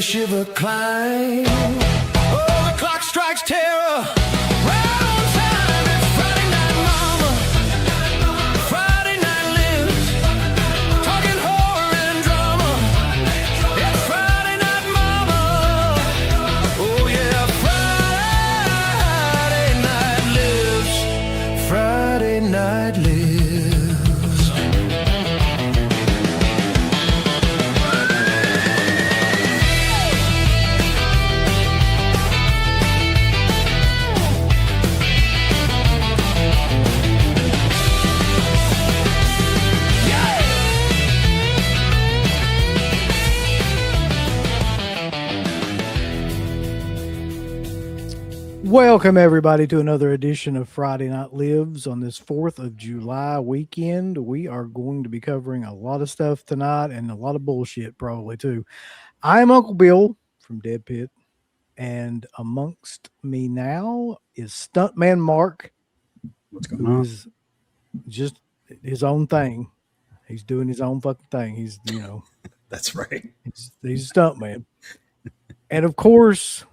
shiver climb. Oh, the clock strikes terror. Right on time. It's Friday night, mama. Friday night lives. Talking horror and drama. It's Friday night, mama. Oh yeah, Friday night lives. Friday night lives. Welcome, everybody, to another edition of Friday Night Lives on this 4th of July weekend. We are going to be covering a lot of stuff tonight and a lot of bullshit, probably, too. I'm Uncle Bill from Dead Pit, and amongst me now is Stuntman Mark. What's going on? Is just his own thing. He's doing his own fucking thing. He's, you know. That's right. He's a stuntman. And, of course,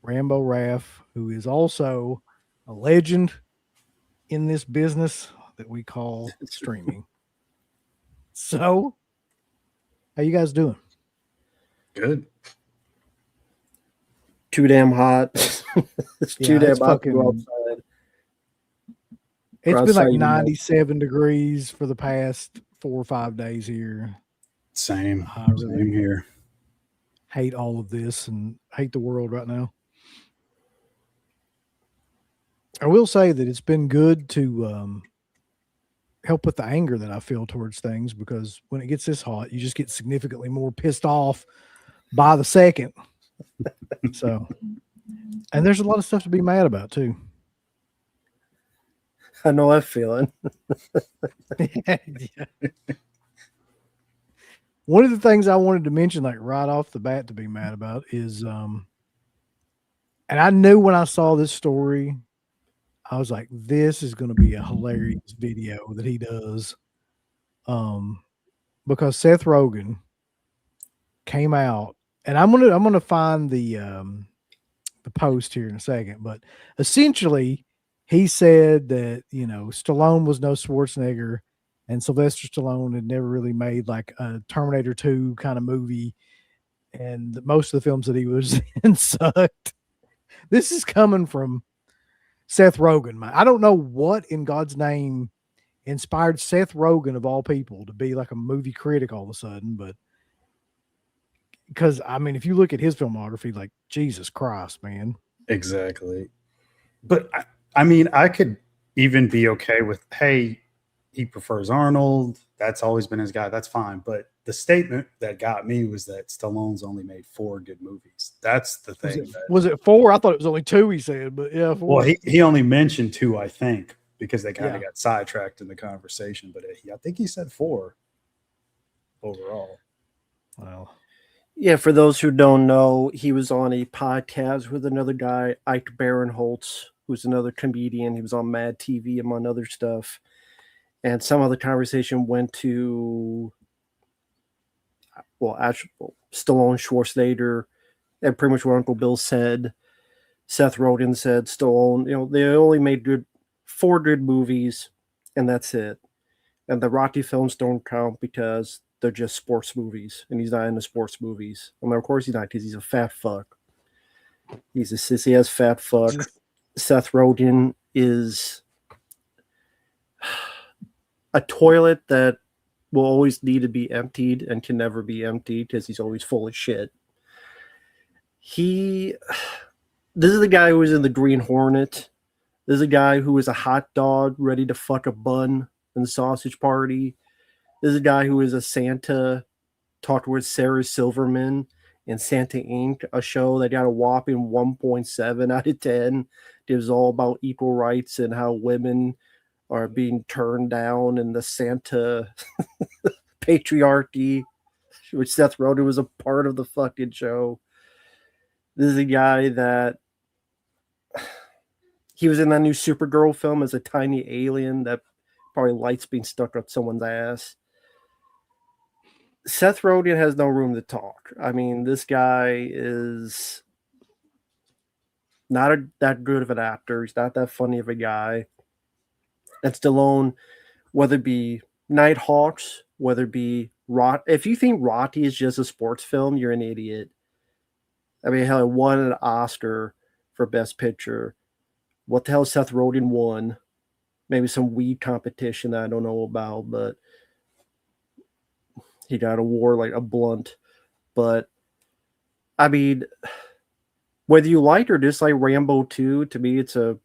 Rambo Raff, who is also a legend in this business that we call streaming. So, how you guys doing? Good. Too damn hot. It's too damn hot to go outside. It's been like 97 degrees for the past 4 or 5 days here. Same Same here. Hate all of this and hate the world right now. I will say that it's been good to help with the anger that I feel towards things, because when it gets this hot, you just get significantly more pissed off by the second. So, and there's a lot of stuff to be mad about too. I know that feeling. Yeah. One of the things I wanted to mention, like right off the bat, to be mad about is, and I knew when I saw this story, I was like, this is going to be a hilarious video that he does. Because Seth Rogen came out, and I'm going to find the post here in a second, but essentially he said that, you know, Stallone was no Schwarzenegger, and Sylvester Stallone had never really made like a Terminator 2 kind of movie, and most of the films that he was in sucked. This is coming from Seth Rogen. I don't know what in God's name inspired Seth Rogen, of all people, to be like a movie critic all of a sudden. But because, I mean, if you look at his filmography, like, Jesus Christ, man. Exactly. But I mean, I could even be okay with, hey, he prefers Arnold. That's always been his guy. That's fine. But the statement that got me was that Stallone's only made 4 good movies. That's the thing. Was it 4? I thought it was only 2, he said, but yeah, 4. Well, he only mentioned 2, I think, because they kind of got sidetracked in the conversation. But I think he said 4 overall. Well, yeah, for those who don't know, he was on a podcast with another guy, Ike Barinholtz, who's another comedian. He was on Mad TV, among other stuff. And some of the conversation went to, Stallone, Schwarzenegger, and pretty much what Uncle Bill said. Seth Rogen said Stallone, you know, they only made 4 good movies, and that's it. And the Rocky films don't count because they're just sports movies, and he's not into sports movies. I mean, of course he's not, because he's a fat fuck. He's a sissy-ass fat fuck. Seth Rogen is a toilet that will always need to be emptied and can never be emptied because he's always full of shit. This is the guy who was in the Green Hornet. This is a guy who is a hot dog ready to fuck a bun in the sausage party. This is a guy who is a Santa, talked with Sarah Silverman in Santa Inc., a show that got a whopping 1.7 out of 10. It was all about equal rights and how women are being turned down in the Santa patriarchy, which Seth Rogen was a part of the fucking show. This is a guy that he was in that new Supergirl film as a tiny alien that probably lights being stuck up someone's ass. Seth Rogen has no room to talk. I mean, this guy is not that good of an actor. He's not that funny of a guy. And Stallone, whether it be Nighthawks, whether it be Rot, if you think Rocky is just a sports film, you're an idiot. I mean, hell, it won an Oscar for Best Picture. What the hell Seth Rogen won? Maybe some weed competition that I don't know about, but he got a war like a blunt. But I mean, whether you like or dislike Rambo 2, to me it's a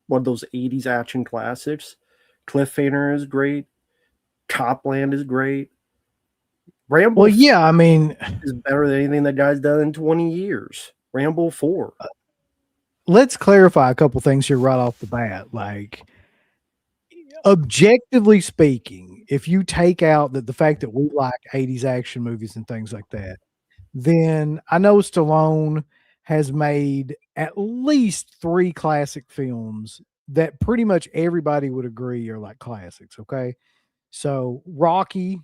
one of those 80s action classics. Cliffhanger is great. Copland is great. Rambo Well, yeah, I mean, is better than anything that guy's done in 20 years. Rambo 4. let's clarify a couple things here right off the bat. Like, objectively speaking, if you take out the fact that we like 80s action movies and things like that, then I know Stallone has made at least 3 classic films that pretty much everybody would agree are like classics. Okay. So Rocky,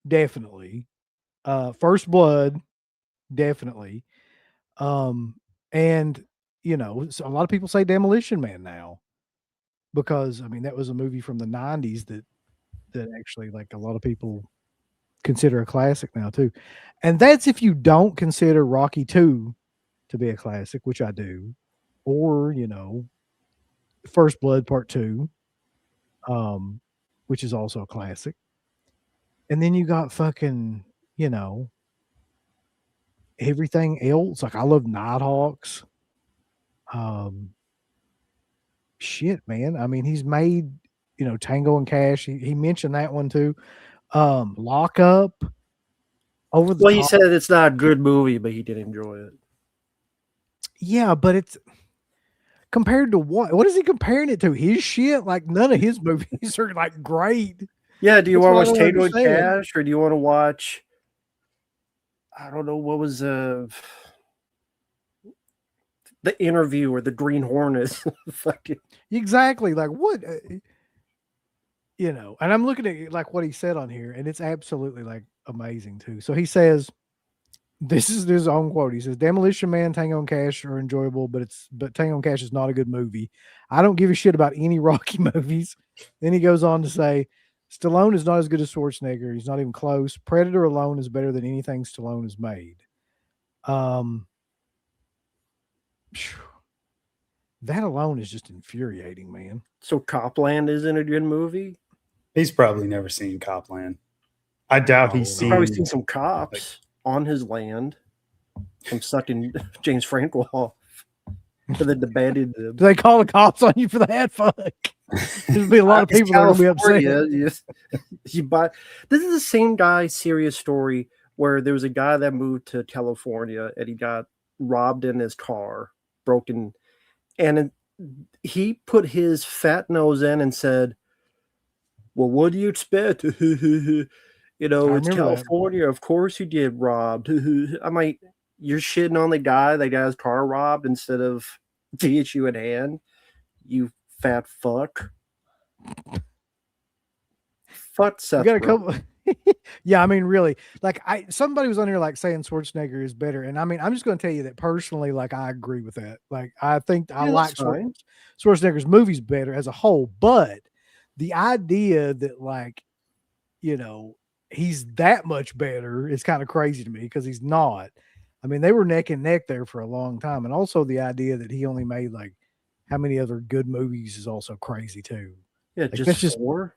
definitely. First Blood, definitely. And so a lot of people say Demolition Man now because I mean that was a movie from the 90s that actually like a lot of people consider a classic now too. And that's if you don't consider Rocky 2 to be a classic, which I do, or First Blood Part 2, which is also a classic. And then you got fucking, everything else. Like I love Nighthawks. Shit, man. I mean, he's made, Tango and Cash. He mentioned that one too. Lock Up, Over the Well, he Top. said it's not a good movie, but he did enjoy it. Yeah, but it's compared to what? What is he comparing it to? His shit? Like none of his movies are like great. Yeah, do you That's want to what I watch don't Tango and understand. Cash, or do you want to watch? I don't know what was the Interview or the Green Hornet. Fucking Exactly. Like what? And I'm looking at like what he said on here, and it's absolutely like amazing too. So he says, this is his own quote. He says, Demolition Man, Tango and Cash are enjoyable, but Tango and Cash is not a good movie. I don't give a shit about any Rocky movies. Then he goes on to say, Stallone is not as good as Schwarzenegger. He's not even close. Predator alone is better than anything Stallone has made. That alone is just infuriating, man. so Copland isn't a good movie. He's probably never seen Copland. I doubt he's Oh, seen. Probably seen some cops on his land from sucking James Franco off. And then demanded them. Do they call the cops on you for that? Fuck. There's be a lot of It's people that are going to be upset. California. You buy. This is the same guy. Serious story where there was a guy that moved to California and he got robbed in his car, broken, and he put his fat nose in and said, "Well, what do you expect? It's remember that. California. Of course you get robbed." I'm like, you're shitting on the guy that got his car robbed instead of the issue at hand. You fat fuck. Fuck Seth. You got a Rogen. couple. Yeah, I mean, really, like somebody was on here like saying Schwarzenegger is better, and I mean, I'm just going to tell you that personally, like I agree with that. Like I think I Yeah, like that's fine. Schwarzenegger's movies better as a whole, but the idea that like, he's that much better is kind of crazy to me because he's not. I mean, they were neck and neck there for a long time, and also the idea that he only made like how many other good movies is also crazy too. Yeah, Like, that's just 4.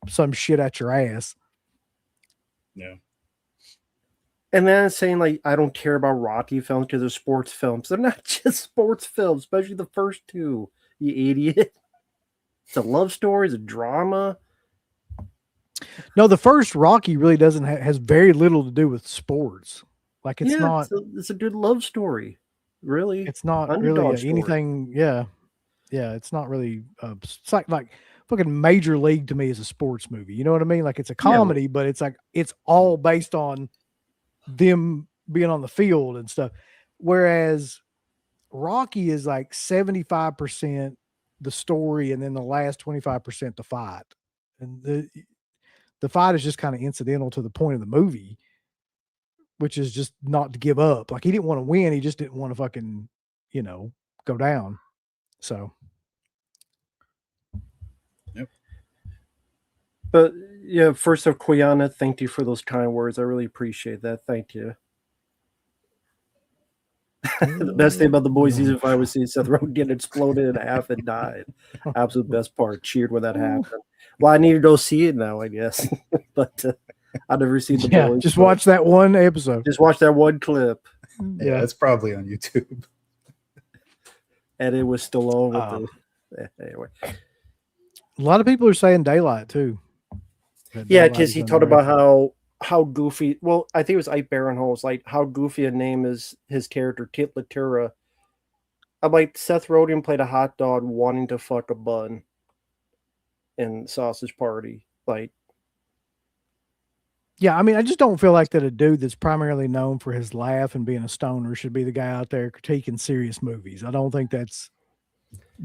some shit at your ass. Yeah. And then saying like I don't care about Rocky films because they're sports films. They're not just sports films, especially the first 2. You idiot. It's a love story. It's a drama. No, the first Rocky really doesn't has very little to do with sports. Like it's not. It's a good love story. Really, It's not Underdog really story. anything. Yeah, it's not really. It's like fucking Major League to me is a sports movie. You know what I mean? Like it's a comedy, but it's like it's all based on them being on the field and stuff. Whereas Rocky is like 75% the story, and then the last 25% the fight. And The fight is just kind of incidental to the point of the movie, which is just not to give up. Like he didn't want to win, he just didn't want to fucking, go down. So But yeah, first off, Quiana, thank you for those kind words. I really appreciate that. Thank you. The best thing about the boys season 5 was seeing Seth Rogen get exploded in half and died. Absolute best part. Cheered when that happened. Well, I need to go see it now, I guess. But I've never seen the boys. Just watch that one episode. Just watch that one clip. Yeah, it's probably on YouTube. And it was still on with anyway. A lot of people are saying Daylight too. Yeah, because he talked about how goofy. Well, I think it was Ike Barinholtz, like how goofy a name is his character, Kit Latura. I'm like, Seth Rogen played a hot dog wanting to fuck a bun in Sausage Party. Like, yeah, I mean, I just don't feel like that a dude that's primarily known for his laugh and being a stoner should be the guy out there critiquing serious movies. I don't think that's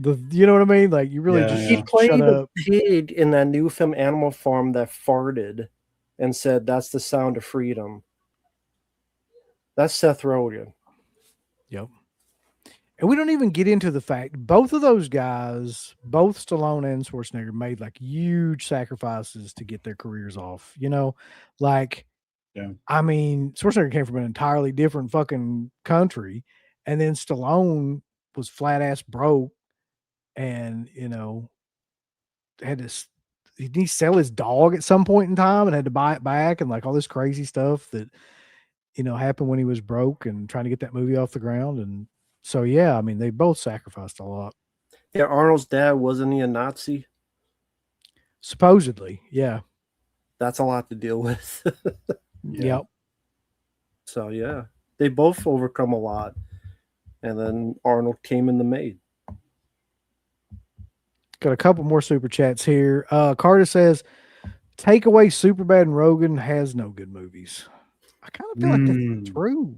you know what I mean? Like, you really just he played shut a up. pig in that new film Animal Farm that farted and said, "That's the sound of freedom." That's Seth Rogen. Yep. And we don't even get into the fact both of those guys, both Stallone and Schwarzenegger, made like huge sacrifices to get their careers off. Like, yeah. I mean, Schwarzenegger came from an entirely different fucking country, and then Stallone was flat ass broke, and had to. Did he sell his dog at some point in time and had to buy it back, and like all this crazy stuff that happened when he was broke and trying to get that movie off the ground. And so, yeah, I mean, they both sacrificed a lot. Yeah, Arnold's dad, wasn't he a Nazi? Supposedly, yeah. That's a lot to deal with. Yep. So, yeah, they both overcome a lot. And then Arnold came in the maid. Got a couple more super chats here. Carter says, take away Superbad and Rogan has no good movies. I kind of feel like that's true.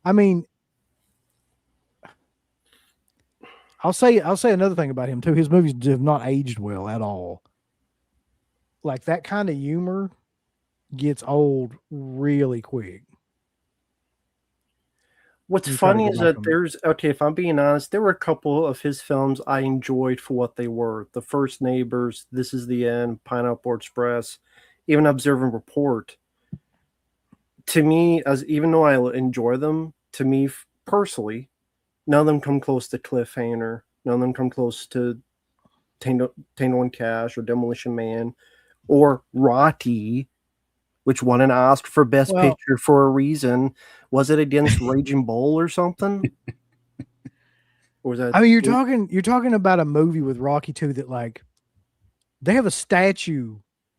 I mean, I'll say another thing about him too. His movies have not aged well at all. Like, that kind of humor gets old really quick. What's funny is that if I'm being honest, there were a couple of his films I enjoyed for what they were. The First Neighbors, This Is the End, Pineapple Express, even Observe and Report. To me, even though I enjoy them, to me personally, none of them come close to Cliffhanger. None of them come close to Tango and Cash or Demolition Man or Rocky, which won an Oscar for Best Picture for a reason. Was it against Raging Bull or something? Or was that? I mean, you're talking about a movie with Rocky 2 that, like, they have a statue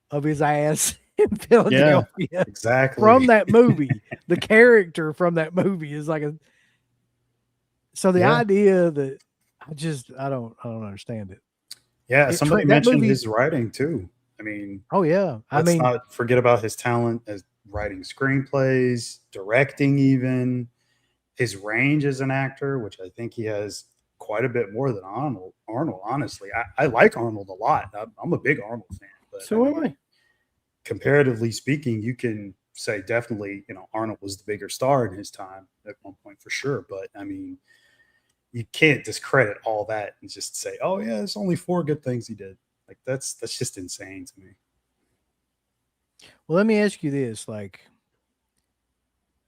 of his ass in Philadelphia. Yeah, exactly. From that movie. The character from that movie is like so the idea that I don't understand it. Yeah, somebody mentioned his writing too. I mean, oh yeah. Let's not forget about his talent as writing screenplays, directing, even his range as an actor, which I think he has quite a bit more than Arnold. Honestly, I like Arnold a lot. I'm a big Arnold fan. But so am I. Comparatively speaking, you can say definitely, Arnold was the bigger star in his time at one point for sure. But I mean, you can't discredit all that and just say, "Oh yeah, there's only 4 good things he did." Like that's just insane to me. Well, let me ask you this: like,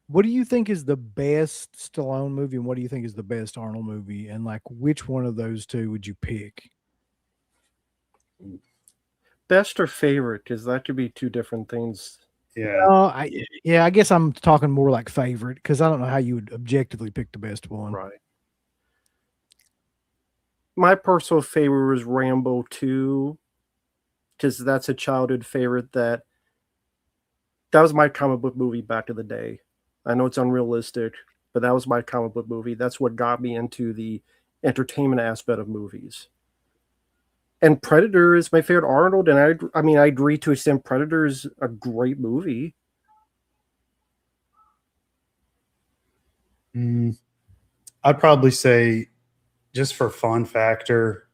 what do you think is the best Stallone movie, and what do you think is the best Arnold movie? And like, which one of those two would you pick? Best or favorite? Because that could be two different things. Yeah. I guess I'm talking more like favorite because I don't know how you would objectively pick the best one. Right. My personal favorite was Rambo 2 because that's a childhood favorite that was my comic book movie back in the day. I know it's unrealistic, but that was my comic book movie. That's what got me into the entertainment aspect of movies. And Predator is my favorite Arnold, and I agree to an extent Predator is a great movie. I'd probably say, just for fun factor,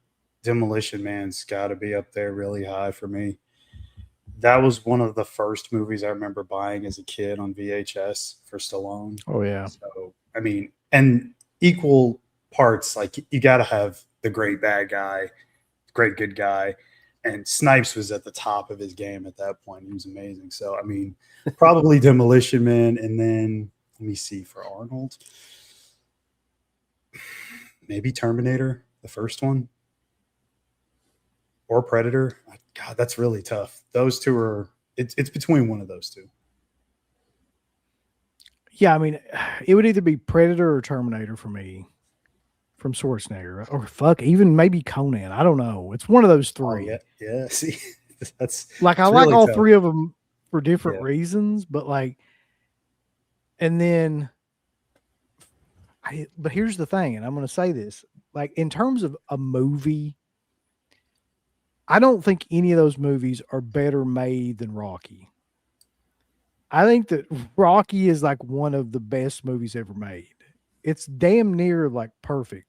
Demolition Man's got to be up there really high for me. that was one of the first movies I remember buying as a kid on VHS for Stallone. Oh yeah. So, I mean, and equal parts, like you got to have the great bad guy, great good guy. And Snipes was at the top of his game at that point. He was amazing. So, I mean, probably Demolition Man. And then, let me see, for Arnold, maybe Terminator, the first one, or Predator. God, that's really tough. Those two are, it's between one of those two. Yeah, I mean, it would either be Predator or Terminator for me from Schwarzenegger, or fuck, even maybe Conan. I don't know. It's one of those Oh, three. yeah. See, that's Like, I it's like really all tough. three of them for different Yeah. reasons, but like, and then, but here's the thing, and I'm going to say this: like, in terms of a movie, I don't think any of those movies are better made than Rocky. I think that Rocky is like one of the best movies ever made. It's damn near like perfect.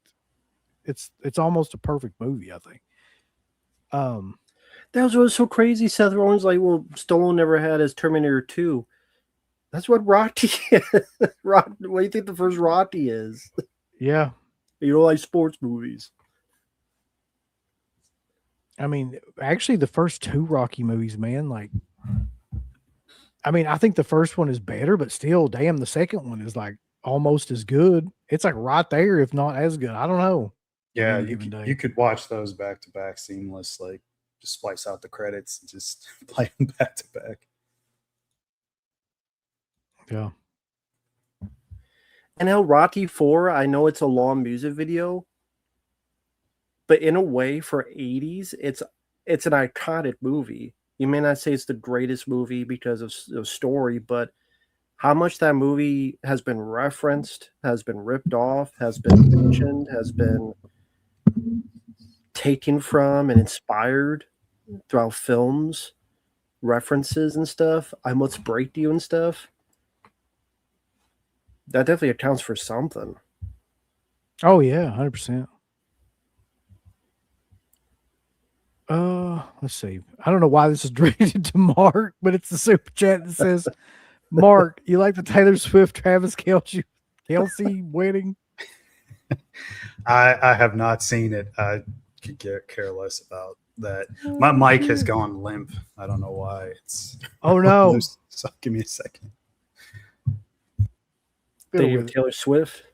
It's almost a perfect movie, I think. That was what was so crazy. Seth Rogen's like, well, Stallone never had his Terminator 2. That's what Rocky is. What do you think the first Rocky is? Yeah. You don't like sports movies. I mean, actually the first two Rocky movies, man, like, I mean, I think the first one is better, but still, damn, the second one is like almost as good. It's like right there, if not as good. I don't know. Yeah, any you given day. you could watch those back to back seamless, like just splice out the credits and just play them back to back. Yeah. And how Rocky 4, I know it's a long music video, but in a way for 80s, it's an iconic movie. You may not say it's the greatest movie because of story, but how much that movie has been referenced, has been ripped off, has been mentioned, has been taken from and inspired throughout films, references and stuff. I Must Break You and stuff. That definitely accounts for something. Oh yeah, 100%. Let's see. I don't know why this is directed to Mark, but it's the super chat that says, Mark, you like the Taylor Swift Travis Kelsey wedding? I have not seen it. I could care less about that. My mic has gone limp. I don't know why. It's Oh no. So give me a second. Thinking of Taylor Swift.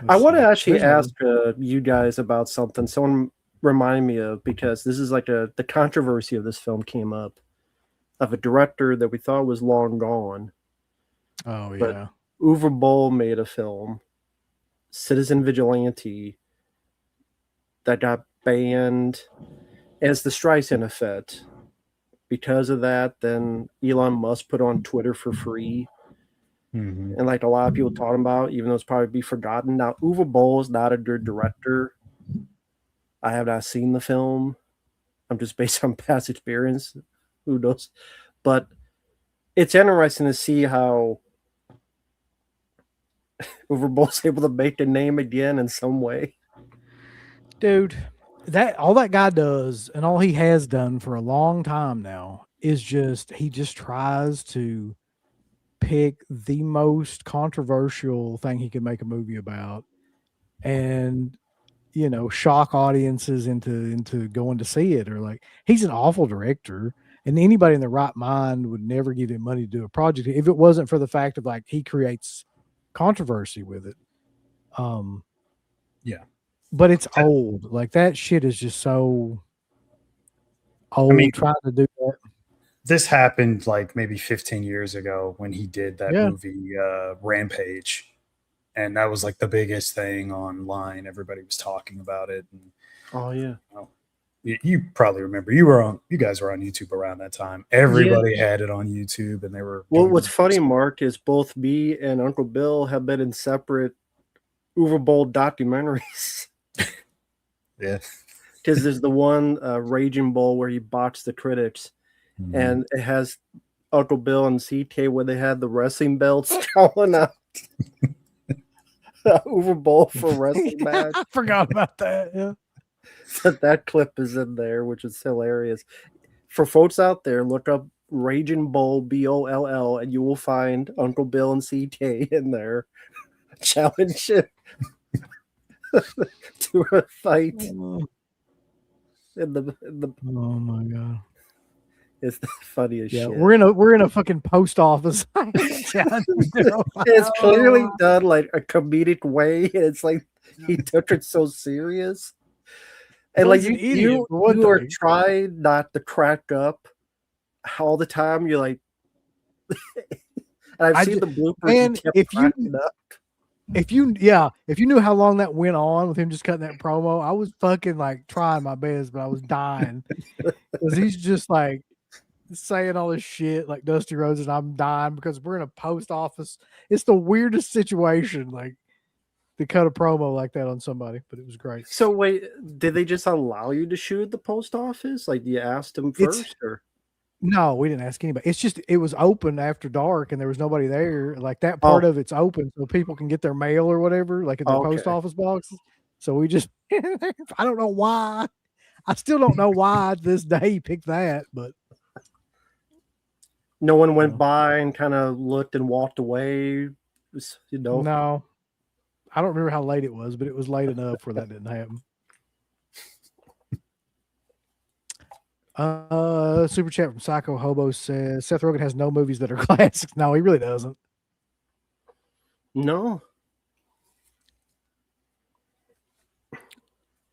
I want to actually ask you guys about something. Someone reminded me of, because this is like the controversy of this film came up, of a director that we thought was long gone. Oh But yeah. Uwe Boll made a film, Citizen Vigilante, that got banned as the Streisand effect. Because of that, then Elon Musk put on Twitter for free. Mm-hmm. And like a lot of people talking about, even though it's probably be forgotten. Now, Uwe Boll is not a good director. I have not seen the film. I'm just based on past experience. Who knows? But it's interesting to see how Uwe Boll's able to make a name again in some way. Dude, that all that guy does, and all he has done for a long time now, is he just tries to pick the most controversial thing he can make a movie about, and shock audiences into going to see it. Or like, he's an awful director, and anybody in their right mind would never give him money to do a project if it wasn't for the fact of like he creates controversy with it. Yeah. But it's old. Like, that shit is just so old. I mean, trying to do that. This happened like maybe 15 years ago when he did that Yeah. movie Rampage. And that was like the biggest thing online. Everybody was talking about it. And, Oh yeah. you probably remember you guys were on YouTube around that time. Everybody had it on YouTube, and they were. Well, what's funny, Mark, is both me and Uncle Bill have been in separate Uwe Boll documentaries. Yeah. Because there's the one Raging Bull where he boxed the critics, and it has Uncle Bill and CK where they had the wrestling belts going out. Uwe Boll for wrestling match. I forgot about that. Yeah. So that clip is in there, which is hilarious. For folks out there, look up Raging Bull, Boll, and you will find Uncle Bill and CK in there. Challenge him to a fight Oh in the my god. it's the funniest Yeah, shit. we're in a fucking post office. It's clearly done like a comedic way, and it's like he took it so serious. And Well, like he's an you, idiot, you, for one you are thing. trying not to crack up all the time. You're like, and I've seen the bloopers. man, He kept if you cracking up. if you knew how long that went on with him just cutting that promo, I was fucking like trying my best, but I was dying because he's just like saying all this shit like Dusty Rhodes, and I'm dying because we're in a post office. It's the weirdest situation, like to cut a promo like that on somebody, but it was great. So wait, did they just allow you to shoot at the post office? Like you asked them first, or No, we didn't ask anybody. It's just it was open after dark and there was nobody there. Like that part of it's open so people can get their mail or whatever, like in their post Okay. office boxes. So we just I don't know why. I still don't know why this day he picked that, but no one went No. by and kind of looked and walked away? no. I don't remember how late it was, but it was late enough where that didn't happen. Super chat from Psycho Hobo says Seth Rogen has no movies that are classics. No, he really doesn't. No.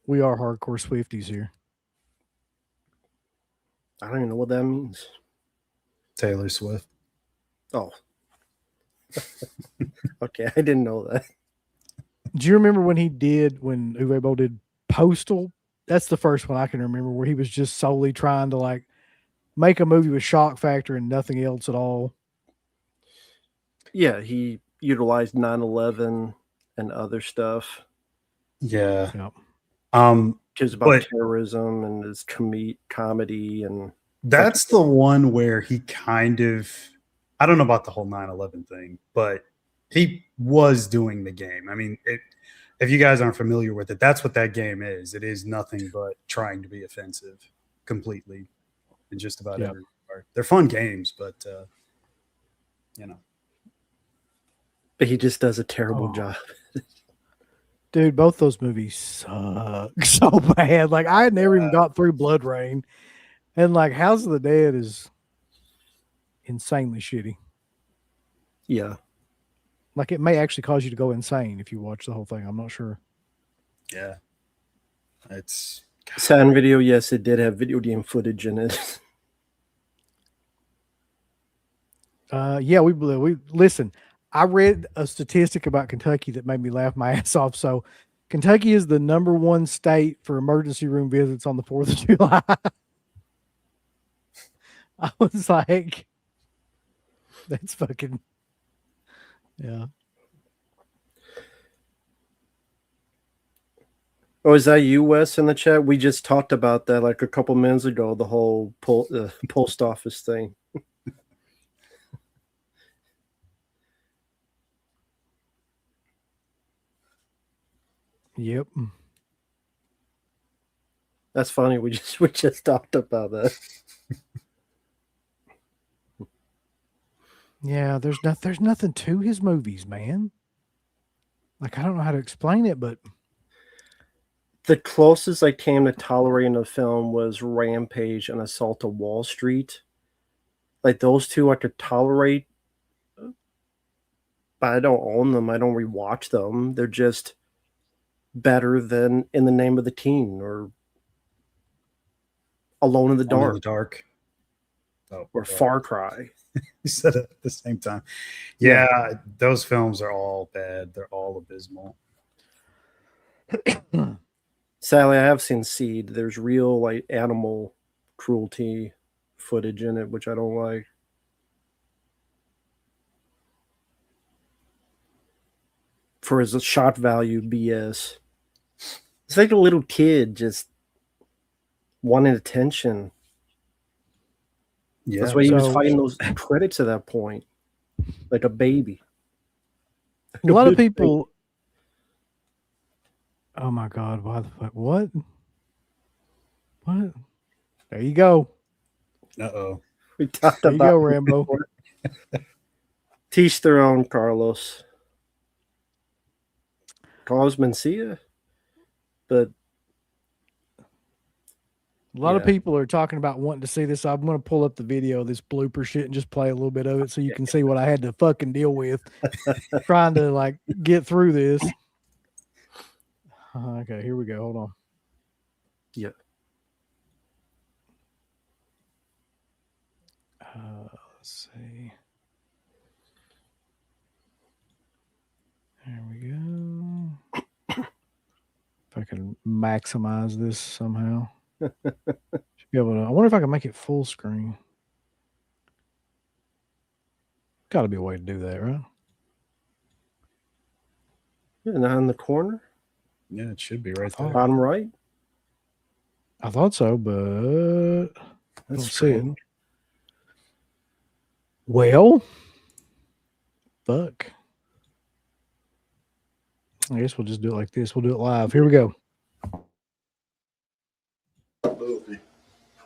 We are hardcore Swifties here. I don't even know what that means. Taylor Swift. Oh. Okay, I didn't know that. Do you remember when Uwe Boll did Postal? That's the first one I can remember where he was just solely trying to like make a movie with shock factor and nothing else at all. Yeah, he utilized 9/11 and other stuff. Yeah. Yep. Just about terrorism and his comedy and that's the one where he kind of, I don't know about the whole 9/11 thing, but he was doing the game. I mean, if you guys aren't familiar with it, that's what that game is. It is nothing but trying to be offensive completely in just about every part. They're fun games, but But he just does a terrible job. Dude, both those movies suck so bad. Like I had never even got through Blood Rain. And like House of the Dead is insanely shitty. Yeah. Like it may actually cause you to go insane if you watch the whole thing. I'm not sure. Yeah. It's Sound video, yes, it did have video game footage in it. Yeah, we listen. I read a statistic about Kentucky that made me laugh my ass off. So Kentucky is the #1 state for emergency room visits on the 4th of July. I was like, that's fucking, yeah. Oh, is that you, Wes, in the chat? We just talked about that like a couple minutes ago, the whole post office thing. Yep. That's funny. We just talked about that. Yeah, there's nothing to his movies, man. Like I don't know how to explain it, but the closest I came to tolerating a film was Rampage and Assault of Wall Street. Like those two I could tolerate, but I don't own them. I don't rewatch them. They're just better than In the Name of the Teen or Alone in the Dark. Or Far Cry. You said it at the same time. Yeah, those films are all bad. They're all abysmal. Sadly, I have seen Seed. There's real like animal cruelty footage in it, which I don't like. For his shot value BS. It's like a little kid just wanting attention. Yeah. That's why he was fighting those critics at that point. Like a baby. A lot of people. Oh my God! Why the fuck? What? What? There you go. Uh-oh. We talked There you about go, it Rambo. before. Teach their own, Carlos. Carlos Mencia, but A lot of Yeah. people are talking about wanting to see this. I'm going to pull up the video of this blooper shit and just play a little bit of it so you can see what I had to fucking deal with trying to like get through this. Okay, here we go. Hold on. yeah. Let's see. There we go. If I can maximize this somehow. Should be able to. I wonder if I can make it full screen. Got to be a way to do that, right? And in the corner, Yeah, it should be right there. bottom right. I thought so, but I don't see it. Well, fuck. I guess we'll just do it like this. We'll do it live. Here we go.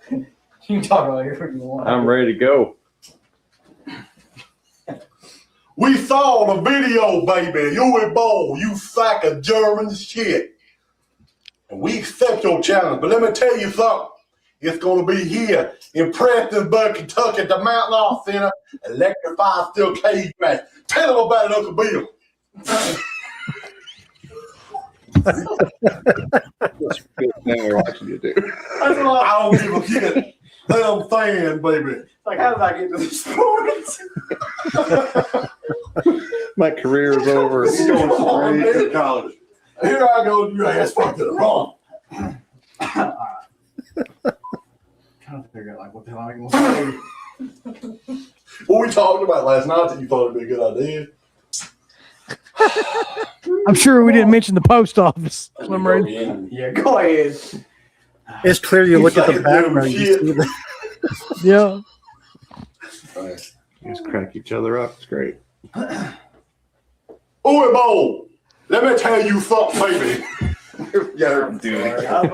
You can talk about it if you want. I'm ready to go. We saw the video, baby. You were bold. You sack of German shit. And we accept your challenge. But let me tell you something. It's going to be here in Prestonsburg, Kentucky, at the Mountain Law Center. Electrify steel cage match. Tell them about it, Uncle Bill. Now we're watching you do. That's what I don't give a shit. Them fans, baby. Like, how did I get to this point? My career is over. He's going straight to college. Here I go, you ass fucking wrong. Trying to figure out like what the hell I can say. What we talked about last night that you thought it'd be a good idea? I'm sure we didn't mention the post office. I'm ready. Yeah, go ahead. It's clear you look at the Fucking background. You shit. see the, Yeah. Just crack each other up. It's great. Uwe Bowl, let me tell you something, baby. Yeah, dude. I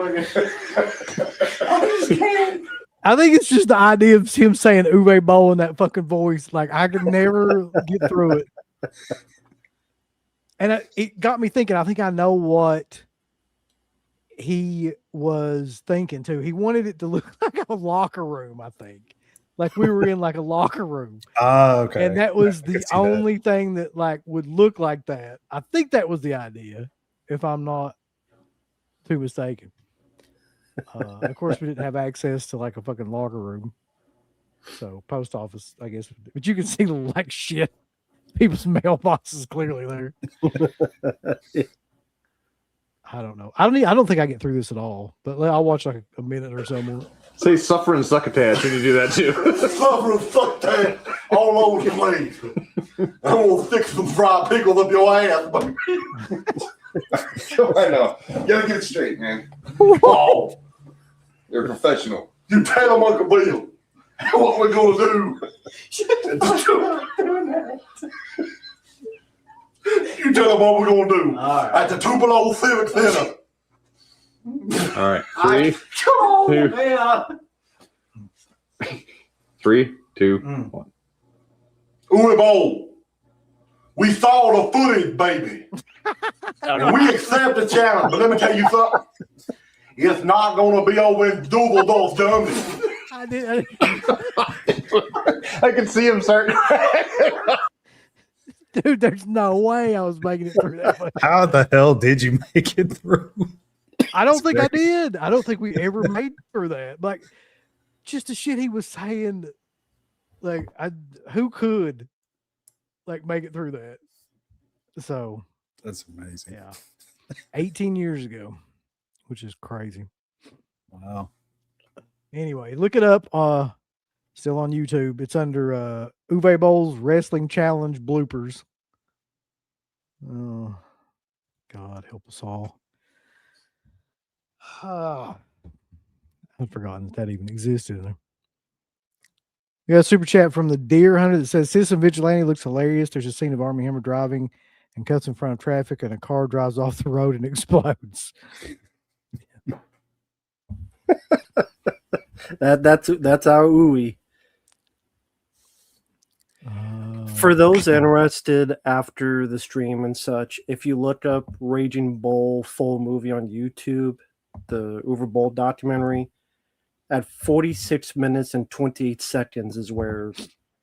just can't. I think it's just the idea of him saying Uwe Boll in that fucking voice. Like, I could never get through it. And it got me thinking, I think I know what he was thinking too. He wanted it to look like a locker room, I think. Like we were in like a locker room. Oh, okay. And that was I could the see that. only thing that like would look like that. I think that was the idea, if I'm not too mistaken. Of course, we didn't have access to like a fucking locker room. So post office, I guess. But you can see like shit. People's mailboxes clearly there. I don't know. I don't think I get through this at all. But I'll watch like a minute or so more. Say suffer and succotash when you do that too. Suffer and fuck that all over the place. I'm gonna stick some fried pickles up your ass, baby. I know. You gotta get it straight, man. Oh, You're a professional. you tell them, Uncle Bill, what we're gonna do. You tell them what we're gonna do All right. at the Tupelo Civic Center. All right. Three, Come on, Two. man. 3, 2, 1. Uwe Bowl, we saw the footage, baby. And we accept the challenge. But let me tell you something. It's not going to be over in Dusseldorf, Germany. I did. I can see him start. Dude, there's no way I was making it through that way. How the hell did you make it through? I don't think I did. I don't think we ever made it through that. Like, just the shit he was saying. Like, who could like make it through that? So That's amazing. yeah, 18 years ago, which is crazy. Wow. Anyway, look it up. Still on YouTube. It's under Uwe Boll's Wrestling Challenge bloopers. Oh, God help us all. I've forgotten that even existed. We got a super chat from the Deer Hunter that says Citizen Vigilante looks hilarious. There's a scene of Army Hammer driving and cuts in front of traffic, and a car drives off the road and explodes. That's our ooey. For those interested after the stream and such, if you look up Raging Bull full movie on YouTube, the Uber Bowl documentary, at 46 minutes and 28 seconds is where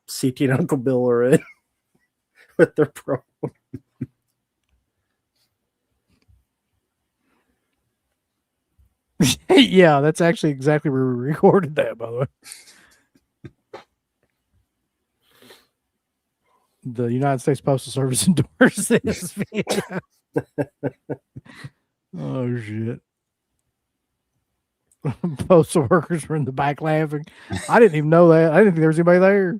CT and Uncle Bill are in with their pro. Yeah, that's actually exactly where we recorded that, by the way. The United States Postal Service endorsed this video. Oh shit. Postal workers were in the back laughing. I didn't even know that. I didn't think there was anybody there.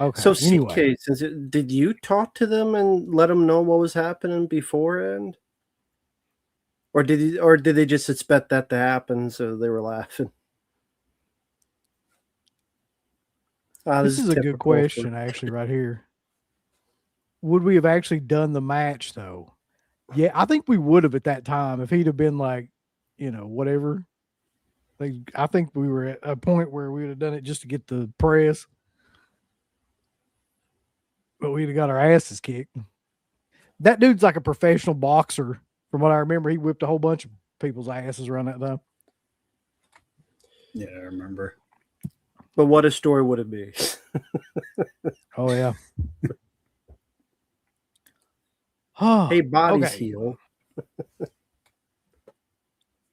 Okay. So, anyway, CK, did you talk to them and let them know what was happening beforehand? Or did they just expect that to happen, so they were laughing? this is a good question, actually, right here. Would we have actually done the match though? Yeah, I think we would have at that time if he'd have been like, whatever. Like, I think we were at a point where we would have done it just to get the press, but we'd have got our asses kicked. That dude's like a professional boxer, from what I remember. He whipped a whole bunch of people's asses around that time. Yeah, I remember. But what a story would it be? Oh yeah. Hey, bodies okay. heal.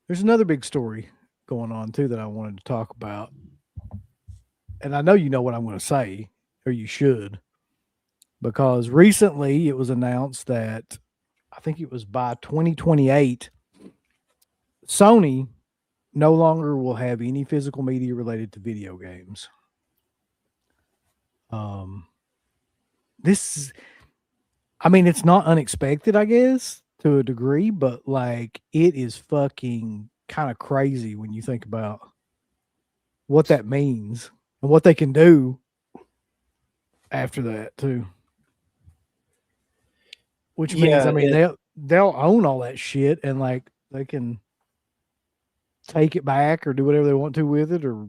There's another big story going on too that I wanted to talk about. And I know you know what I'm going to say, or you should, because recently it was announced that I think it was by 2028, Sony no longer will have any physical media related to video games. This is, I mean, it's not unexpected, I guess, to a degree, but like it is fucking kind of crazy when you think about what that means and what they can do after that too. Which means, I mean, they'll own all that shit and like they can take it back or do whatever they want to with it, or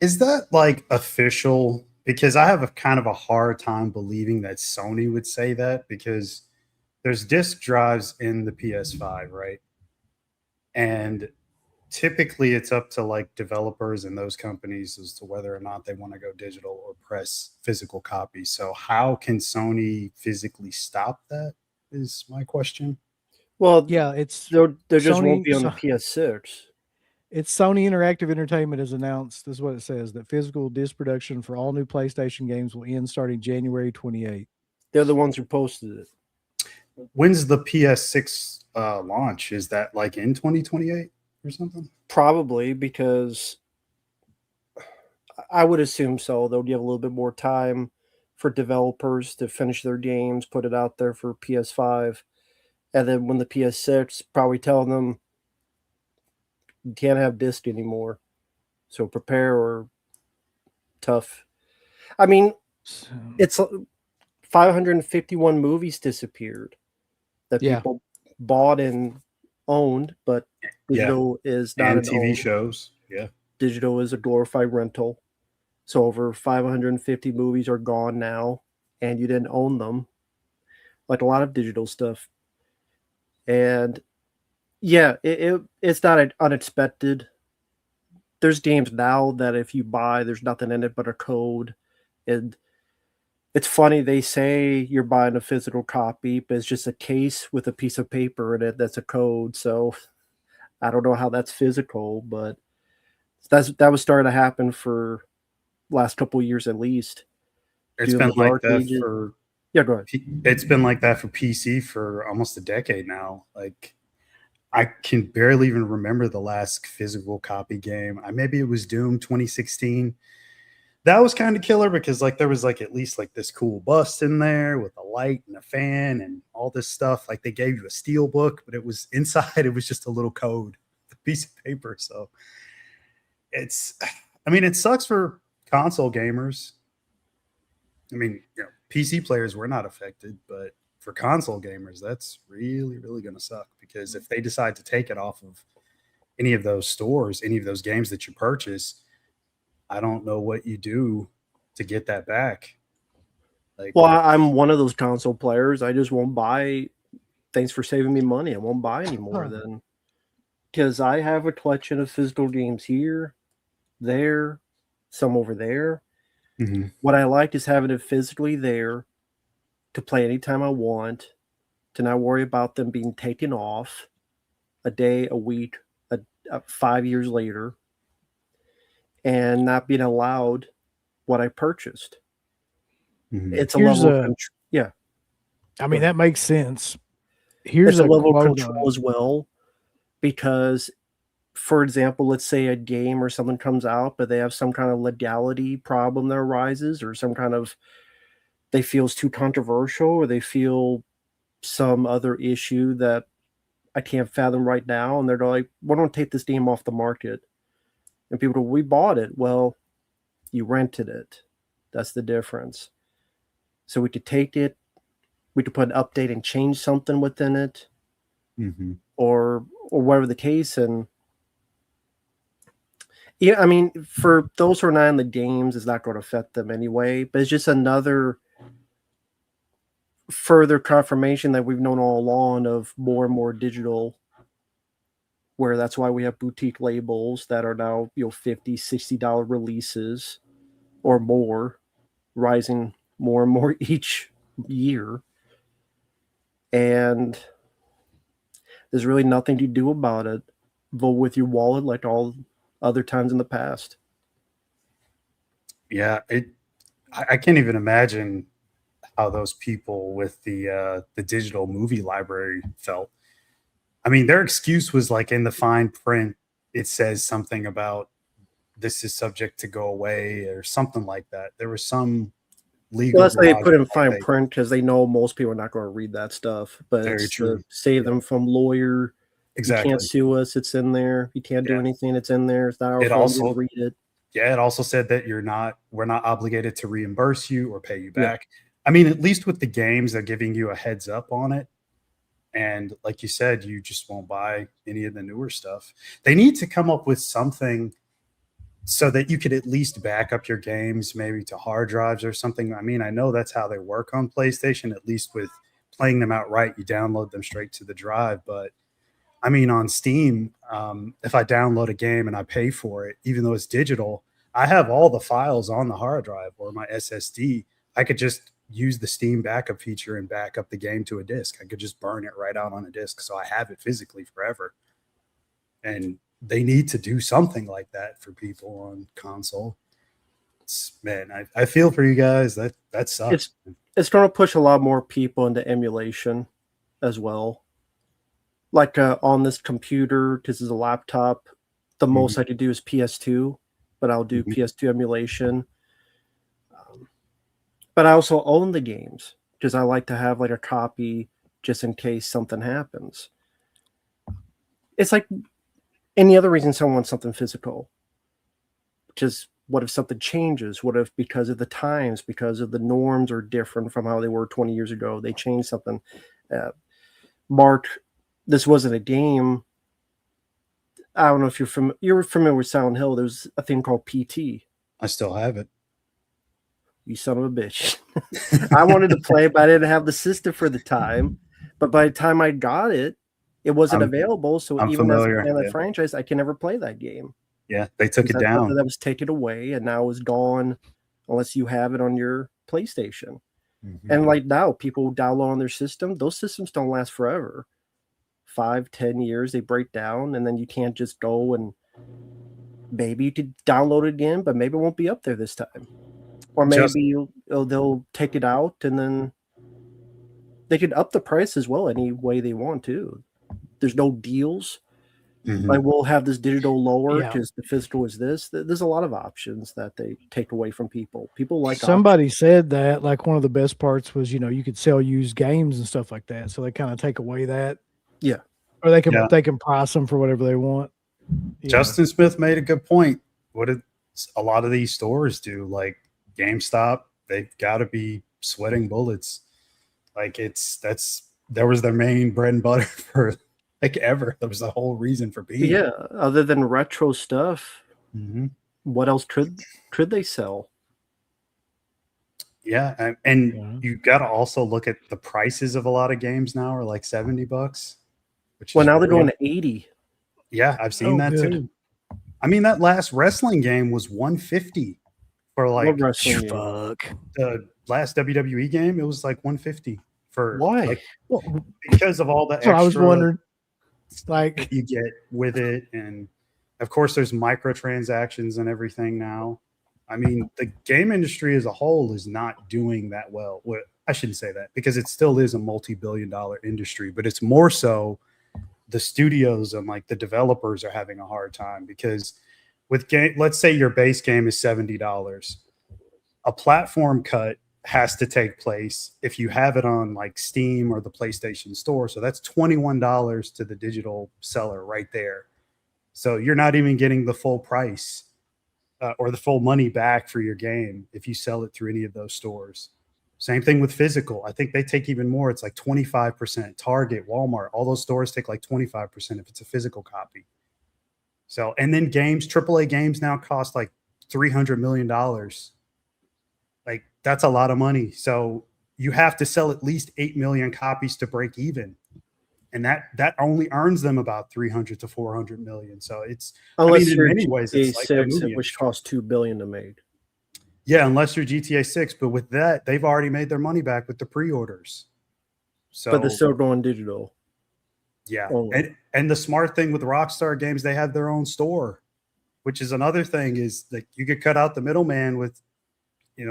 Is that like official? Because I have a kind of a hard time believing that Sony would say that, because there's disk drives in the PS5, right? And typically it's up to like developers and those companies as to whether or not they want to go digital or press physical copies. So how can Sony physically stop that is my question. Well, yeah, it's there just Sony, won't be on the PS6. It's Sony Interactive Entertainment has announced, this is what it says, that physical disc production for all new PlayStation games will end starting January 28th. They're the ones who posted it. When's the PS6 launch? Is that like in 2028 or something? Probably, because I would assume so. They'll give a little bit more time for developers to finish their games, put it out there for PS5. And then when the PS6, probably telling them, you can't have disc anymore, so prepare or tough. I mean, it's 551 movies disappeared that people bought and owned, but digital is not and an TV own. shows. Yeah, digital is a glorified rental. So over 550 movies are gone now, and you didn't own them, like a lot of digital stuff. And yeah, it's not unexpected. There's games now that if you buy, there's nothing in it but a code. And it's funny, they say you're buying a physical copy, but it's just a case with a piece of paper in it that's a code. So I don't know how that's physical, but that was starting to happen for last couple of years at least. It's been like that for go ahead. It's been like that for PC for almost a decade now. Like, I can barely even remember the last physical copy game. Maybe it was Doom 2016. That was kind of killer because like there was like at least like this cool bus in there with a light and a fan and all this stuff. Like they gave you a steel book, but it was inside. It was just a little code, a piece of paper. So it sucks for console gamers. I mean, PC players were not affected, but for console gamers, that's really, really going to suck because if they decide to take it off of any of those stores, any of those games that you purchase, I don't know what you do to get that back. Like, Well, I'm one of those console players. I just won't buy. Thanks for saving me money. I won't buy anymore Huh. then, because I have a collection of physical games here, there, some over there. mhm. What I like is having it physically there to play anytime I want, to not worry about them being taken off a day, a week, 5 years later, and not being allowed what I purchased. Mhm. It's a Here's level of a- yeah, I mean, that makes sense. it's Here's a a level of quote. control as well, because, for example, let's say a game or something comes out, but they have some kind of legality problem that arises, or some kind of they feel is too controversial, or they feel some other issue that I can't fathom right now, and they're like, "Why don't take this game off the market?" And people go, "We bought it." Well, you rented it. That's the difference. So we could take it, we could put an update and change something within it, Mhm. or whatever the case. And yeah, I mean, for those who are not in the games, it's not going to affect them anyway. But it's just another further confirmation that we've known all along of more and more digital, where that's why we have boutique labels that are now, $50, $60 releases or more, rising more and more each year. And there's really nothing to do about it. Vote with your wallet like all other times in the past. Yeah, I can't even imagine how those people with the digital movie library felt. I mean, their excuse was like in the fine print, it says something about this is subject to go away or something like that. There was some legal. Well, that's why they put in logic fine they- print, because they know most people are not going to read that stuff. But Very it's true. to save Yeah. them from lawyer. Exactly. You can't sue us. It's in there. You can't do Yeah. anything. It's in there. It's not our It fault. also- You read it. Yeah, it also said that we're not obligated to reimburse you or pay you Yeah. back. I mean, at least with the games, they're giving you a heads up on it. And like you said, you just won't buy any of the newer stuff. They need to come up with something so that you could at least back up your games, maybe to hard drives or something. I mean, I know that's how they work on PlayStation, at least with playing them outright. You download them straight to the drive. But I mean, on Steam, if I download a game and I pay for it, even though it's digital, I have all the files on the hard drive or my SSD. I could just use the Steam backup feature and back up the game to a disk. I could just burn it right out on a disk, so I have it physically forever. And they need to do something like that for people on console. Man, I feel for you guys. That sucks. It's going to push a lot more people into emulation as well. Like on this computer, this is a laptop. The most I could do is PS2, but I'll do PS2 emulation. But I also own the games because I like to have like a copy just in case something happens. It's like any other reason someone wants something physical. Just what if something changes? What if because of the times, because of the norms are different from how they were 20 years ago, they changed something? Mark, this wasn't a game. I don't know if you're familiar with Silent Hill. There's a thing called PT. I still have it. You son of a bitch. I wanted to play, but I didn't have the system for the time. But by the time I got it, it wasn't available. So I'm even familiar, as a fan of yeah. the franchise, I can never play that game. Yeah, they took it That's down. something that was taken away and now is gone unless you have it on your PlayStation. And like now, people download on their system. Those systems don't last forever. 5-10 years, they break down, and then you can't just go and maybe you could download it again, but maybe it won't be up there this time. Or maybe they'll take it out, and then they could up the price as well any way they want to. There's no deals. Like we'll have this digital lower Yeah. because the physical is this. There's a lot of options that they take away from people. People like Somebody said that like one of the best parts was, you could sell used games and stuff like that. So they kind of take away that. Yeah. Or they can price them for whatever they want. Yeah. Justin Smith made a good point. What did a lot of these stores do? Like GameStop, they've got to be sweating bullets. Like that was their main bread and butter for like ever. That was the whole reason for being. Yeah, other than retro stuff, Mhm. what else could they sell? Yeah, and Yeah. you got to also look at the prices of a lot of games now are like $70, which Well, is now they're really- going to 80. Yeah, I've seen Oh, that good. too. I mean, that last wrestling game was $150 for like What wrestling game? Fuck. the last WWE game. It was like $150 for Why? like, Well, because of all the that's what I was extra wondering. that Like, you get with it, and of course, there's microtransactions and everything now. I mean, the game industry as a whole is not doing that well. Well, I shouldn't say that because it still is a multi-billion-dollar industry, but it's more so the studios and like the developers are having a hard time because with game, let's say your base game is $70, a platform cut has to take place if you have it on like Steam or the PlayStation Store. So that's $21 to the digital seller right there. So you're not even getting the full price or the full money back for your game if you sell it through any of those stores. Same thing with physical. I think they take even more. It's like 25%. Target, Walmart, all those stores take like 25% if it's a physical copy. So, and then games, AAA games now cost like $300 million. Like, that's a lot of money. So you have to sell at least 8 million copies to break even. And that only earns them about 300 to 400 million. So it's, Unless I mean, in you're many ways, GTA it's like the 6, movie which industry. costs $2 billion to make. Yeah, unless you're GTA 6, but with that, they've already made their money back with the pre-orders. So, But they're still going digital. yeah, only. and the smart thing with Rockstar Games, they have their own store, which is another thing is that you could cut out the middleman with,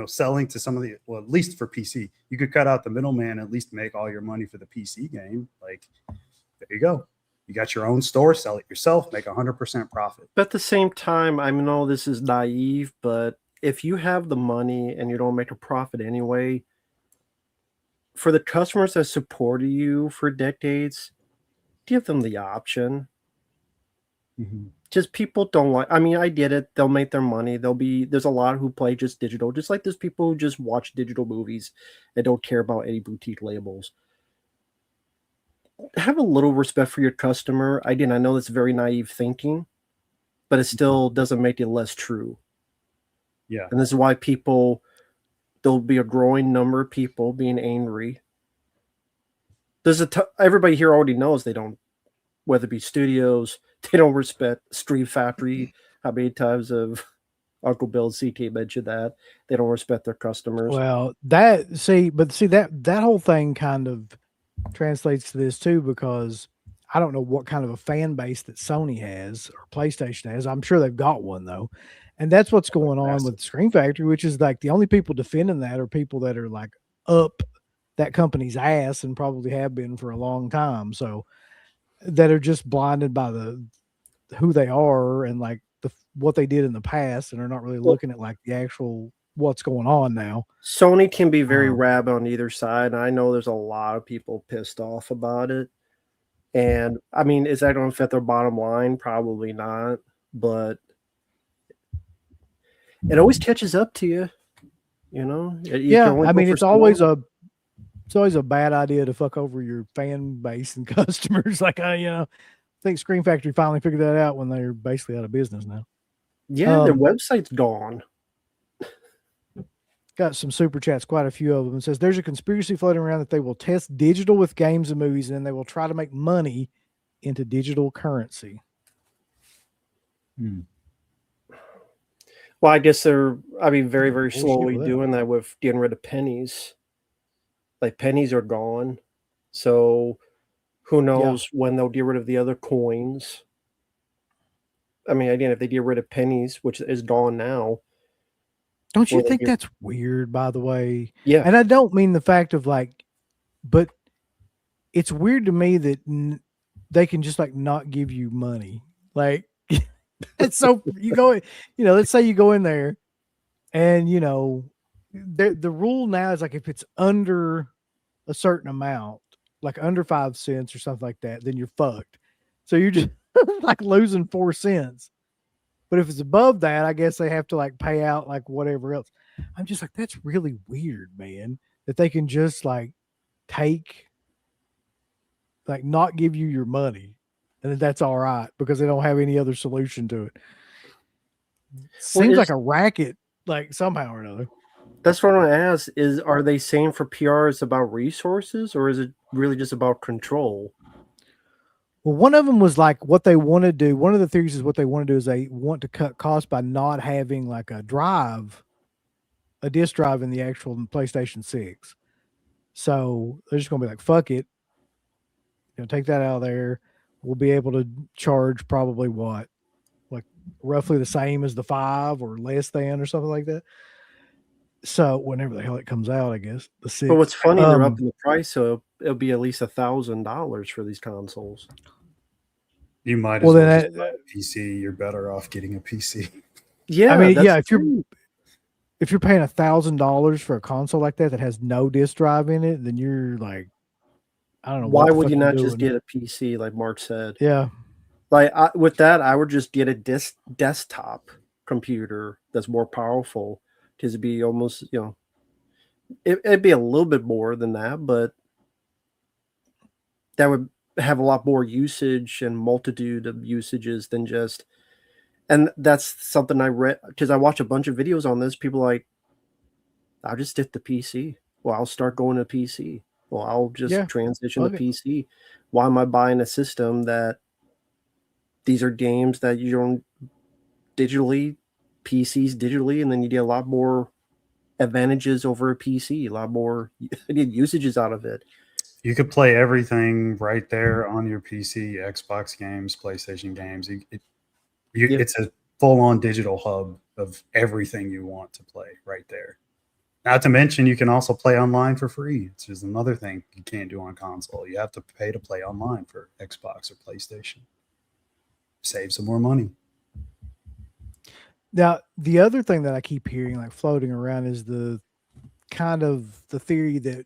selling to some of the, well, at least for PC, you could cut out the middleman, at least make all your money for the PC game. Like, there you go. You got your own store, sell it yourself, make 100% profit. But at the same time, I know this is naive, but if you have the money and you don't make a profit anyway, for the customers that supported you for decades, give them the option. Mm-hmm. Just people don't like, I get it. They'll make their money. There's a lot who play just digital, just like there's people who just watch digital movies and don't care about any boutique labels. Have a little respect for your customer. I know that's very naive thinking, but it still doesn't make it less true. Yeah. And this is why there'll be a growing number of people being angry. Everybody here already knows they don't, whether it be studios, they don't respect Street Factory. How many times have Uncle Bill and CK mentioned that? They don't respect their customers. well, that whole thing kind of translates to this too, because I don't know what kind of a fan base that Sony has or PlayStation has. I'm sure they've got one though. And that's what's going on with Screen Factory, which is like the only people defending that are people that are like up that company's ass and probably have been for a long time. So that are just blinded by who they are and like what they did in the past and are not really looking at like the actual what's going on now. Sony can be very rabid on either side. And I know there's a lot of people pissed off about it. And is that going to affect their bottom line? Probably not. But it always catches up to you. It's always a bad idea to fuck over your fan base and customers. Like I think Screen Factory finally figured that out when they're basically out of business now. Yeah, their website's gone. Got some super chats, quite a few of them. It says there's a conspiracy floating around that they will test digital with games and movies, and then they will try to make money into digital currency. Well, I guess they're, very, very Bullshit slowly with that. doing that with getting rid of pennies. Like pennies are gone. So who knows when they'll get rid of the other coins. Again, if they get rid of pennies, which is gone now. Don't you Well, think you're- that's weird, by the way? Yeah. And I don't mean the fact of like, but it's weird to me that they can just like not give you money. Like, it's so you go, let's say you go in there and, the rule now is like if it's under a certain amount, like under 5 cents or something like that, then you're fucked. So you're just like losing 4 cents. But if it's above that, I guess they have to like pay out like whatever else. I'm just like, that's really weird, man. that they can just like not give you your money, and that's all right because they don't have any other solution to it. Seems like a racket, like somehow or another. That's what I want to ask: are they saying for PR it's about resources, or is it really just about control? Well, one of them was like what they want to do. One of the theories is what they want to do is they want to cut costs by not having like a disk drive in the actual PlayStation 6. So they're just going to be like, fuck it. Take that out of there. We'll be able to charge probably what? Like roughly the same as the 5 or less than or something like that. So whenever the hell it comes out, I guess the 6. But what's funny, they're upping the price, so it'll be at least $1,000 for these consoles. You might as Well, well then just buy a PC. You're better off getting a PC. Yeah, I mean, that's yeah, true. if you're paying $1,000 for a console like that has no disk drive in it, then you're like, I don't know. Why what the would fuck you you're not just doing. get a PC, like Mark said? Yeah. Like with that, I would just get a desktop computer that's more powerful, because it'd be almost, it'd be a little bit more than that, but that would have a lot more usage and multitude of usages than just. And that's something I read, because I watch a bunch of videos on this. People like, I'll just stick to PC. Well, I'll start going to PC. Well, I'll just transition to fuck it. PC. Why am I buying a system that these are games that you don't digitally, PCs digitally, and then you get a lot more advantages over a PC, a lot more usages out of it. You could play everything right there on your PC, Xbox games, PlayStation games. It's a full-on digital hub of everything you want to play right there. Not to mention, you can also play online for free. It's just another thing you can't do on console. You have to pay to play online for Xbox or PlayStation. Save some more money. Now, the other thing that I keep hearing like floating around is the kind of the theory that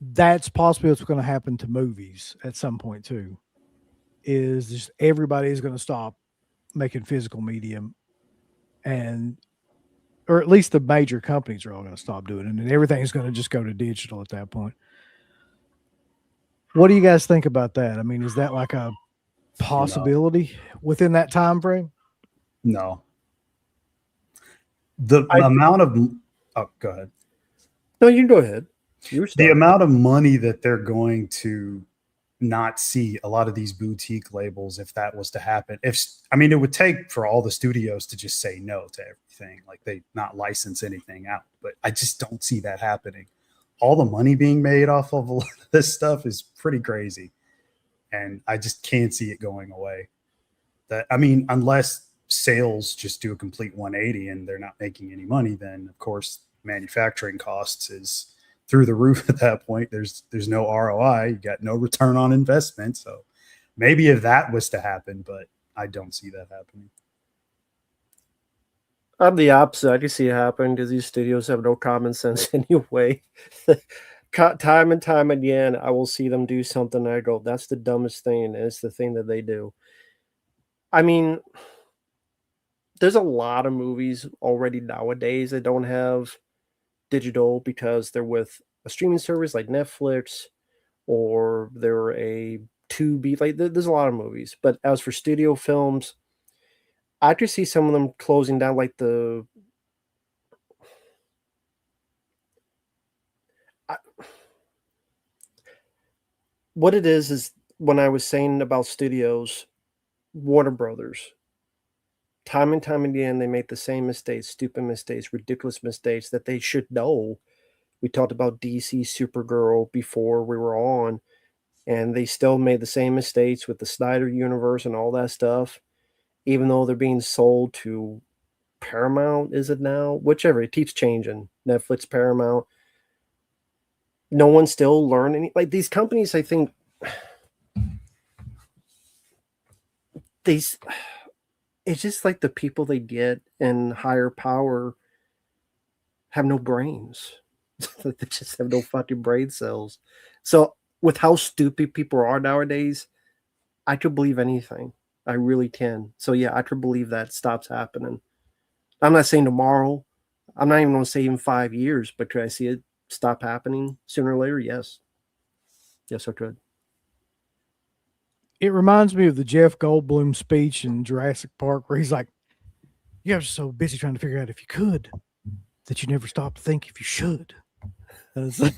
that's possibly what's going to happen to movies at some point too. Is just everybody is going to stop making physical medium, or at least the major companies are all going to stop doing it, and everything's going to just go to digital at that point. What do you guys think about that? I mean, is that like a possibility within that time frame? No. The amount of go ahead. No, you go ahead. The amount of money that they're going to not see a lot of these boutique labels, if that was to happen, it would take for all the studios to just say no to everything, like they not license anything out. But I just don't see that happening. All the money being made off of a lot of this stuff is pretty crazy, and I just can't see it going away. Unless sales just do a complete 180 and they're not making any money, then of course manufacturing costs is through the roof at that point. There's no ROI, you got no return on investment. So maybe if that was to happen, but I don't see that happening. I'm the opposite. I can see it happen because these studios have no common sense anyway. Time and time again, I will see them do something and I go, that's the dumbest thing, and it's the thing that they do. I mean, there's a lot of movies already nowadays that don't have digital because they're with a streaming service like Netflix, or they're a Tubi. Like there's a lot of movies. But as for studio films, I could see some of them closing down, like what it is when I was saying about studios, Warner Brothers, time and time again, they make the same mistakes, stupid mistakes, ridiculous mistakes that they should know. We talked about DC Supergirl before we were on, and they still made the same mistakes with the Snyder Universe and all that stuff, even though they're being sold to Paramount, is it now? Whichever, it keeps changing. Netflix, Paramount. No one's still learning. Like these companies, I think, it's just like the people they get in higher power have no brains. They just have no fucking brain cells. So with how stupid people are nowadays, I could believe anything. I really can. So yeah, I could believe that stops happening. I'm not saying tomorrow. I'm not even going to say in 5 years, but could I see it stop happening sooner or later? Yes. Yes, I could. It reminds me of the Jeff Goldblum speech in Jurassic Park where he's like, "You guys are so busy trying to figure out if you could that you never stop to think if you should." And it's like,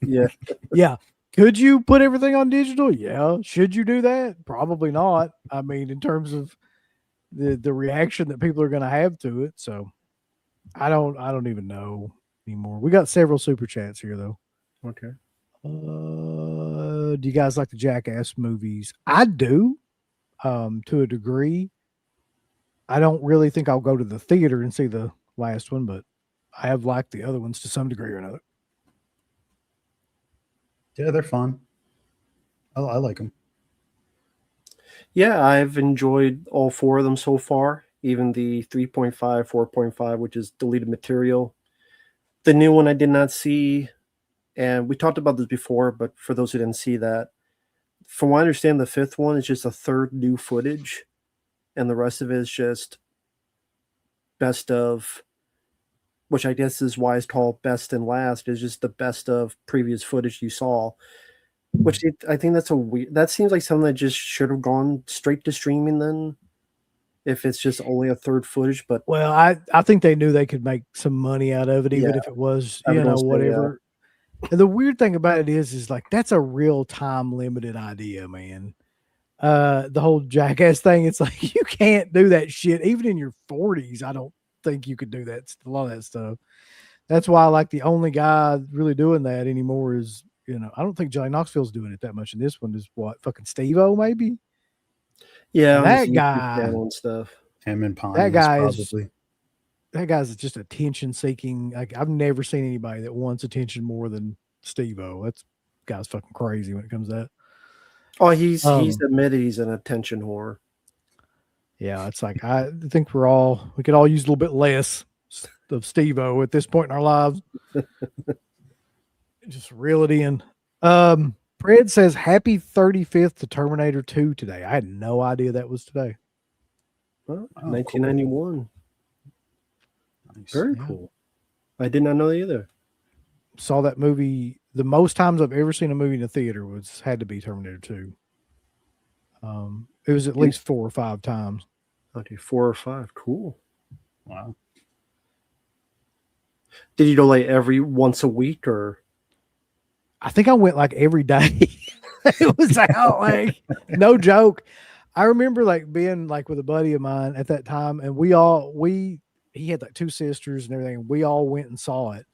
Yeah. yeah. Could you put everything on digital? Yeah. Should you do that? Probably not. I mean, in terms of the reaction that people are going to have to it. So I don't even know anymore. We got several super chats here though. Okay. Do you guys like the Jackass movies? I do, to a degree. I don't really think I'll go to the theater and see the last one, but I have liked the other ones to some degree or another. Yeah, they're fun. I like them. Yeah, I've enjoyed all 4 of them so far, even the 3.5, 4.5, which is deleted material. The new one I did not see, and we talked about this before, but for those who didn't see that, from what I understand, the 5th one is just a third new footage, and the rest of it is just best of, which I guess is why it's called best and last, is just the best of previous footage you saw. Which I think that's that seems like something that just should have gone straight to streaming then, if it's just only a third footage. But Well, I think they knew they could make some money out of it, even Yeah, if it was, I was gonna say, whatever. And the weird thing about it is like that's a real time limited idea, man. The whole Jackass thing, it's like you can't do that shit even in your 40s. I don't think you could do that, a lot of that stuff. That's why like the only guy really doing that anymore is, I don't think Johnny Knoxville's doing it that much. And this one is what, fucking Steve-O maybe? yeah, on his That YouTube guy, channel and stuff. Him and Pontius, that guy is probably. that guy's just attention seeking. Like I've never seen anybody that wants attention more than Steve-O. That guy's fucking crazy when it comes to that. Oh, he's Um, admitted he's an attention whore. Yeah, it's like I think we could all use a little bit less of Steve-O at this point in our lives. Just reel it in. Fred says happy 35th to Terminator 2 today. I had no idea that was today. Well, Oh, 1991. Nice. Very Yeah. cool. I did not know that either. Saw that movie the most times I've ever seen a movie in the theater had to be Terminator 2. It was at least 4 or 5 times. Okay, 4 or 5. Cool. Wow. Did you go like every once a week or? I think I went like every day. It was out, like no joke. I remember like being like with a buddy of mine at that time, and he had like 2 sisters and everything. And we all went and saw it.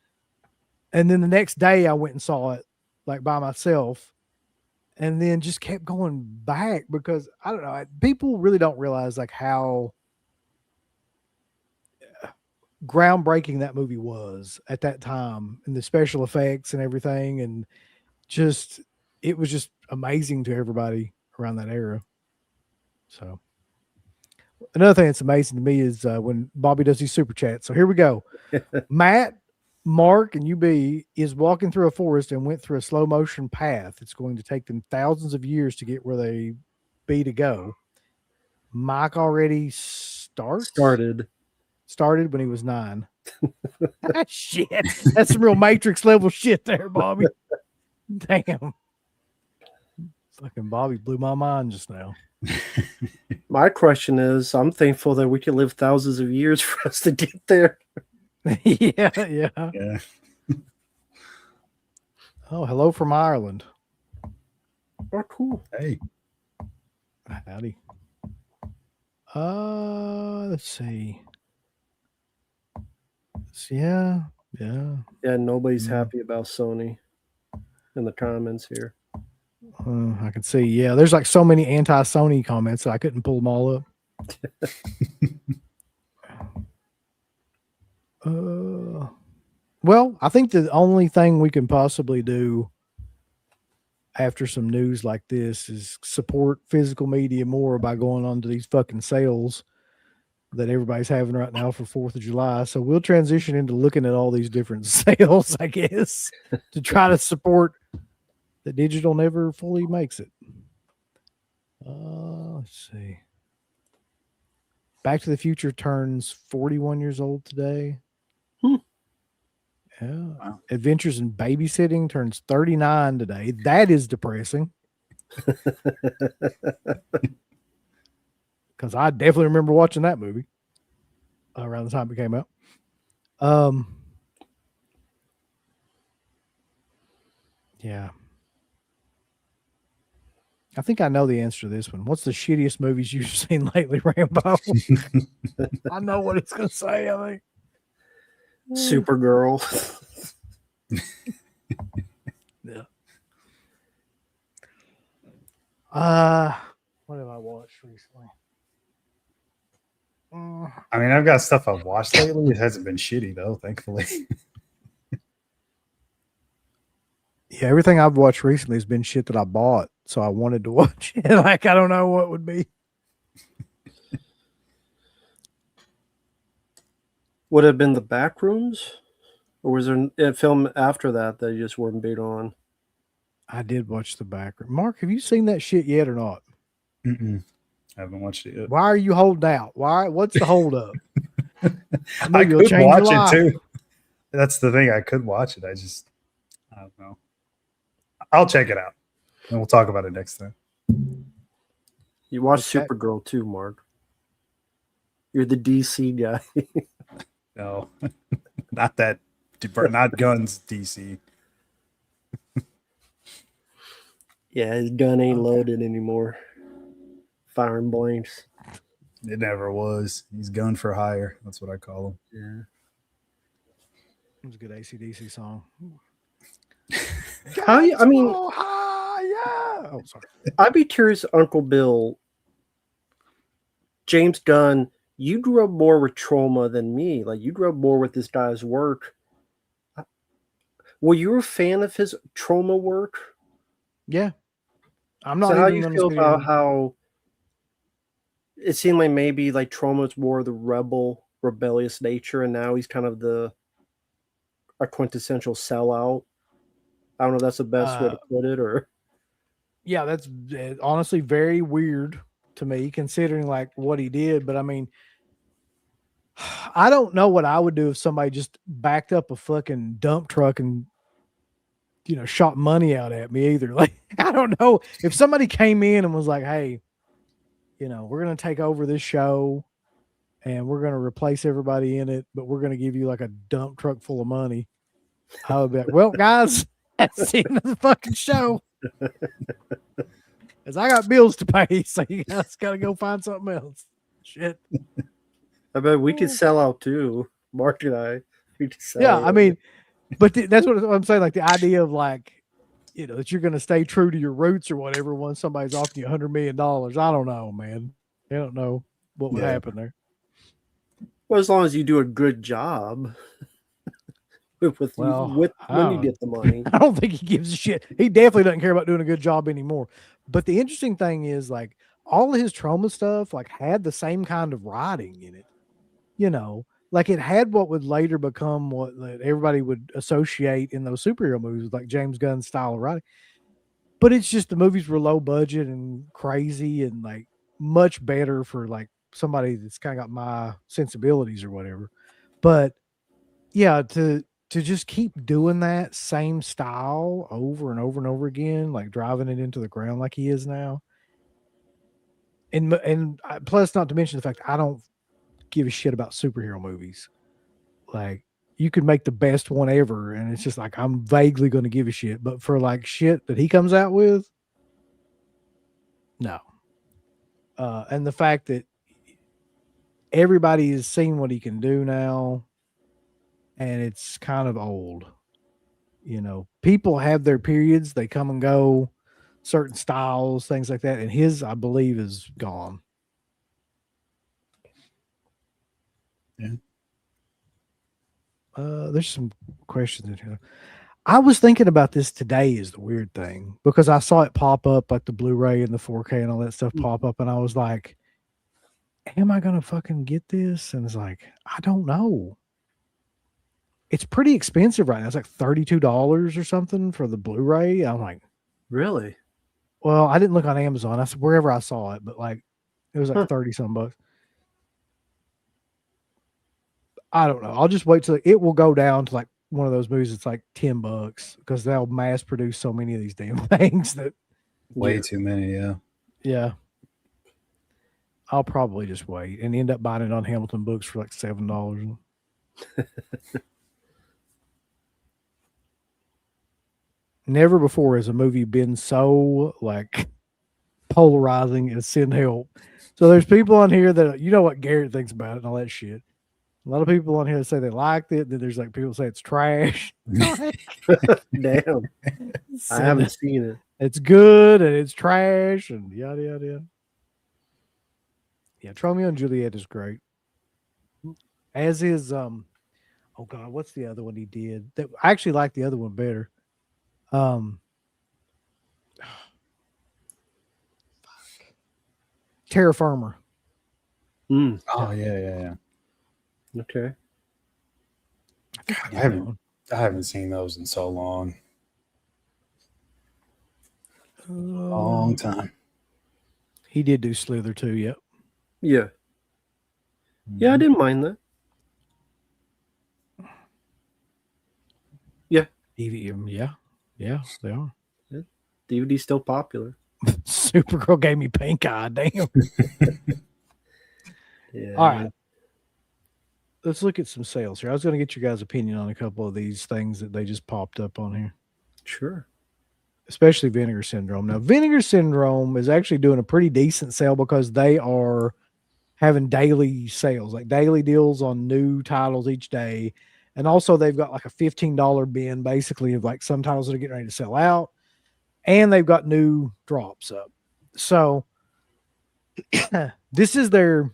And then the next day I went and saw it like by myself, and then just kept going back because I don't know. People really don't realize like how groundbreaking that movie was at that time, and the special effects and everything, and just it was just amazing to everybody around that era. So another thing that's amazing to me is when Bobby does these super chats. So here we go. Matt, Mark, and UB is walking through a forest and went through a slow motion path. It's going to take them thousands of years to get where they be to go. Mike already started when he was 9. Shit. That's some real Matrix level shit there, Bobby. Damn. Fucking Bobby blew my mind just now. My question is, I'm thankful that we can live thousands of years for us to get there. Yeah. Yeah. Oh, hello from Ireland. Oh, cool. Hey. Howdy. Let's see. Yeah. Yeah, nobody's happy about Sony in the comments here. I can see. Yeah, there's like so many anti-Sony comments that I couldn't pull them all up. Well, I think the only thing we can possibly do after some news like this is support physical media more by going on to these fucking sales that everybody's having right now for 4th of July. So we'll transition into looking at all these different sales, I guess, to try to support the digital never fully makes it. Let's see. Back to the Future turns 41 years old today. Yeah. Wow. Adventures in Babysitting turns 39 today. That is depressing. Because I definitely remember watching that movie around the time it came out. Yeah. I think I know the answer to this one. What's the shittiest movies you've seen lately, Rambo? I know what it's going to say, I think. Supergirl. Yeah. What have I watched recently? I mean, I've got stuff I've watched lately. It hasn't been shitty though, thankfully. Yeah, everything I've watched recently has been shit that I bought, so I wanted to watch it. Like, I don't know what would be. Would it have been The Backrooms? Or was there a film after that you just weren't big on? I did watch the back. Mark, have you seen that shit yet or not? I haven't watched it yet. Why are you holding out? What's the hold up? I you'll could change your watch it life. too. That's the thing. I could watch it. I don't know. I'll check it out and we'll talk about it next time. You watched Okay. Supergirl too, Mark. You're the DC guy. No, not that. Not guns, DC. Yeah, his gun ain't loaded anymore. Firing blanks. It never was. He's gun for hire. That's what I call him. Yeah. It was a good AC/DC song. How you, I mean, So high, yeah. Oh, sorry. I'd be curious, Uncle Bill, James Gunn, you grew up more with Trauma than me. Like, you grew up more with this guy's work. Were you a fan of his Trauma work? Yeah. I'm not So how even you gonna feel sit about here- how it seemed like maybe like Trauma's more the rebellious nature, and now he's kind of a quintessential sellout. I don't know if that's the best way to put it, or yeah, that's honestly very weird to me considering like what he did. But I mean, I don't know what I would do if somebody just backed up a fucking dump truck and, shot money out at me either. Like, I don't know if somebody came in and was like, hey, we're going to take over this show and we're going to replace everybody in it, but we're going to give you like a dump truck full of money. I would be like, well, guys, that's the end of the fucking show. Because I got bills to pay, so you guys got to go find something else. Shit. I bet we could sell out too. Mark and I. We could sell Yeah, out. I mean, but that's what I'm saying. Like the idea of like, that you're going to stay true to your roots or whatever once somebody's offering you $100 million. I don't know, man. I don't know what would happen there. Well, as long as you do a good job with when you get the money. I don't think he gives a shit. He definitely doesn't care about doing a good job anymore. But the interesting thing is, like, all of his Trauma stuff, like, had the same kind of writing in it. Like it had what would later become what everybody would associate in those superhero movies, like James Gunn's style of writing. But it's just the movies were low budget and crazy and like much better for like somebody that's kind of got my sensibilities or whatever. But yeah, to just keep doing that same style over and over and over again, like driving it into the ground like he is now. And plus, not to mention the fact I don't give a shit about superhero movies. Like, you could make the best one ever, and it's just like I'm vaguely going to give a shit. But for like shit that he comes out with, no. And the fact that everybody has seen what he can do now, and it's kind of old. People have their periods; they come and go. Certain styles, things like that, and his, I believe, is gone. Yeah. There's some questions in here. I was thinking about this today is the weird thing because I saw it pop up like the Blu-ray and the 4K and all that stuff pop up. And I was like, am I going to fucking get this? And it's like, I don't know. It's pretty expensive right now. It's like $32 or something for the Blu-ray. I'm like, Really? well, I didn't look on Amazon. I said wherever I saw it, but like it was like 30 some bucks. I don't know. I'll just wait till it will go down to like one of those movies that's like $10 because they'll mass produce so many of these damn things that Way Yeah. too many. Yeah. yeah. I'll probably just wait and end up buying it on Hamilton Books for like $7. Never before has a movie been so like polarizing as Send Help. So there's people on here that you know what Garrett thinks about it and all that shit. A lot of people on here that say they liked it. Then there's like people say it's trash. Damn. I haven't seen it. It's good and it's trash and yada yada yada. Yeah, Romeo and Juliet is great. As is oh god, what's the other one he did? That I actually like the other one better. Terra Firma. Mm, Oh yeah. okay. I haven't seen those in so long. Long time. He did do Slither too, yep. Yeah. Yeah, I didn't mind that. Yeah, they are. DVD's still popular. Supergirl gave me pink eye. Damn. Yeah. All right. Let's look at some sales here. I was going to get your guys' opinion on a couple of these things that they just popped up on here, Sure. especially Vinegar Syndrome. Now, Vinegar Syndrome is actually doing a pretty decent sale because they are having daily sales, like daily deals on new titles each day. And also, they've got like a $15 bin basically of like some titles that are getting ready to sell out. And they've got new drops up. So, this is their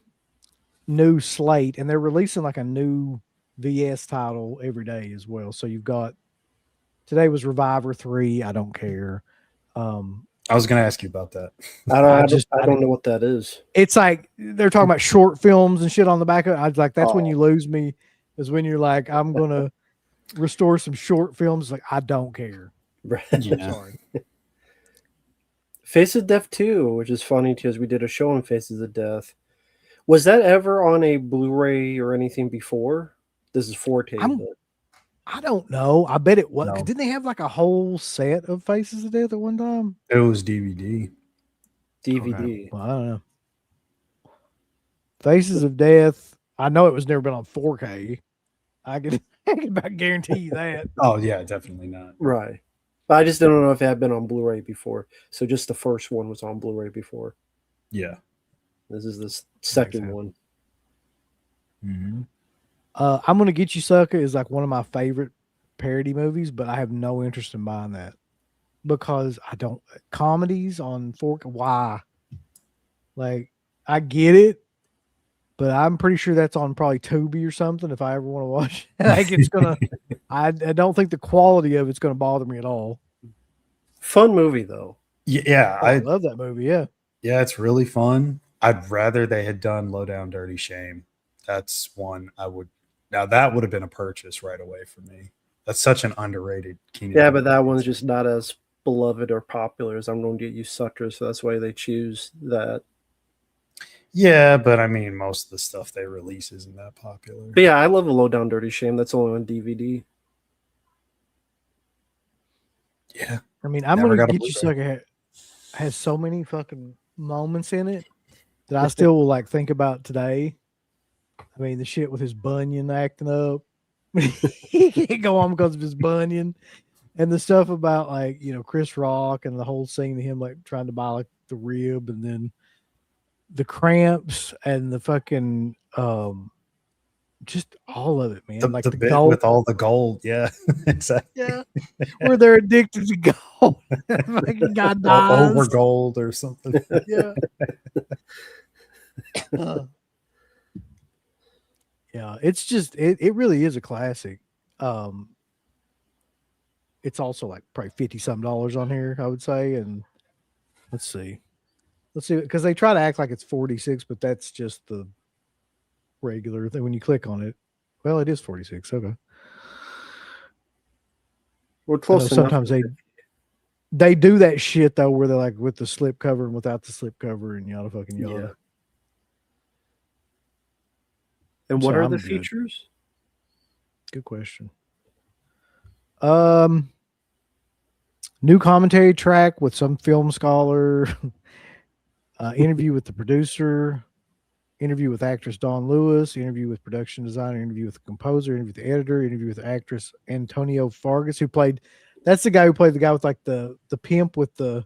new slate, and they're releasing like a new VS title every day as well. So you've got today was Reviver 3. I don't care. I was going to ask you about that. I don't know what that is. It's like they're talking about short films and shit on the back of it. I was like, that's when Oh. you lose me, is when you're like, I'm gonna restore some short films. Like, I don't care. Yeah. Sorry. Face of Death 2, which is funny because we did a show on Faces of Death. Was that ever on a Blu-ray or anything before? This is 4K. I don't know. I bet it was. No. Didn't they have like a whole set of Faces of Death at one time? It was DVD. DVD. Okay. Well, I don't know. Faces of Death. I know it was never been on 4K. I can about guarantee you that. Oh yeah, definitely not. Right. But I just don't know if it had been on Blu-ray before. So just the first one was on Blu-ray before. Yeah. This is the second sense. one. Mm-hmm. I'm Gonna Get You Sucker is like one of my favorite parody movies, but I have no interest in buying that because I don't comedies on 4K. Why? Like, I get it, but I'm pretty sure that's on probably Tubi or something. If I ever want to watch it, like it's gonna. I don't think the quality of it's gonna bother me at all. Fun movie though. Yeah, I love that movie. Yeah. Yeah, it's really fun. I'd rather they had done Low Down Dirty Shame. That's one I would. Now that would have been a purchase right away for me. That's such an underrated Keenan. Yeah, but that one's just not as beloved or popular as I'm Going to Get You Sucker, so that's why they choose that. Yeah, but I mean, most of the stuff they release isn't that popular. But yeah, I love a Low Down Dirty Shame. That's only on DVD. Yeah, I mean, I'm Never Gonna got a Get You Blu-ray. Sucker has so many fucking moments in it that I still will like think about today. I mean, the shit with his bunion acting up. He can't go on because of his bunion. And the stuff about like, Chris Rock and the whole scene of him like trying to buy like the rib and then the cramps and the fucking just all of it, man. Like the the bit gold. with all the gold. Yeah, exactly. Yeah. Where they're addicted to gold. Fucking guy dies. Over gold or something. Yeah. Yeah, it's just it really is a classic. It's also like probably $50 on here, I would say. And let's see because they try to act like it's 46, but that's just the regular thing when you click on it. Well, it is 46. Okay. We're close enough. Sometimes they do that shit though, where they're like with the slip cover and without the slip cover and yada fucking yada. Yeah. And what So are I'm the good. features? Good question. New commentary track with some film scholar. Interview with the producer. Interview with actress Dawn Lewis. Interview with production designer. Interview with the composer. Interview with the editor. Interview with actress Antonio Fargas, who played. That's the guy who played the guy with like the pimp with the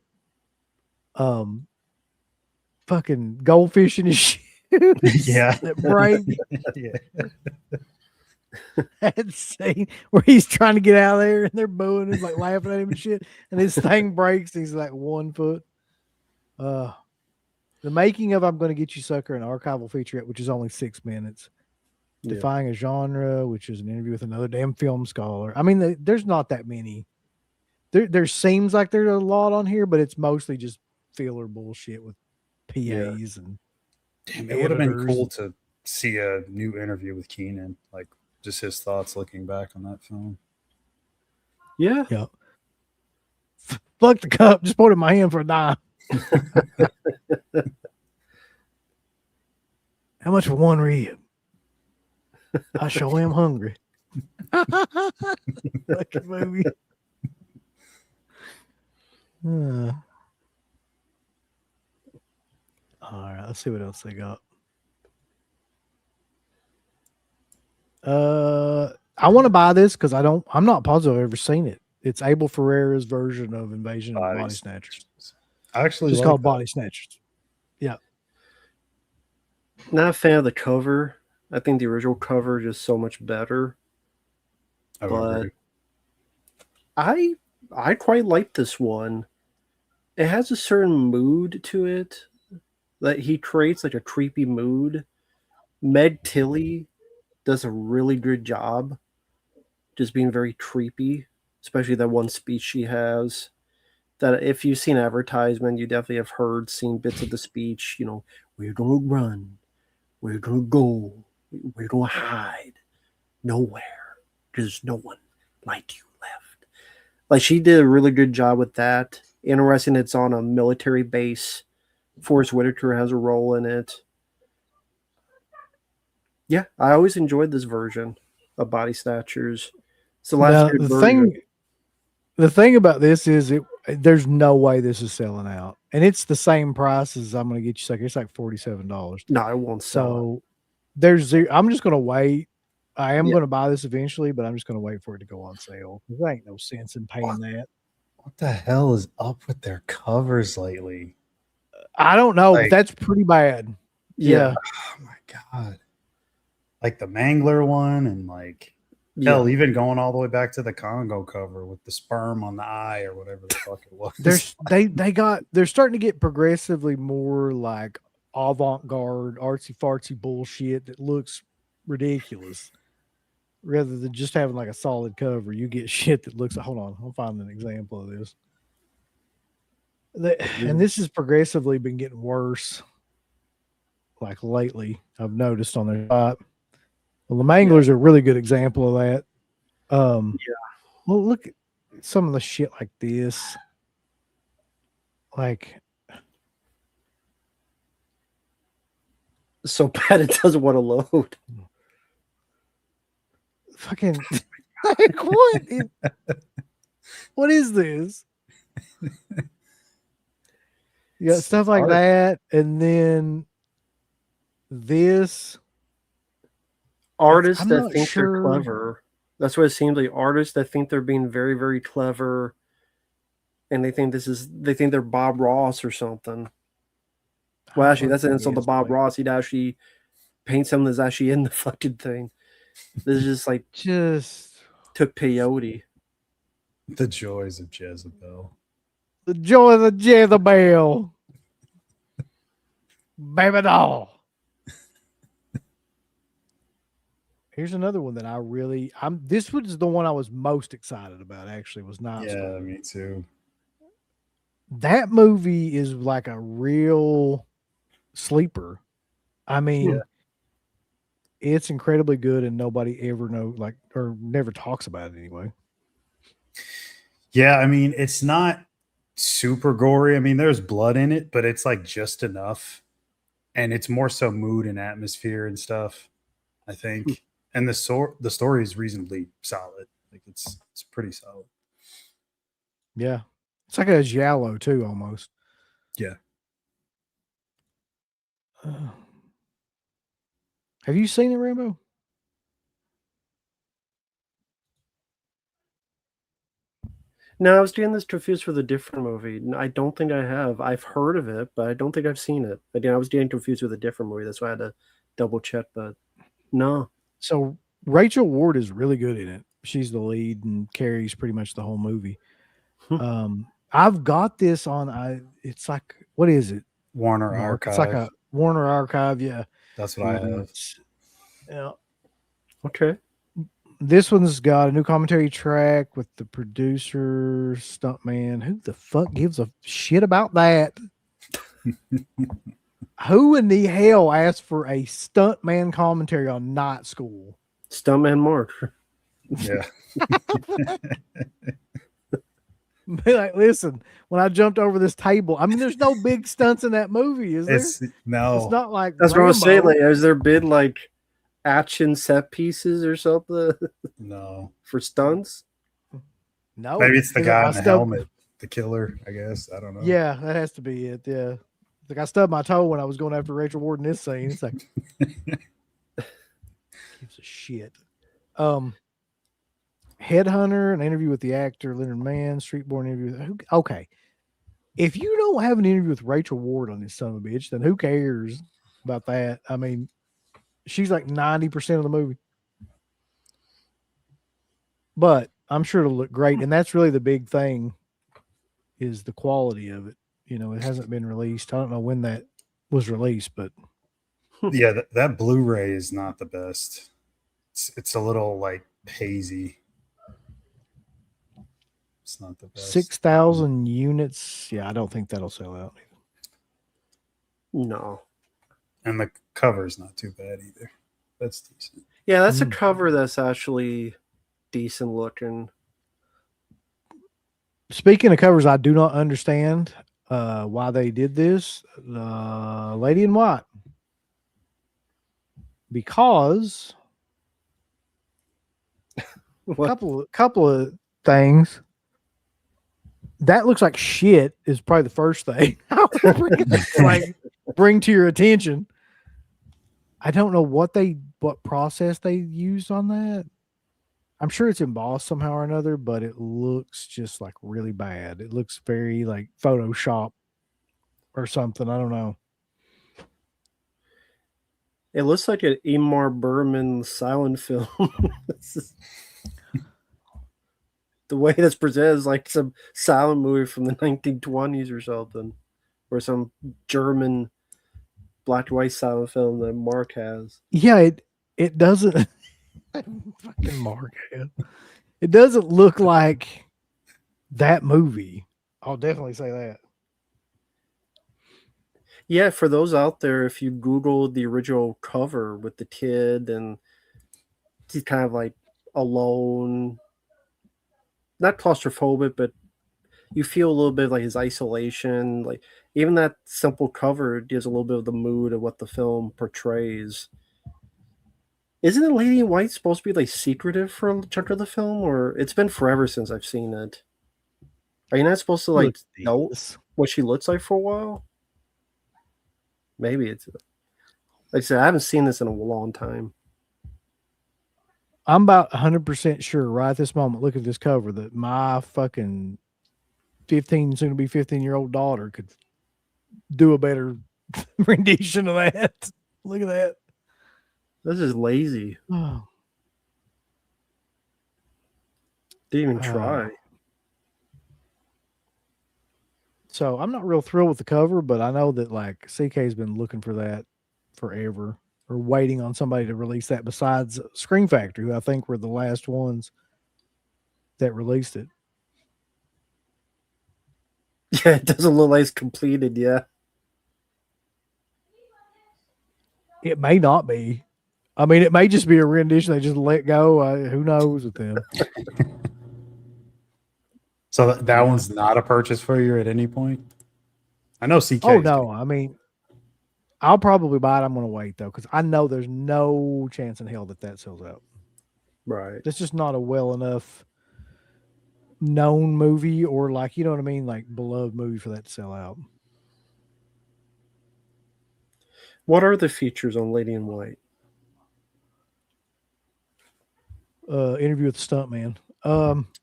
fucking goldfish in his shoes. Yeah. That break. Yeah. That scene where he's trying to get out of there and they're booing him, like laughing at him and shit, and his thing breaks and he's like 1 foot. The making of I'm Gonna Get You Sucker, an archival featurette, which is only 6 minutes. Yeah. Defying a Genre, which is an interview with another damn film scholar. I mean, there's not that many. There seems like there's a lot on here, but it's mostly just filler bullshit with PAs and Damn, it would have been editors. cool to see a new interview with Keenan, like just his thoughts looking back on that film. Yeah. Yeah. Fuck the cup. Just put it in my hand for a dime. How much for one rib? I sure am hungry. Fucking movie. All right, let's see what else they got. I want to buy this because I'm not positive I've ever seen it. It's Abel Ferreira's version of Invasion of the Body Snatchers. I actually It's like called that. Body Snatchers. Yeah. Not a fan of the cover. I think the original cover is just so much better. I would but agree. I quite like this one. It has a certain mood to it that he creates, like a creepy mood. Meg Tilly does a really good job just being very creepy, especially that one speech she has. That if you've seen advertisement, you definitely have seen bits of the speech. You know, we're gonna run, we're gonna go, we're gonna hide, nowhere. There's no one like you left. Like, she did a really good job with that. Interesting, it's on a military base. Forrest Whitaker has a role in it. Yeah, I always enjoyed this version of Body Snatchers. It's the last Now, good the version. thing about this is there's no way this is selling out. And it's the same price as I'm Gonna Get You Sucker. It's like $47. No, it won't sell. So I'm just gonna wait. I am Yeah. gonna buy this eventually, but I'm just gonna wait for it to go on sale. There ain't no sense in paying that. What the hell is up with their covers lately? I don't know. Like- That's pretty bad. Yeah. Oh my god! Like the Mangler one, and like Yeah. hell, even going all the way back to the Congo cover with the sperm on the eye or whatever the fuck it was. They're starting to get progressively more like avant-garde, artsy fartsy bullshit that looks ridiculous. Rather than just having like a solid cover, you get shit that looks. Hold on, I'll find an example of this. And this has progressively been getting worse. Like lately, I've noticed on their site. Well, the Mangler's a really good example of that. Well, look at some of the shit like this. Like, So bad it doesn't want to load. fucking, like, what? What is this? You got stuff like Art. that, and then this. Artists I'm that not think sure. they're clever. That's what it seems like. Artists that think they're being very, very clever, and they think they're Bob Ross or something. Well, actually, that's an insult to Bob Ross. He'd actually paint something that's actually in the fucking thing. This is just like Just took peyote. The joys of Jezebel. the joy of the Jezebel. Baby doll. Here's another one that this was the one I was most excited about, actually, was Night Stalker. Yeah, me too. That movie is like a real sleeper. I mean, it's incredibly good and nobody ever or never talks about it anyway. Yeah, I mean, it's not super gory. I mean, there's blood in it, but it's like just enough. And it's more so mood and atmosphere and stuff, I think. And the story is reasonably solid. Like it's pretty solid. Yeah. It's like a giallo too, almost. Yeah. Have you seen it, Rambo? No, I was getting this confused with a different movie. I don't think I have. I've heard of it, but I don't think I've seen it. Again, I was getting confused with a different movie. That's why I had to double check. But no, So Rachel Ward is really good in it. She's the lead and carries pretty much the whole movie. I've got this on. It's like, what is it? Warner Mark? Archive. It's like a Warner Archive. Yeah. That's what I have. Yeah. okay. This one's got a new commentary track with the producer, stuntman. Who the fuck gives a shit about that? Who in the hell asked for a stuntman commentary on Night School? Stuntman Mark. Yeah. Be like, listen, when I jumped over this table, I mean, there's no big stunts in that movie, is there? It's no. It's not like That's what I was saying. Rambo. Like, has there been like action set pieces or something No. for stunts? No, Maybe it's the because guy I in the stubbed- helmet, the killer, I guess. I don't know. Yeah, that has to be it. Yeah, like I stubbed my toe when I was going after Rachel Ward in this scene. It's like gives a shit. Headhunter, an interview with the actor Leonard Mann, Streetborn interview. Okay, if you don't have an interview with Rachel Ward on this son of a bitch, then who cares about that? I mean, she's like 90% of the movie, but I'm sure it'll look great, and that's really the big thing is the quality of it. You know, it hasn't been released. I don't know when that was released, but Yeah, that Blu-ray is not the best. It's a little like hazy. It's not the best. 6,000 units. Yeah, I don't think that'll sell out. No. And the cover's not too bad either. That's decent. Yeah, that's a cover that's actually decent looking. Speaking of covers, I do not understand why they did this. Lady in White. Because What? couple of things. That looks like shit is probably the first thing I would bring to your attention. I don't know what process they used on that. I'm sure it's embossed somehow or another, but it looks just like really bad. It looks very like Photoshop or something. I don't know. It looks like an Ingmar Bergman silent film. The way that's presented is like some silent movie from the 1920s or something, or some German black and white silent film that Mark has. Yeah, it doesn't. Fucking Mark. It doesn't look like that movie. I'll definitely say that. Yeah, for those out there, if you Google the original cover with the kid and he's kind of like alone, not claustrophobic, but you feel a little bit of like his isolation. Like even that simple cover gives a little bit of the mood of what the film portrays. Isn't it Lady in White supposed to be like secretive for a chunk of the film, or it's been forever since I've seen it? Are you not supposed to like know what she looks like for a while? Maybe it's like I said, I haven't seen this in a long time. I'm about 100% sure right at this moment, look at this cover, that my fucking 15, soon to be 15-year-old daughter could do a better rendition of that. Look at that. This is lazy. Oh. Didn't even try. So I'm not real thrilled with the cover, but I know that like CK's been looking for that forever, or waiting on somebody to release that besides Screen Factory, who I think were the last ones that released it. Yeah, it doesn't look like it's completed yet. It may not be. I mean, it may just be a rendition they just let go. Who knows with them? So that one's not a purchase for you at any point? I know CK. Oh, no. I mean, I'll probably buy it. I'm going to wait, though, because I know there's no chance in hell that sells out. Right. That's just not a well enough known movie, or like, you know what I mean, like beloved movie for that to sell out. What are the features on Lady in White? Interview with the Stuntman.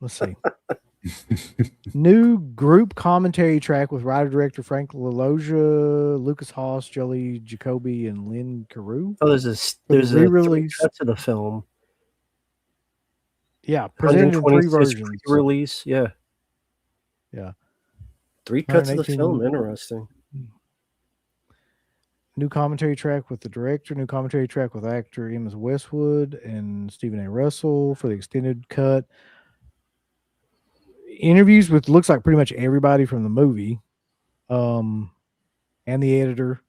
Let's see. New group commentary track with writer director Frank LaLogia, Lucas Haas, Jolie Jacoby, and Lynn Carew. Oh, there's For the a 3 re-release. cuts of the film. Yeah, presented in 3 126 versions. Release, yeah. Yeah. 3 cuts of the 118 film. Interesting. New commentary track with the director, new commentary track with actor Emma Westwood and Stephen A. Russell for the extended cut. Interviews with looks like pretty much everybody from the movie, and the editor.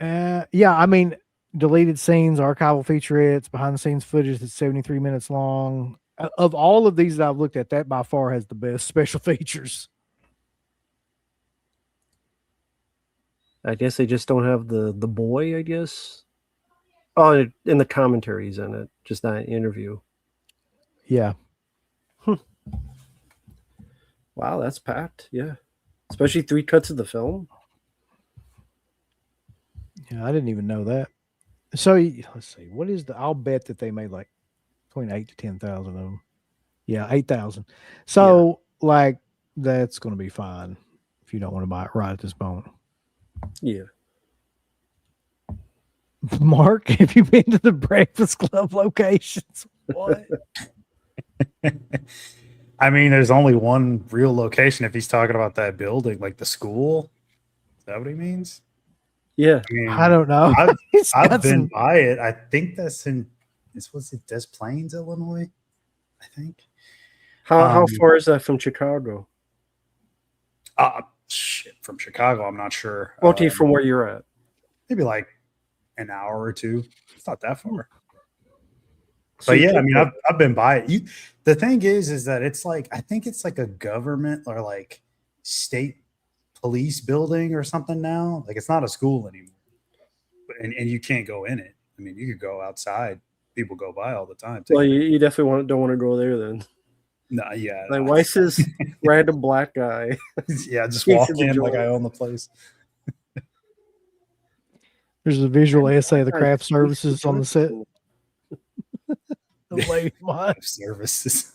Yeah, I mean, deleted scenes, archival featurettes, behind the scenes footage that's 73 minutes long. Of all of these that I've looked at, that by far has the best special features. I guess they just don't have the boy, I guess. Oh, in the commentaries in it, just not an interview. Yeah. Wow, that's packed. Yeah. Especially 3 cuts of the film. Yeah, I didn't even know that. So let's see. What is I'll bet that they made like between 8 to 10,000 of them. Yeah, 8,000. So like that's going to be fine if you don't want to buy it right at this moment. Yeah. Mark, have you been to the Breakfast Club locations? What? I mean, there's only one real location if he's talking about that building, like the school. Is that what he means? Yeah. I mean, I don't know. I've been by it. I think that's in was it Des Plaines, Illinois? I think. How far is that from Chicago? Shit, from Chicago, I'm not sure. Okay, from where you're at. Maybe like an hour or 2. It's not that far. So But you yeah, I think mean, I've been by it. The thing is that it's like, I think it's like a government or like state police building or something now. Like it's not a school anymore, and you can't go in it. I mean, you could go outside. People go by all the time. Well, you definitely don't want to go there then. No, yeah. Like, why is this random black guy? Yeah, just He's walk in the in like joint. I own the place. There's a visual essay of the craft services on the set. The lady mod. Services.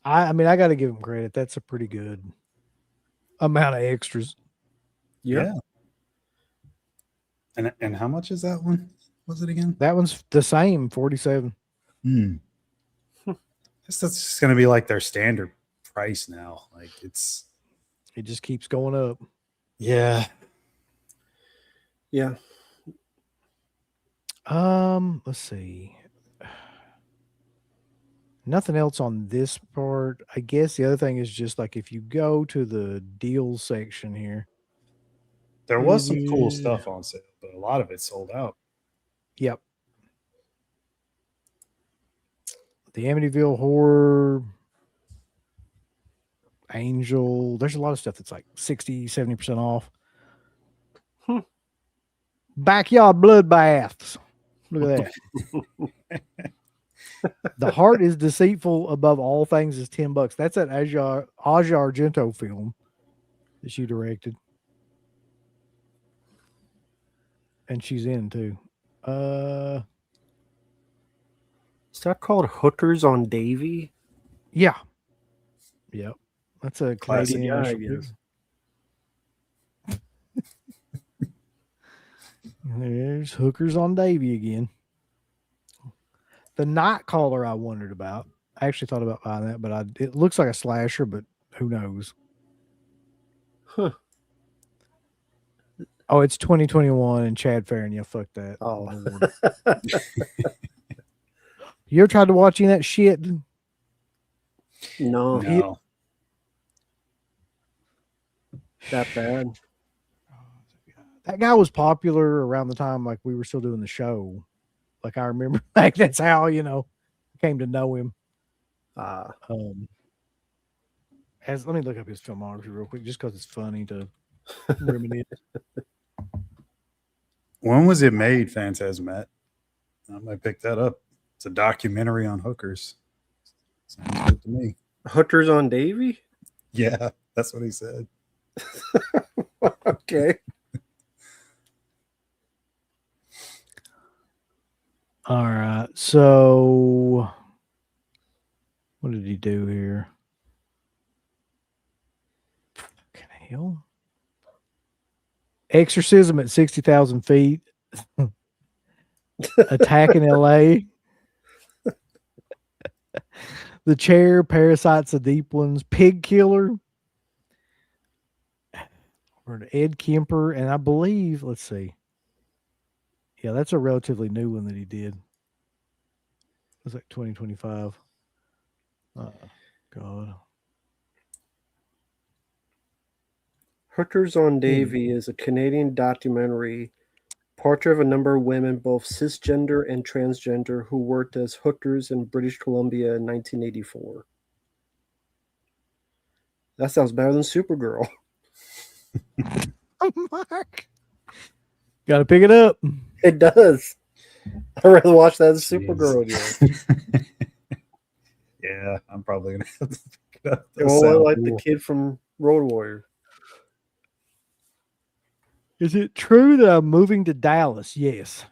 I mean, I got to give them credit. That's a pretty good amount of extras. Yeah. And how much is that one? Was it again? That one's the same, 47. Guess that's just going to be like their standard price now. Like it just keeps going up. Yeah. Yeah. Let's see. Nothing else on this part. I guess the other thing is just like if you go to the deals section here. There was some cool stuff on sale, but a lot of it sold out. Yep. The Amityville Horror, Angel. There's a lot of stuff that's like 60, 70% off. Backyard bloodbaths. Look at that. The Heart is Deceitful Above All Things is $10. That's that Asia Argento film that she directed. And she's in too. Is that called Hookers on Davy? Yeah. Yep. That's a Classic Canadian guy, I initial guess. There's Hookers on Davy again. The Night Caller I wondered about. I actually thought about buying that, but it looks like a slasher, but who knows? Huh. Oh, it's 2021 and Chad Farron. Yeah, fuck that. Oh. You ever tried to watch any of that shit? No, No. that bad. That guy was popular around the time like we were still doing the show. Like I remember, like that's how I came to know him. Let me look up his filmography real quick, just because it's funny to reminisce. When was it made, Phantasmat? I might pick that up. It's a documentary on hookers. Sounds good to me. Hookers on Davy? Yeah, that's what he said. Okay. All right. So what did he do here? Fucking hell. Exorcism at 60,000 feet. Attack in LA. The Chair, Parasites, the Deep Ones, Pig Killer, or Ed Kemper, and I believe, let's see. Yeah, that's a relatively new one that he did. It was like 2025. God. Hookers on Davy is a Canadian documentary portrait of a number of women, both cisgender and transgender, who worked as hookers in British Columbia in 1984. That sounds better than Supergirl. Mark. Gotta pick it up. It does. I'd rather watch that than Jeez. Supergirl. Yeah. Yeah, I'm probably gonna have to pick it up. It Those won't look sound like cool. the kid from Road Warrior. Is it true that I'm moving to Dallas? Yes.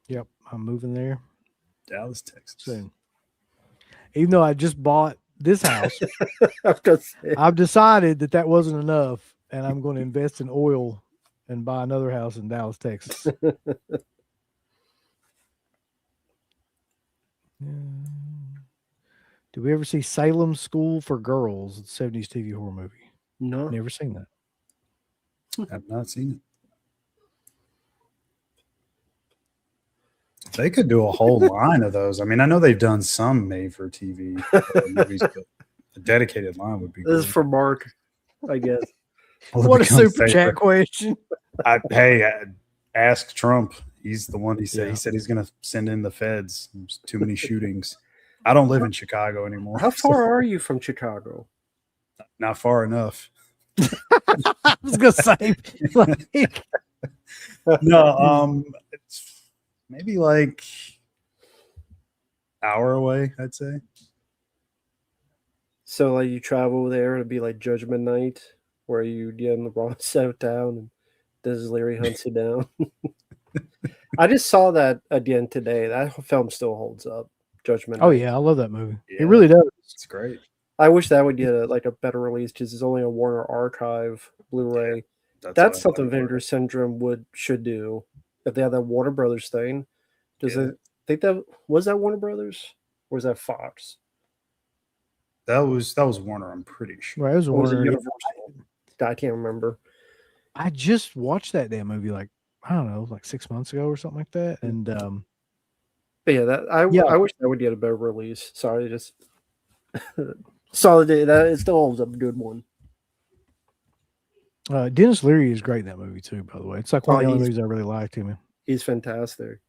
Yep, I'm moving there Dallas, Texas. soon. Even though I just bought this house, I was gonna say. I've decided that that wasn't enough, and I'm going to invest in oil and buy another house in Dallas, Texas. Did we ever see Salem School for Girls, the 70s TV horror movie? No. Never seen that. I've not seen it. They could do a whole line of those. I mean, I know they've done some made for TV movies, but a dedicated line would be This is great. for Mark, I guess. Will it What a become super chat favorite? question. Ask Trump. He's the one. He Yeah. said he's going to send in the feds. There's too many shootings. I don't live in Chicago anymore. How so far are you from Chicago? not far enough. I was going to say, like, No, it's maybe like hour away, I'd say. So, like, you travel there to be like Judgment Night, where you get in the wrong side of town and Des Leary hunts you down. I just saw that again today. That film still holds up. Judgment oh, Night. yeah, I love that movie. Yeah. It really does. It's great. I wish that would get a better release because it's only a Warner Archive Blu-ray. That's what I something like. Vinegar Syndrome should do if they have that Warner Brothers thing. Does Yeah. it think that was that Warner Brothers or was that Fox? That was Warner, I'm pretty sure. Right, it was Or was it Warner. Universal? I can't remember. I just watched that damn movie like, I don't know, like 6 months ago or something like that. And But yeah, I wish that would get a better release. Sorry, just saw the day that it still holds up a good one. Dennis Leary is great in that movie too, by the way. It's like one of the only he's- movies I really liked him in. He's fantastic.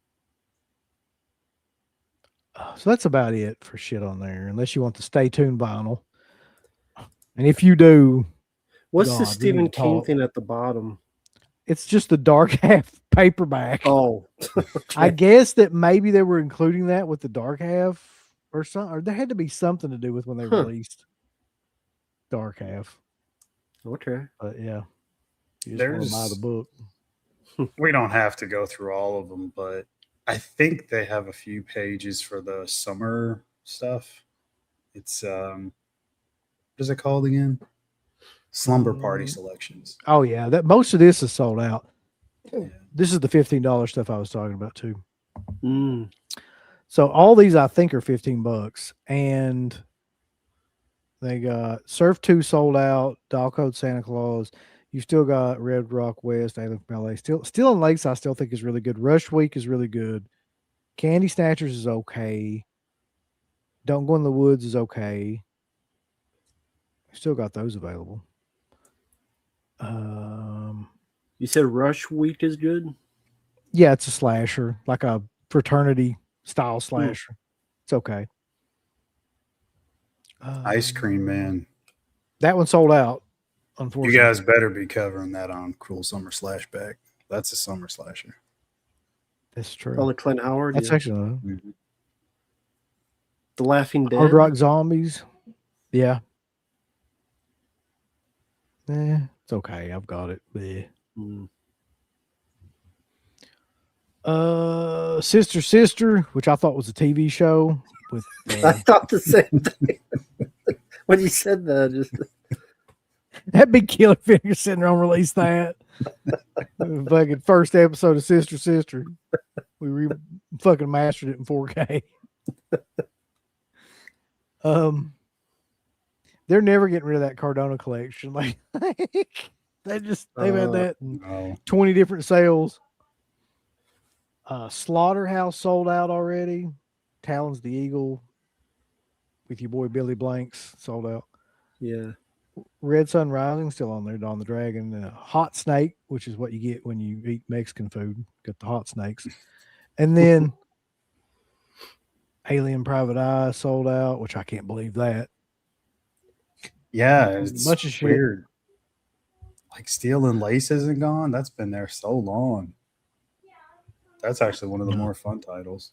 So that's about it for shit on there, unless you want the Stay Tuned vinyl. And if you do, What's God, the we Stephen need to King talk. thing at the bottom? it's just the dark half paperback. Oh, I guess that maybe they were including that with the dark half or something, or there had to be something to do with when they Huh. released dark half. okay. But yeah, you just want to buy There's- the book. We don't have to go through all of them, but I think they have a few pages for the summer stuff. It's what is it called again? Slumber Party selections. Oh yeah, that most of this is sold out. Yeah. This is the $15 stuff I was talking about too. Mm. So all these I think are $15, and they got Surf 2 sold out, Dial Code Santa Claus. You still got Red Rock West, Alien from LA. Still in Lakes, I still think is really good. Rush Week is really good. Candy Snatchers is okay. Don't Go in the Woods is okay. Still got those available. You said Rush Week is good? Yeah, it's a slasher, like a fraternity style slasher. It's okay. Ice Cream Man. That one sold out, You unfortunately. guys better be covering that on Cruel Summer Slashback. That's a summer slasher. That's true. Oh, the Clint Howard. That's Yeah. actually The Laughing Dead. Hard Rock Zombies. Yeah. It's okay. I've got it. Yeah. Mm. Sister Sister, which I thought was a TV show with I thought the same thing when you said that. Just that big Killer Finger Syndrome released that. Fucking first episode of Sister Sister. We fucking mastered it in 4K. They're never getting rid of that Cardona collection. Like they've had that in No. 20 different sales. Slaughterhouse sold out already. Talons the Eagle with your boy Billy Blanks sold out. yeah. Red Sun Rising still on there. Dawn the Dragon. Hot Snake, which is what you get when you eat Mexican food. Got the hot snakes. And then Alien Private Eye sold out, which I can't believe that. Yeah, it's Bunch of shit. weird. Like Steel and Lace isn't gone. That's been there so long. That's actually one of the more fun titles.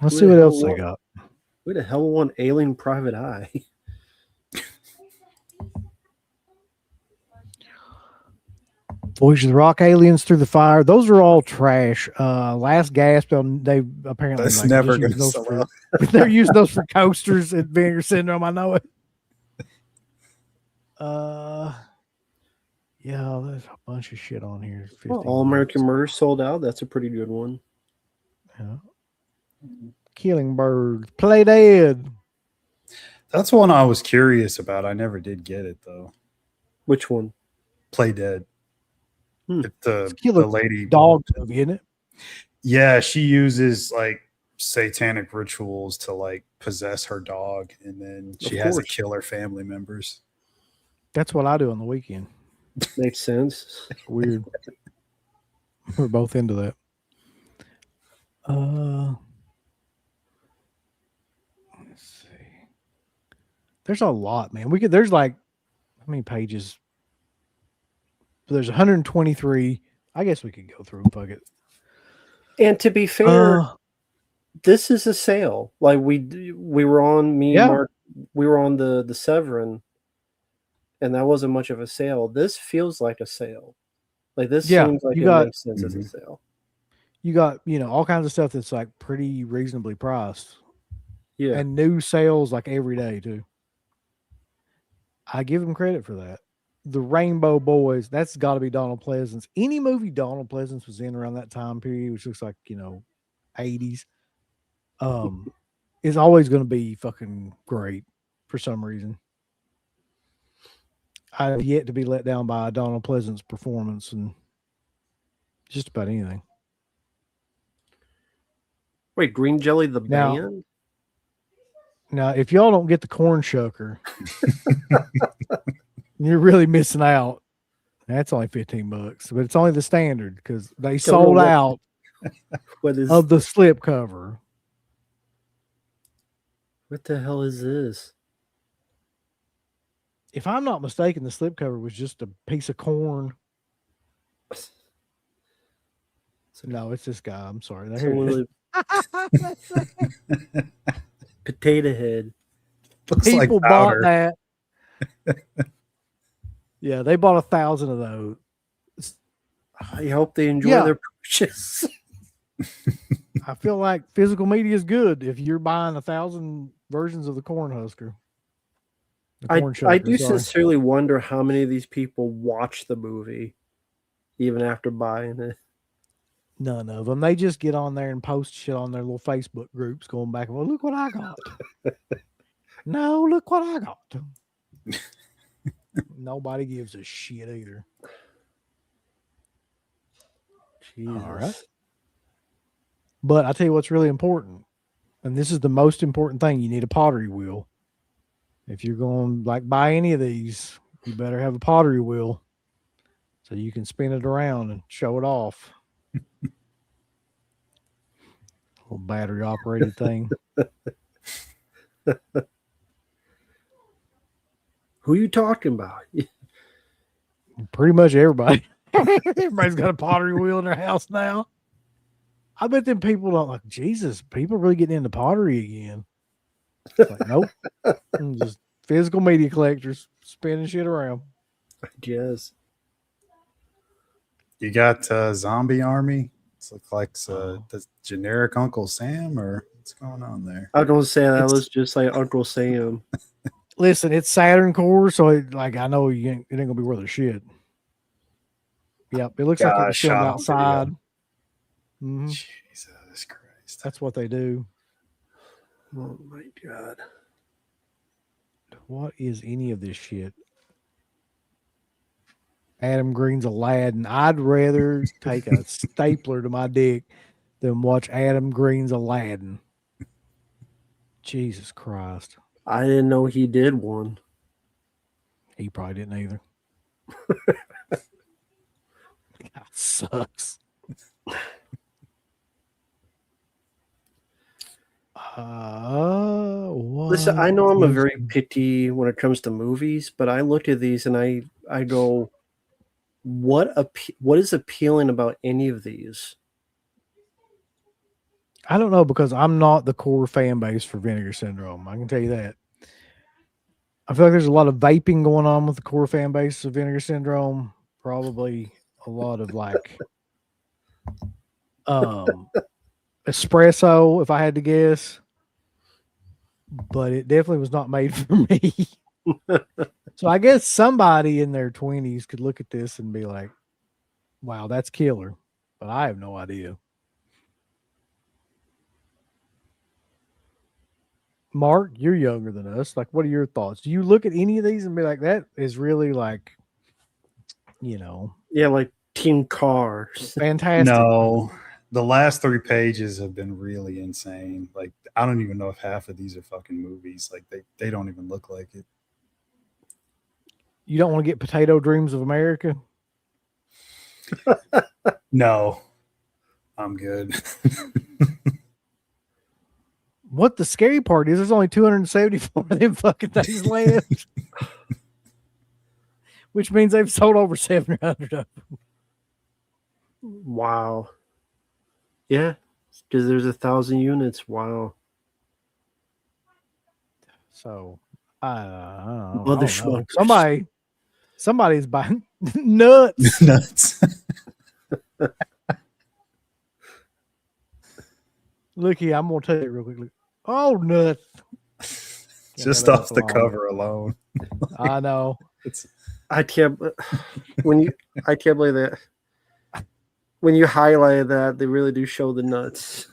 Let's see what else they got. Who the hell want Alien Private Eye? Voyage of the Rock, Aliens Through the Fire. Those are all trash. Last Gasp, they apparently That's like, never just going use to those sell for- out. They're using those for coasters at Vinegar Syndrome. I know it. Yeah, there's a bunch of shit on here. Well, 15 All American bucks. Murder sold out. That's a pretty good one. Yeah. Killing Birds, Play Dead. That's one I was curious about. I never did get it though. Which one? Play Dead. Hmm. The Killer lady Dog movie, isn't it? Yeah, she uses like satanic rituals to like possess her dog, and then she Of has to course. kill her family members. That's what I do on the weekend. Makes sense. Weird. We're both into that. Let's see. There's a lot, man. There's like how many pages? There's 123. I guess we could go through. Fuck it. And to be fair, this is a sale. Like we were on me and Yeah. Mark. We were on the Severin, and that wasn't much of a sale. This feels like a sale. Like this Yeah, seems like you it got- makes sense as a Mhm. sale. You got, all kinds of stuff that's like pretty reasonably priced. Yeah. And new sales like every day too. I give them credit for that. The Rainbow Boys, that's got to be Donald Pleasance. Any movie Donald Pleasance was in around that time period, which looks like 80s, is always going to be fucking great for some reason. I've yet to be let down by a Donald Pleasance performance and just about anything. Wait, Green Jelly the Now- band? Now, if y'all don't get the corn shucker, you're really missing out. That's only $15, but it's only the standard because they know sold what- out What is? of the slip cover. What the hell is this? If I'm not mistaken, the slip cover was just a piece of corn. No, it's this guy. I'm sorry. There it is. Potato Head. Looks like People bought powder. that. Yeah, they bought 1,000 of those. I hope they enjoy Yeah. their purchase. I feel like physical media is good if you're buying 1,000 versions of the corn husker. The I corn shucker, do sorry. sincerely wonder how many of these people watch the movie even after buying it. None of them. They just get on there and post shit on their little Facebook groups going back and, well, look what I got. No, look what I got. Nobody gives a shit either. Jesus. All right. But I tell you what's really important, and this is the most important thing, you need a pottery wheel. If you're going to buy any of these, you better have a pottery wheel so you can spin it around and show it off. Little battery operated thing. Who you talking about? Pretty much everybody. Everybody's got a pottery wheel in their house now. I bet them people don't like, Jesus, people really getting into pottery again. It's like, nope. Just physical media collectors spinning shit around. I guess. You got Zombie Army. It looks like the generic Uncle Sam, or what's going on there? I was gonna say that It's- was just like Uncle Sam. Listen, it's Saturn core, so I know it ain't gonna be worth a shit. Yep, it looks like it was Gosh, filmed shot on outside. video. Mhm. Jesus Christ. That's what they do. Oh my god. What is any of this shit? Adam Green's Aladdin. I'd rather take a stapler to my dick than watch Adam Green's Aladdin. Jesus Christ. I didn't know he did one. He probably didn't either. God, sucks. Listen, I know I'm a what very is- picky when it comes to movies, but I look at these and I go, what is appealing about any of these? I don't know, because I'm not the core fan base for Vinegar Syndrome. I can tell you that. I feel like there's a lot of vaping going on with the core fan base of Vinegar Syndrome. Probably a lot of like espresso, if I had to guess. But it definitely was not made for me. So I guess somebody in their 20s could look at this and be like, wow, that's killer. But I have no idea. Mark, you're younger than us. Like, what are your thoughts? Do you look at any of these and be like, that is really like, Yeah, like Team Cars. fantastic? No, the last 3 pages have been really insane. Like, I don't even know if half of these are fucking movies. Like, they don't even look like it. You don't want to get Potato Dreams of America? No, I'm good. What the scary part is, there's only 274 of them fucking things left. Which means they've sold over 700 of them. Wow. Yeah, because there's 1,000 units. Wow. So, I don't know. Mother schmuckers. Somebody's buying nuts. Nuts. Look here, I'm going to tell you real quickly. Oh, nuts. Just Yeah, off the cover alone. I know. I can't believe that when you highlight that they really do show the nuts.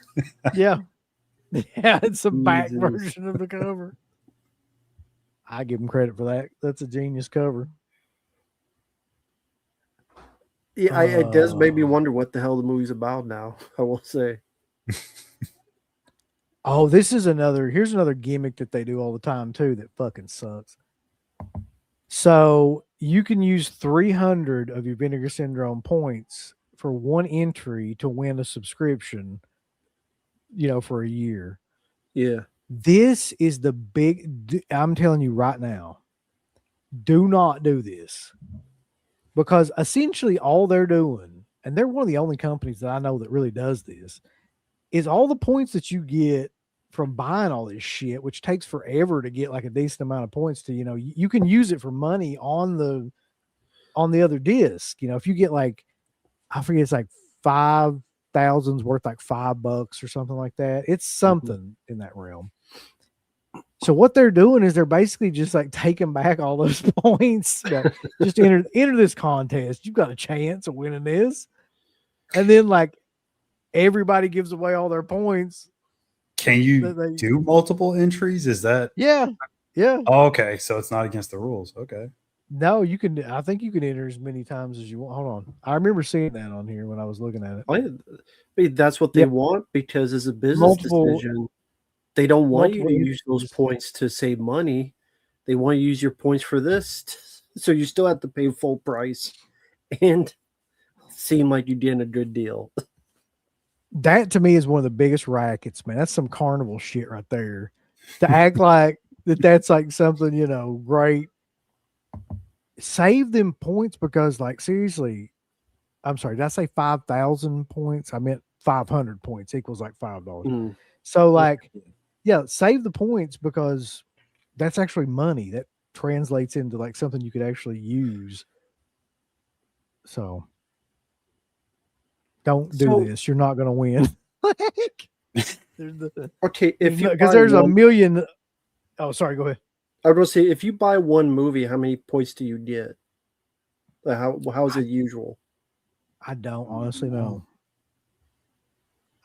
Yeah. Yeah, it's a back Jesus. version of the cover. I give them credit for that. That's a genius cover. Yeah, it does make me wonder what the hell the movie's about now. I will say. Oh, here's another gimmick that they do all the time too that fucking sucks. So you can use 300 of your Vinegar Syndrome points for one entry to win a subscription, for a year. Yeah. This is I'm telling you right now, do not do this, because essentially all they're doing, and they're one of the only companies that I know that really does this, is all the points that you get from buying all this shit, which takes forever to get like a decent amount of points to, you can use it for money on the other disc. If you get like, I forget, it's like 5,000's worth, like $5 or something like that. It's something in that realm. So what they're doing is they're basically just like taking back all those points. Just enter this contest. You've got a chance of winning this. And then like everybody gives away all their points. Can you do multiple entries? Is that? Yeah. Oh, okay. So it's not against the rules. Okay. No, you can. I think you can enter as many times as you want. Hold on. I remember seeing that on here when I was looking at it. I mean, that's what they want, because as a business decision, they don't want you to use those points to save money. They want you to use your points for this. So you still have to pay full price and seem like you did a good deal. That to me is one of the biggest rackets, man. That's some carnival shit right there. To act like that's like something, great. Save them points, because like seriously, I'm sorry, did I say 5,000 points? I meant 500 points equals like $5. Mm. So like, yeah, save the points because that's actually money that translates into like something you could actually use. So don't do So- this. You're not going to win. Like, there's the, Okay, if you because buy there's a one- million. Oh, sorry. Go ahead. I was going to say, if you buy one movie, how many points do you get? Like, how is it usual? I don't honestly know.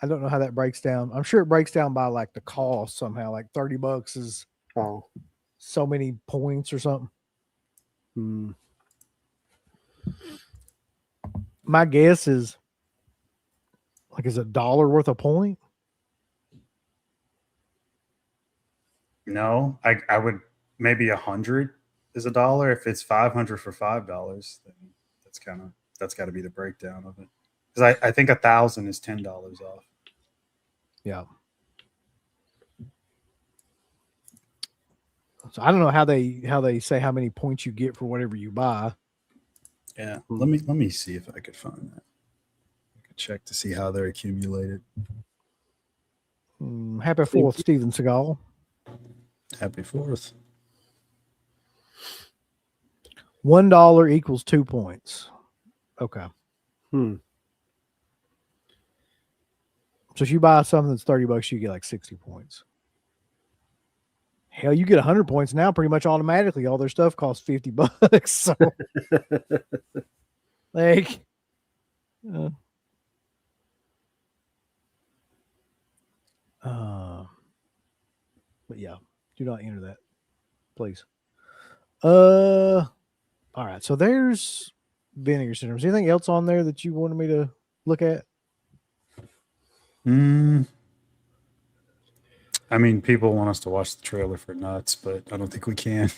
I don't know how that breaks down. I'm sure it breaks down by like the cost somehow. Like $30 is Oh, so many points or something. hmm. My guess is like is $1 worth a point? No, I would maybe 100 is $1. If it's 500 for $5, then that's got to be the breakdown of it. Because I think 1,000 is $10 off. Yeah. So I don't know how they say how many points you get for whatever you buy. Yeah, let me see if I could find that. I could check to see how they're accumulated. Happy 4th, Steven Seagal. Happy 4th. $1 equals 2 points. Okay. Hmm. So if you buy something that's $30, you get like 60 points. Hell, you get 100 points now pretty much automatically. All their stuff costs $50. So like but yeah, do not enter that, please. All right. So there's vinegar syndrome. Is there anything else on there that you wanted me to look at? I mean, people want us to watch the trailer for Nuts, but I don't think we can.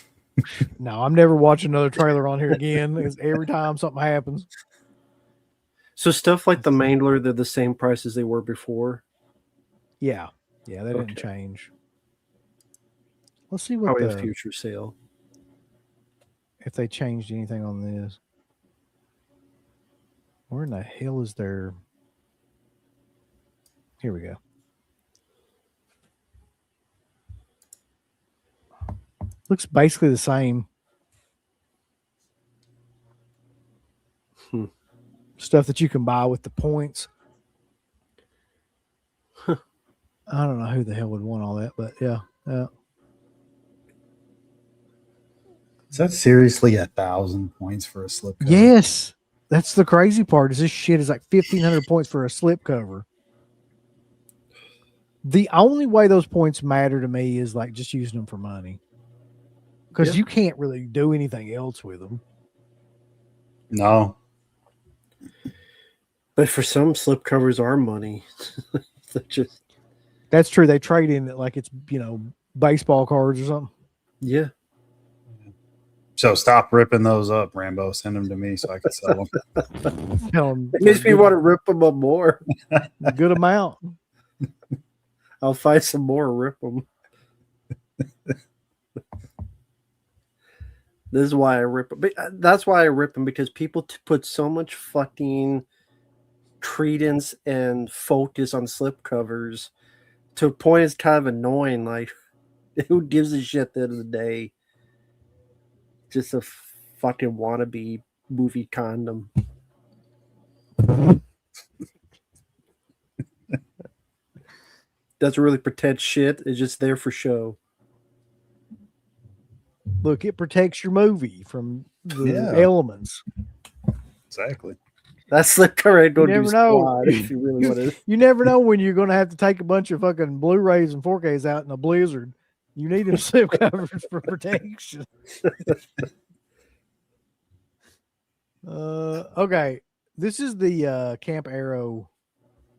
No, I'm never watching another trailer on here again. It's every time something happens. So stuff like the Mangler, they're the same price as they were before. Yeah. Yeah, they didn't Okay. change. Let's see what Probably a the future sale. if they changed anything on this. Where in the hell is their here we go. Looks basically the same. Stuff that you can buy with the points. I don't know who the hell would want all that, but yeah. Is that seriously 1,000 points for a slip cover? Yes. That's the crazy part is this shit is like 1,500 points for a slip cover. The only way those points matter to me is like just using them for money. Because you can't really do anything else with them. No. But for some, slip covers are money. That's true. They trade in it like it's, baseball cards or something. Yeah. So stop ripping those up, Rambo. Send them to me so I can sell them. Tell 'em It makes me want to rip them up more. good amount. I'll find some more and rip them. This is why I rip them. That's why I rip them, because people put so much fucking credence and focus on slip covers to a point it's kind of annoying. Like, who gives a shit at the end of the day? Just a fucking wannabe movie condom. Doesn't really protect shit. It's just there for show. Look, it protects your movie from the elements. Exactly. That's the correct go You do never know. squad if you really want to. You never know when you're going to have to take a bunch of fucking Blu-rays and 4Ks out in a blizzard. You need them slip covers for protection. Okay. This is the Camp Arrow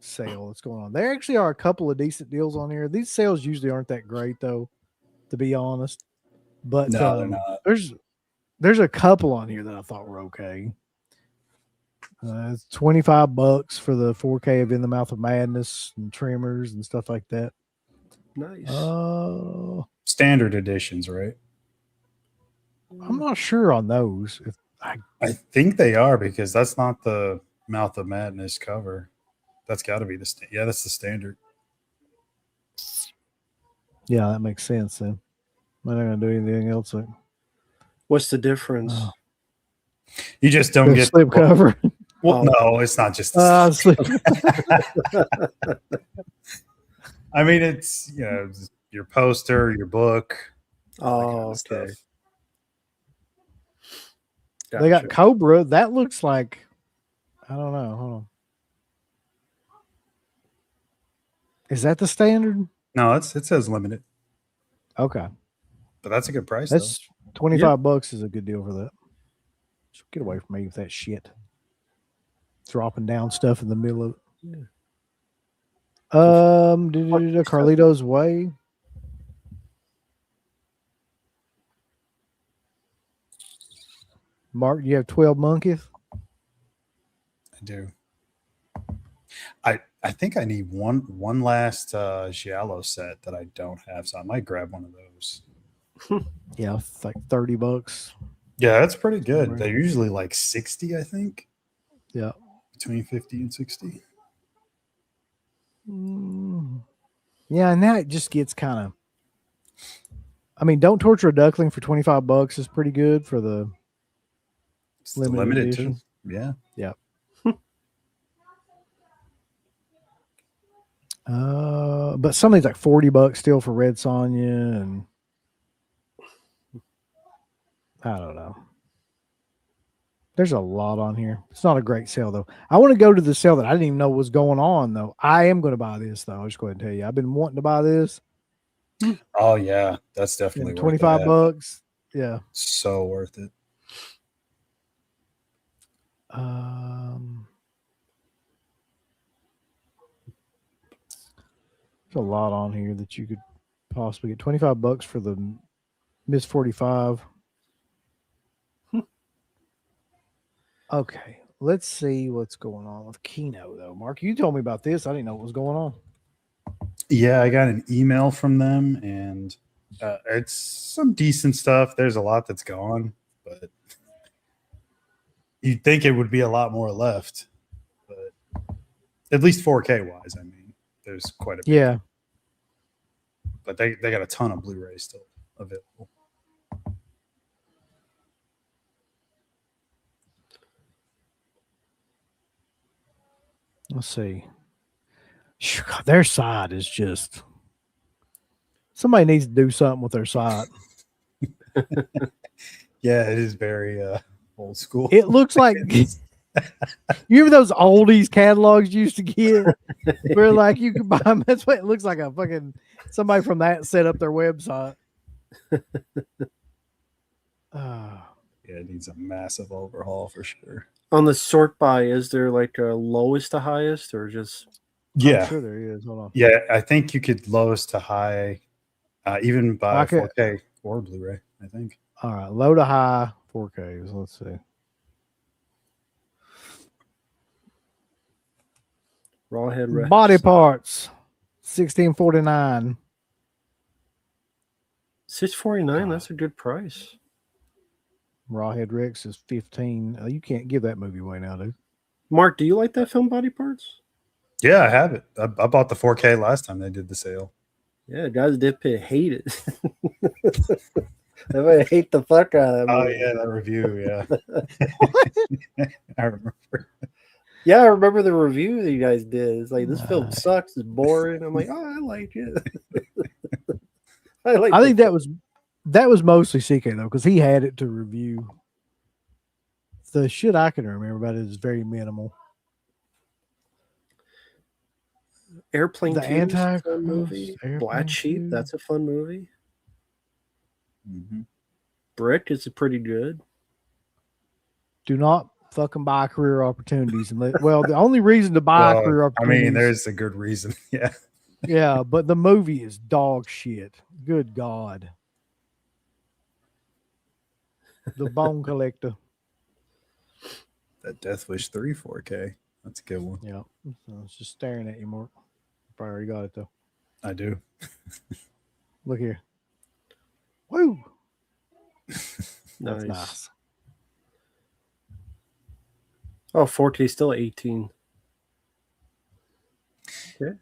sale that's going on. There actually are a couple of decent deals on here. These sales usually aren't that great, though, to be honest. But No, they're not. There's a couple on here that I thought were okay. It's $25 for the 4K of In the Mouth of Madness and Tremors and stuff like that. Nice. Standard editions, right? I'm not sure on those. I think they are, because that's not the Mouth of Madness cover. That's got to be yeah, that's the standard. Yeah, that makes sense then. I'm not going to do anything else. What's the difference? You just don't The get slip cover. Well, Oh. no, it's not just. The Slip. I mean, it's your poster, your book. all that kind Oh, of okay. stuff. They got Gotcha. Cobra. That looks like, I don't know. Hold on. Is that the standard? No, it says limited, Okay. but that's a good price. That's $25 is a good deal for that. Just get away from me with that shit. Dropping down stuff in the middle of it. Carlito's Way. Mark, you have 12 monkeys? I do. I think I need one last Giallo set that I don't have, so I might grab one of those. Yeah, it's like $30. Yeah, that's pretty good. Right. They're usually like 60, I think. Yeah. Between 50 and 60. Yeah, and that just gets kind of. I mean, Don't Torture a Duckling for $25 is pretty good for the It's limited too. edition. Yeah. Yeah. But some of these like $40 still for Red Sonja, and I don't know. There's a lot on here. It's not a great sale though. I want to go to the sale that I didn't even know was going on though. I am going to buy this though. I'll just go ahead and tell you. I've been wanting to buy this. Oh yeah, that's definitely worth $25. Yeah. So worth it. There's a lot on here that you could possibly get. $25 for the Miss 45. Okay, let's see what's going on with Kino though. Mark, you told me about this. I didn't know what was going on. Yeah, I got an email from them, and it's some decent stuff. There's a lot that's gone, but you'd think it would be a lot more left. But at least 4K wise, I mean, there's quite a bit. Yeah. But they got a ton of Blu-ray still available. Let's see. God, their side is just. Somebody needs to do something with their side. Yeah, it is very old school. It looks like you remember those oldies catalogs you used to get where like you could buy them. That's what it looks like. A fucking somebody from that set up their website. Yeah, it needs a massive overhaul for sure. On the sort by, is there like a lowest to highest or just? Yeah, I'm sure there is. Hold on. yeah. I think you could lowest to high, even by Okay. 4K or Blu-ray. I think. All right, low to high 4Ks. Let's see. Rawhead Rex. Body parts, $16.49. $6.49. That's a good price. Rawhead Rex is $15. You can't give that movie away now, dude. Mark, do you like that film, Body Parts? Yeah, I have it. I bought the 4K last time they did the sale. Yeah, guys did hate it. Everybody hate the fuck out of that Oh movie. yeah, that review. Yeah, I remember. Yeah, I remember the review that you guys did. It's like, this film sucks. It's boring. I'm like, oh, I like it. I think that was mostly CK though, because he had it to review. The shit I can remember about it is very minimal. Airplane The 2 is a fun Antichrist, movie. Airplane Black Sheep, 2. that's a fun movie. Mm-hmm. Brick is pretty good. Do not fucking buy career opportunities. And well, the only reason to buy career I opportunities. mean, there's a good reason. Yeah. Yeah, but the movie is dog shit. Good God. The Bone Collector. That Death Wish 3 4K. That's a good one. Yeah. So it's just staring at you, Mark. Probably already got it though. I do. Look here. Woo. Nice. That's nice. Oh, 4K still 18.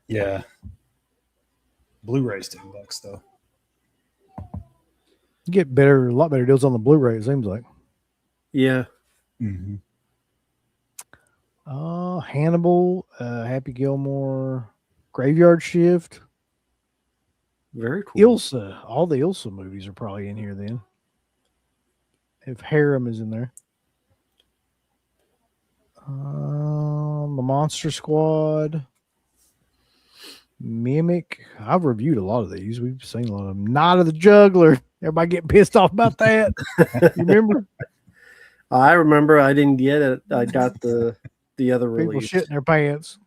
Yeah. Blu-ray's $10 though. You get better, a lot better deals on the Blu-ray. It seems like. Yeah. Mm-hmm. Hannibal, Happy Gilmore, Graveyard Shift, Very cool. Ilsa. All the Ilsa movies are probably in here then. If Harem is in there. The Monster Squad, Mimic. I've reviewed a lot of these. We've seen a lot of them. Night of the Juggler. Everybody getting pissed off about that. You remember? I remember I didn't get it. I got the other People release. shitting their pants.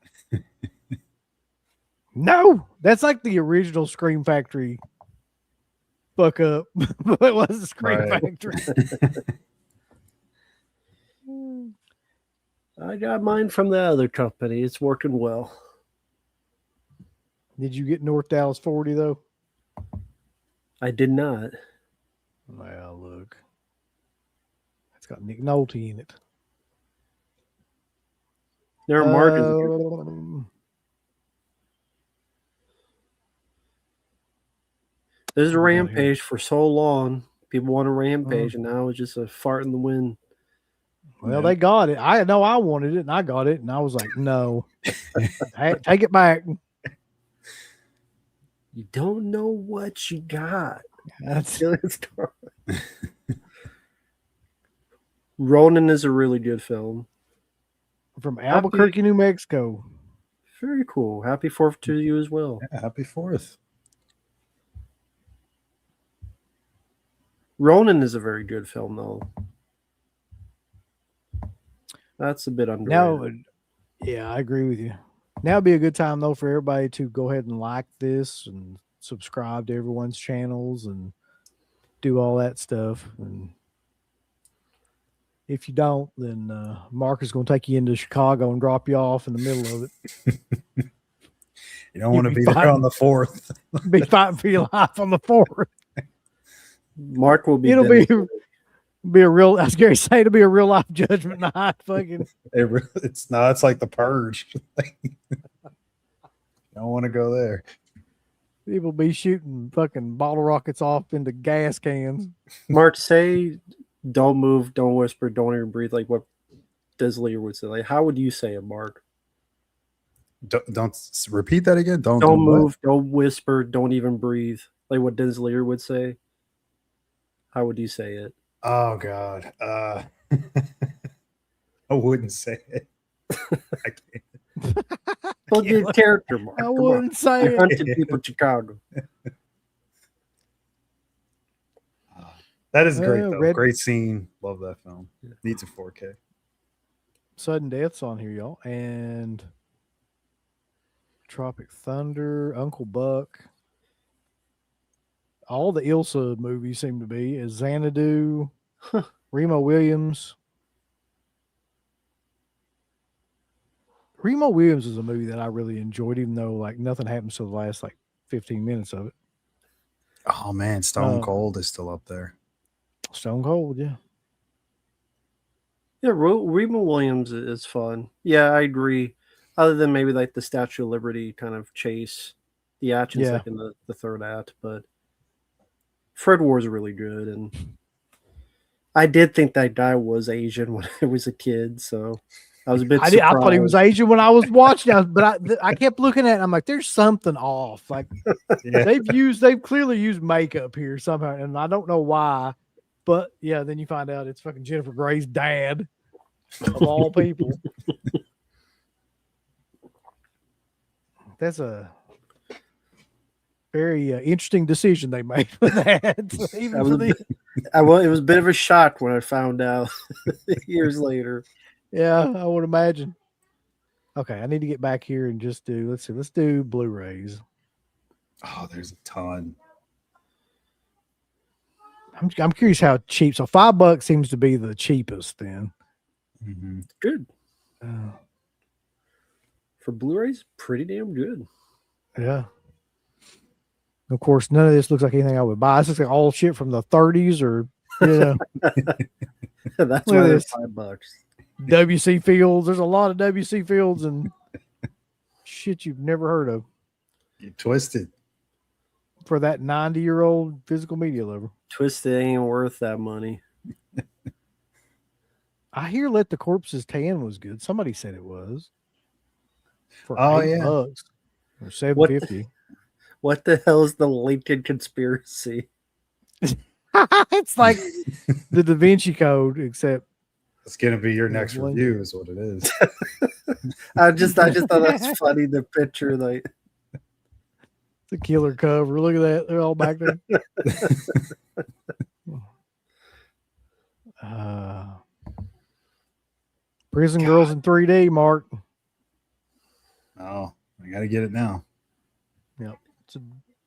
No, that's like the original Scream Factory. Fuck up. But it was the Scream Right. Factory. I got mine from the other company. It's working well. Did you get North Dallas 40 though? I did not. Well, look. It's got Nick Nolte in it. Their market. There's a Rampage for so long. People want a Rampage, and now it's just a fart in the wind. Well, they got it. I know I wanted it, and I got it, and I was like, no. Hey, take it back. You don't know what you got. That's Ronin is a really good film. from Albuquerque, New Mexico. Very cool. Happy 4th to you as well. Yeah, happy 4th. Ronin is a very good film, though. That's a bit underrated. Now, yeah, I agree with you. Now would be a good time though for everybody to go ahead and like this and subscribe to everyone's channels and do all that stuff. And if you don't, then Mark is going to take you into Chicago and drop you off in the middle of it. You don't want to You'd be be there fighting. on the 4th. Be fighting for your life on the 4th. Mark will be. It'll dead. be a real. I was going to say it'll be a real life judgment night. Fucking. It's not. It's like the purge. Don't want to go there. People be shooting fucking bottle rockets off into gas cans. Mark, say, don't move, don't whisper, don't even breathe, like what Desleer would say. Like, how would you say it, Mark? Don't repeat that again. Don't Don't do what? move, don't whisper, don't even breathe, like what Desleer would say. How would you say it? Oh God. I wouldn't say it. I can't. Well, good character, Mark. I Come on. wouldn't say You it. hunted people in Chicago. That is great, though. Red- Great scene. Love that film. Needs a 4K. Sudden Death's on here, y'all, and Tropic Thunder, Uncle Buck. All the Ilsa movies seem to be is Xanadu, Remo Williams. Remo Williams is a movie that I really enjoyed, even though like nothing happens to the last like 15 minutes of it. Oh man, Stone Cold is still up there. Stone Cold, yeah. Yeah, Remo Williams is fun. Yeah, I agree. Other than maybe like the Statue of Liberty kind of chase, the action's Yeah. like in the third act, but Fred Ward's really good, and I did think that guy was Asian when I was a kid, so I was a bit. I thought he was Asian when I was watching, but I kept looking at it. I'm like, there's something off. Like Yeah. they've clearly used makeup here somehow, and I don't know why. But yeah, then you find out it's fucking Jennifer Grey's dad, of all people. That's a very interesting decision they made with that. Even for the, Well, it was a bit of a shock when I found out years later. yeah, I would imagine. Okay, I need to get back here and just do. Let's do Blu-rays. Oh, there's a ton. I'm curious how cheap. So $5 seems to be the cheapest then. Mm-hmm. Good for Blu-rays, pretty damn good. Yeah. Of course, none of this looks like anything I would buy. This looks like all shit from the 30s or, you know. That's Look at why this. it's $5. W.C. Fields. There's a lot of W.C. Fields and shit you've never heard of Get twisted. for that 90-year-old physical media lover. Twisted ain't worth that money. I hear Let the Corpses Tan was good. Somebody said it was. For Oh, $8 yeah. or What $7.50. What the hell is the Lincoln conspiracy? It's like the Da Vinci Code, except It's gonna be your next one. review, is what it is. I just thought that's funny. The picture, like, the killer cover. Look at that. They're all back there. Prison Girls in 3D, Mark. Oh, I gotta get it now. It's a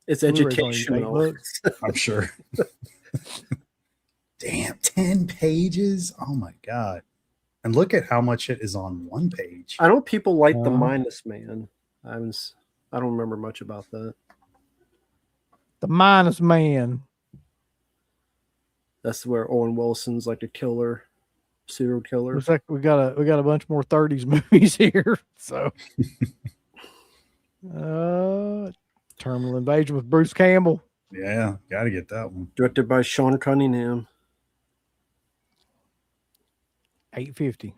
it's Blu-ray's only educational. $8. I'm sure. Damn, 10 pages. Oh my god. And look at how much it is on one page. I know people like the Uh-huh. Minus Man. I don't remember much about that. The Minus Man. That's where Owen Wilson's like a killer, serial killer. Looks like we got a bunch more 30s movies here. So Terminal Invasion with Bruce Campbell. Yeah, gotta get that one. Directed by Sean Cunningham. $8.50.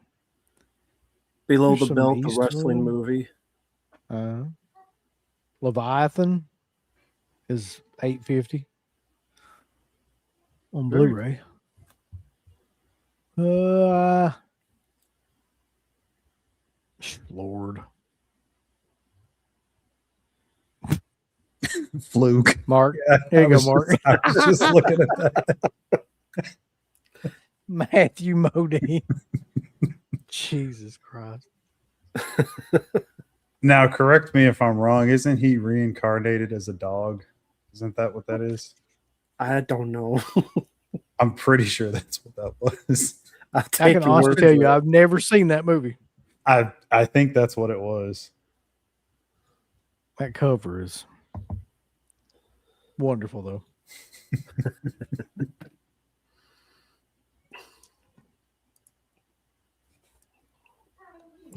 Below There's the some Belt, the Eastwood. wrestling movie. Leviathan is $8.50 on Very Blu-ray. Lord. Fluke. Mark. Yeah, Here you I go, was Mark. I was just looking at that. Matthew Modine. Jesus Christ. Now, correct me if I'm wrong. Isn't he reincarnated as a dog? Isn't that what that is? I don't know. I'm pretty sure that's what that was. I'll I take can your honestly word tell for you, it. I've never seen that movie. I think that's what it was. That cover is wonderful, though.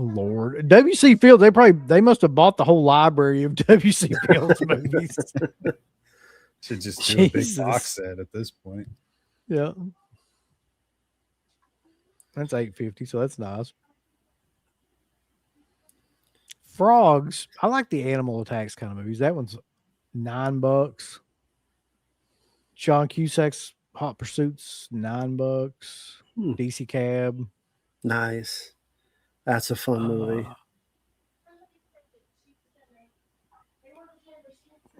Lord, W.C. Fields. They must have bought the whole library of W.C. Fields movies. Should just do a big Jesus. box set at this point. Yeah, that's $8.50, so that's nice. Frogs. I like the animal attacks kind of movies. That one's $9. John Cusack's Hot Pursuit's $9. DC Cab. Nice. That's a fun movie.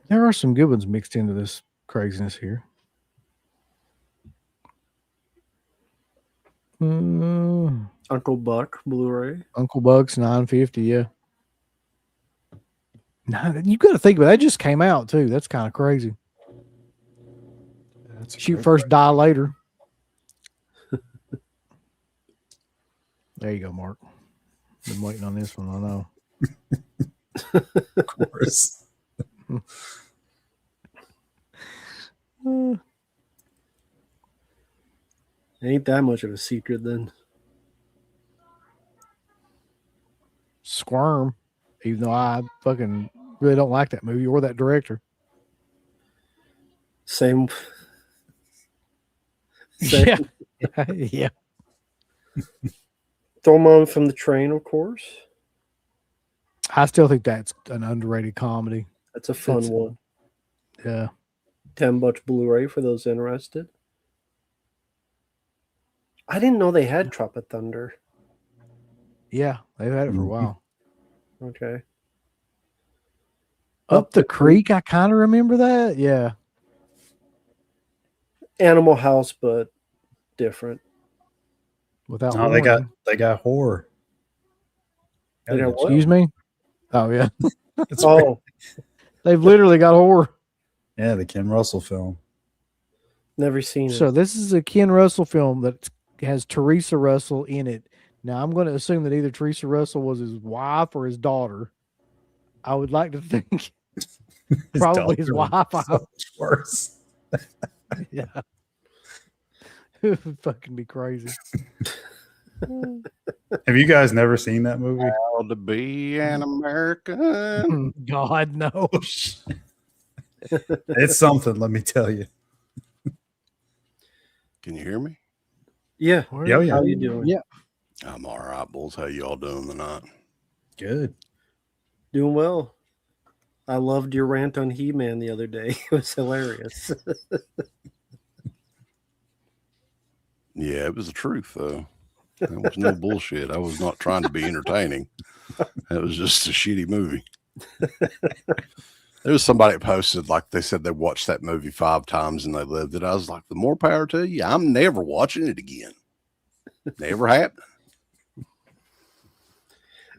There are some good ones mixed into this craziness here. Uncle Buck Blu-ray. Uncle Buck's $9.50. Yeah. You got to think about it. That just came out too. That's kind of crazy. That's a Shoot great first, one. die later. There you go, Mark. Been waiting on this one. I know. Of course. Ain't that much of a secret then. Squirm. Even though I fucking really don't like that movie or that director. Same. Same. Yeah. Yeah. Throw Mom from the Train, of course. I still think that's an underrated comedy. That's a fun It's- one. Yeah. $10 Blu-ray for those interested. I didn't know they had Tropic Thunder. Yeah. They've had it for a Mhm. while. Okay. Up the Creek. I kind of remember that. Yeah. Animal House, but different. Without No, they got horror. They got what? Excuse me. Oh yeah. That's right. Oh, They've literally got horror. Yeah, the Ken Russell film. never seen it. So this is a Ken Russell film that has Teresa Russell in it. Now I'm going to assume that either Teresa Russell was his wife or his daughter. I would like to think probably his daughter wife. was so much worse. Yeah. It would fucking be crazy. Have you guys never seen that movie? How to be an American. God no. It's something, let me tell you. Can you hear me? Yeah. Yeah, yeah. How you doing? Yeah. I'm all right, bulls. How y'all doing tonight? Good. Doing well. I loved your rant on He-Man the other day. It was hilarious. Yeah, it was the truth, though. It was no bullshit. I was not trying to be entertaining. It was just a shitty movie. There was somebody that posted, like, they said they watched that movie 5 times and they lived it. I was like, the more power to you. I'm never watching it again. Never happened.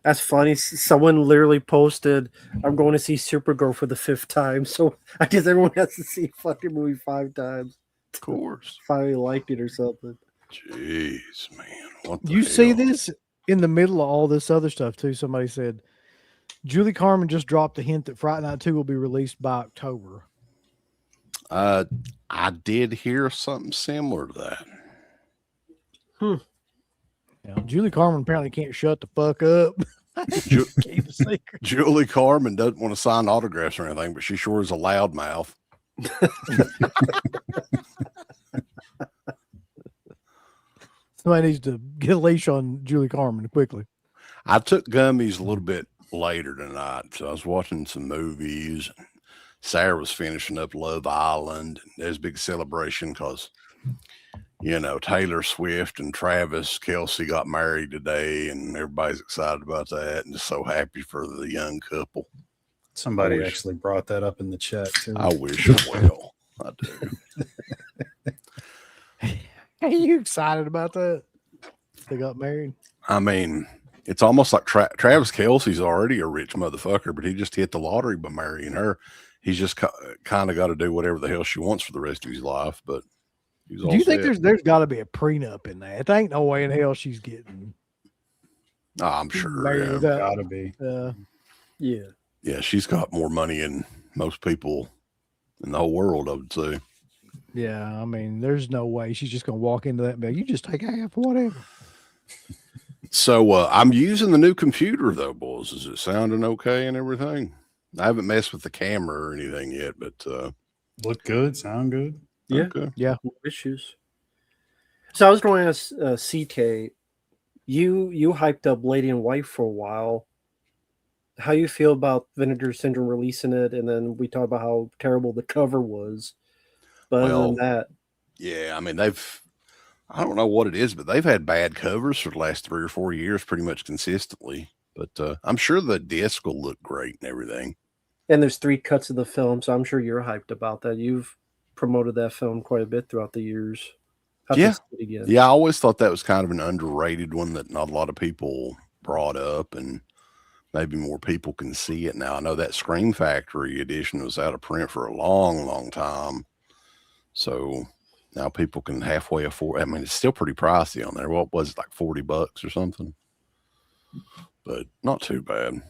That's funny. Someone literally posted, I'm going to see Supergirl for the 5th time. So I guess everyone has to see a fucking movie 5 times. Of course. Finally liked it or something. Jeez, man. What the You see hell? this in the middle of all this other stuff too. Somebody said Julie Carmen just dropped a hint that Fright Night 2 will be released by October. I did hear something similar to that. Julie Carmen apparently can't shut the fuck up. Ju- Keep a secret. Julie Carmen doesn't want to sign autographs or anything, but she sure is a loudmouth. Somebody needs to get a leash on Julie Carmen quickly. I took gummies a little bit later tonight, so I was watching some movies. Sarah was finishing up Love Island. There's a big celebration because, you know, Taylor Swift and Travis Kelce got married today, and everybody's excited about that and just so happy for the young couple. Somebody I wish- actually brought that up in the chat too. I wish them well. I do. Are you excited about that? They got married. I mean, it's almost like Travis Kelce's already a rich motherfucker, but he just hit the lottery by marrying her. He's just kind of got to do whatever the hell she wants for the rest of his life. But he's Do you think there's got to be a prenup in that? There ain't no way in hell she's getting Oh, I'm sure. married Yeah. without. Gotta be. Yeah. Yeah, she's got more money than most people in the whole world, I would say. Yeah, I mean, there's no way she's just gonna walk into that and be like, you just take half, whatever. So I'm using the new computer though, boys. Is it sounding okay and everything? I haven't messed with the camera or anything yet, but Look good, sound good. Yeah. okay. No issues. So I was going to ask CK, you hyped up Lady in White for a while. How you feel about Vinegar Syndrome releasing it, and then we talked about how terrible the cover was. But other than that, Yeah, I mean, I don't know what it is, but they've had bad covers for the last 3 or 4 years pretty much consistently. But I'm sure the disc will look great and everything. and there's 3 cuts of the film, so I'm sure you're hyped about that. You've promoted that film quite a bit throughout the years. Have to Yeah. see it again. Yeah, I always thought that was kind of an underrated one that not a lot of people brought up, and maybe more people can see it now. I know that Scream Factory edition was out of print for a long, long time. So now people can halfway afford. I mean, it's still pretty pricey on there. What was it, like $40 or something? But not too bad.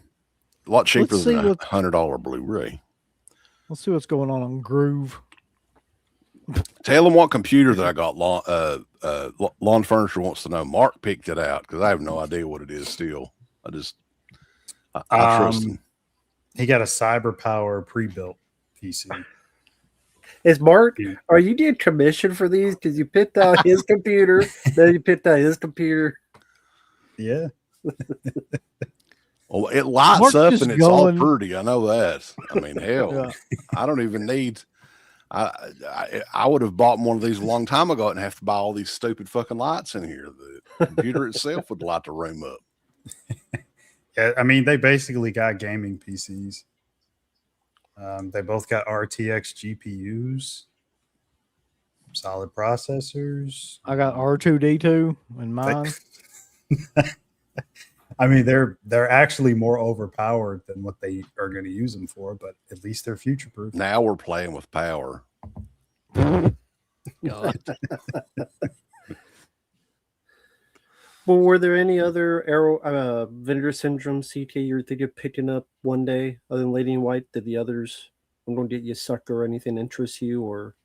A lot cheaper Let's see than a what- $100 Blu-ray. Let's see what's going on Groove. Tell them what computer that I got. Lawn Furniture wants to know. Mark picked it out because I have no idea what it is still. I trust him. He got a Cyber Power pre-built PC. Is Mark, are you getting commission for these? Because you picked out his computer, then you picked out his computer. Yeah. Well, it lights Mark's up just and it's all going- pretty. I know that. I mean, hell, Yeah. I don't even need. I would have bought one of these a long time ago and have to buy all these stupid fucking lights in here. The computer itself would light the room up. Yeah, I mean, they basically got gaming PCs. They both got RTX GPUs, solid processors. I got R2D2 in mine. I mean, they're actually more overpowered than what they are going to use them for, but at least they're future proof. Now we're playing with power. God. Well, were there any other Vinegar Syndrome CK you're thinking of picking up one day other than Lady in White? Did the others, I'm going to get you sucker or anything interest you or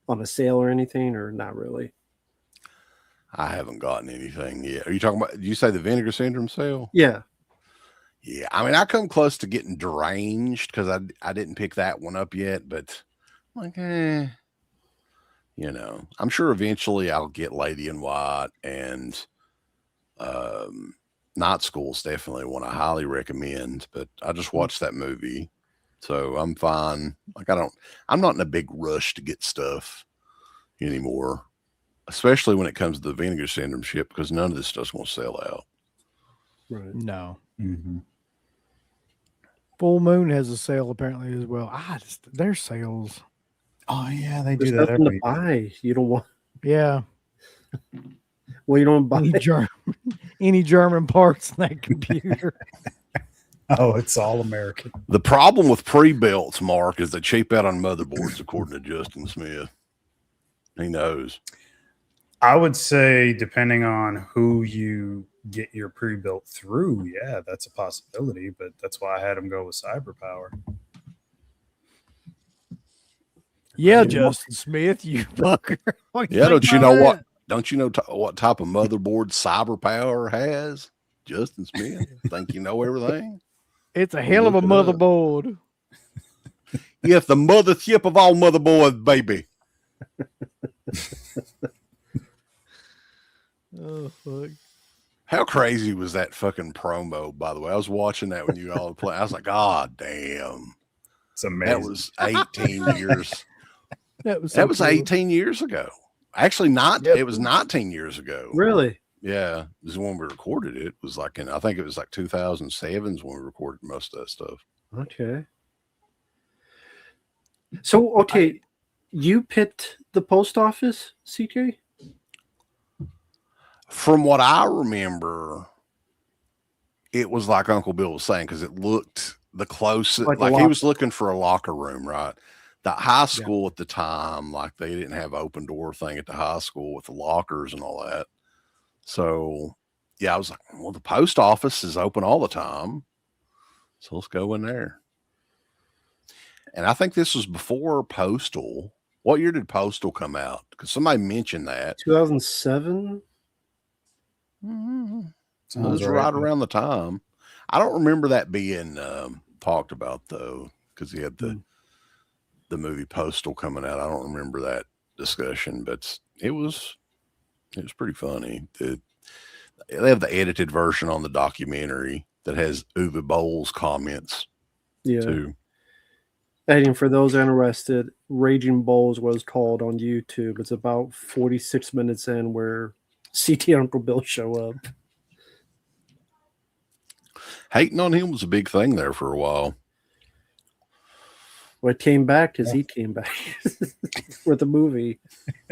on a sale or anything, or not really? I haven't gotten anything yet. Are you talking about? Did you say the vinegar syndrome sale? Yeah. Yeah, I mean, I come close to getting deranged because I didn't pick that one up yet, but like, I'm sure eventually I'll get Lady in White and Night School's definitely one I highly recommend. But I just watched that movie, so I'm fine. Like, I'm not in a big rush to get stuff anymore, especially when it comes to the vinegar syndrome ship, because none of this stuff's going to sell out. Right. No. Mm-hmm. Full Moon has a sale apparently as well. Their sales. Oh yeah, they There's do that nothing every to buy. You don't want. Yeah. Well, you don't buy. Any German parts in that computer. Oh, it's all American. The problem with pre-builts, Mark, is they cheap out on motherboards, according to Justin Smith. He knows. I would say, depending on who you get your pre-built through, yeah, that's a possibility. But that's why I had him go with CyberPower. Yeah, Justin Smith, you fucker. Yeah, don't you know what? Don't you know what type of motherboard CyberPower has? Justin Smith, think you know everything? It's a hell of a motherboard. Yes, the mothership of all motherboards, baby. Oh fuck! How crazy was that fucking promo? By the way, I was watching that when you all play. I was like, God damn, It's amazing. that was 18 years. That was 18 years ago. Actually, it was 19 years ago. Really? Yeah, this is when we recorded it. It was like I think it was like 2007 is when we recorded most of that stuff. Okay. So, okay, you picked the post office, CK? From what I remember, it was like Uncle Bill was saying, because it looked the closest, like he was looking for a locker room, right? The high school at the time, like they didn't have open door thing at the high school with the lockers and all that. So, yeah, I was like, well, the post office is open all the time, so let's go in there. And I think this was before Postal. What year did Postal come out? Because somebody mentioned that. 2007? Mm-hmm. It was right around the time. I don't remember that being talked about, though, because he had the movie Postal coming out. I don't remember that discussion, but it was pretty funny. They have the edited version on the documentary that has Uwe Boll's comments too. And for those interested, Raging Bulls was called on YouTube. It's about 46 minutes in where CT and Uncle Bill show up. Hating on him was a big thing there for a while. Well, it came back because he came back with the movie.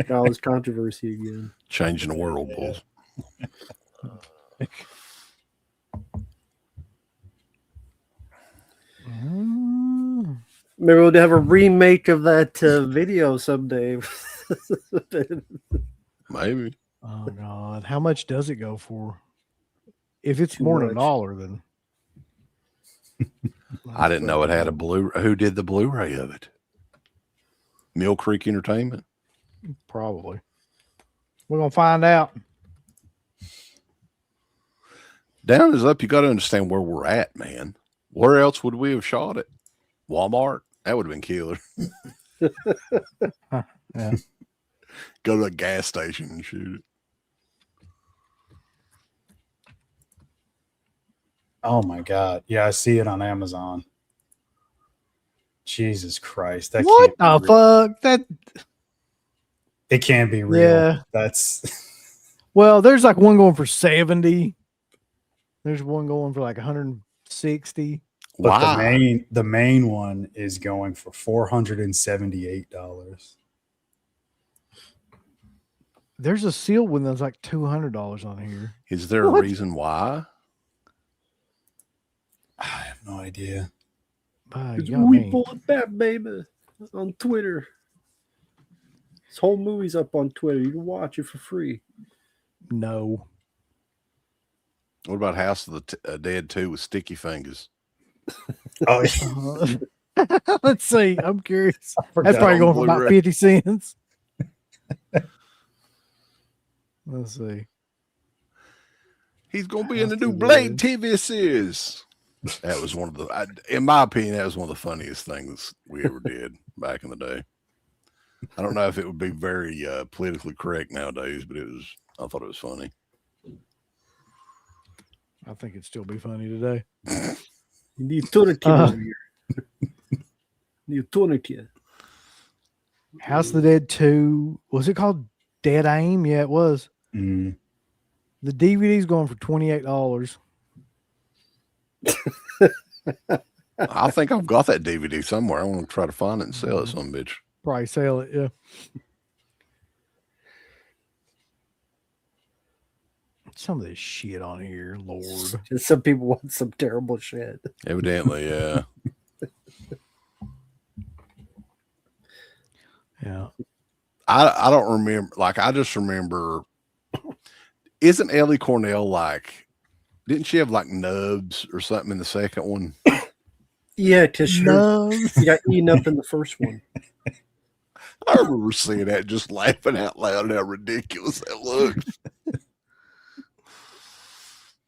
Got all this controversy again. Changing the world, Bulls. Maybe we'll have a remake of that video someday. Maybe. Oh God, how much does it go for? If it's Too more than much. $1, then I didn't know it had a Blu-ray. Who did the Blu-ray of it? Mill Creek Entertainment? probably. We're gonna find out. Down is up. You got to understand where we're at, man. Where else would we have shot it? Walmart? That would have been killer. Yeah. Go to a gas station and shoot it. Oh my God. Yeah, I see it on Amazon. Jesus Christ. That What can't the be real. fuck? That It can't be real. Yeah. That's well, there's like one going for 70. There's one going for like 160. but Why? the main one is going for $478. There's a sealed one that's like $200 on here. Is there a reason why? I have no idea. By It's God, we man. pulled that baby on Twitter. This whole movie's up on Twitter. You can watch it for free. No. What about House of the Dead 2 with sticky fingers? Oh, yeah. Let's see. I'm curious. forgot That's probably on going for about Blu-ray. 50 cents. Let's see. He's gonna be in the House new of the Blade Dead. TV series. That was one of the, in my opinion, that was one of the funniest things we ever did back in the day. I don't know if it would be very politically correct nowadays, but I thought it was funny. I think it'd still be funny today. You need tourniquet over here. Need tourniquet. House of the Dead 2. Was it called Dead Aim? Yeah, it was. Mm. The DVD's going for $28. I think I've got that DVD somewhere. I want to try to find it and sell it, some bitch. Probably sell it, yeah. Some of this shit on here, Lord. Just some people want some terrible shit. Evidently, yeah. Yeah. I don't remember. Like, I just remember. Isn't Ellie Cornell like? Didn't she have like nubs or something in the second one? Yeah, because she got eaten up in the first one. I remember seeing that, just laughing out loud at how ridiculous that looked.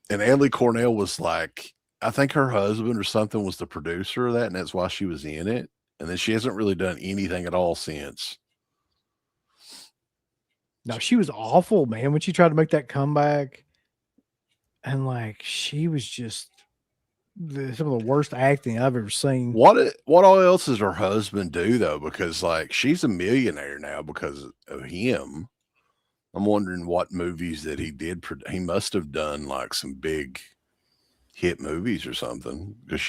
And Ellie Cornell was like, I think her husband or something was the producer of that, and that's why she was in it. And then she hasn't really done anything at all since. No, she was awful, man, when she tried to make that comeback. And like, she was just some of the worst acting I've ever seen. What all else does her husband do though? Because like, she's a millionaire now because of him. I'm wondering what movies that he did. He must have done like some big hit movies or something, because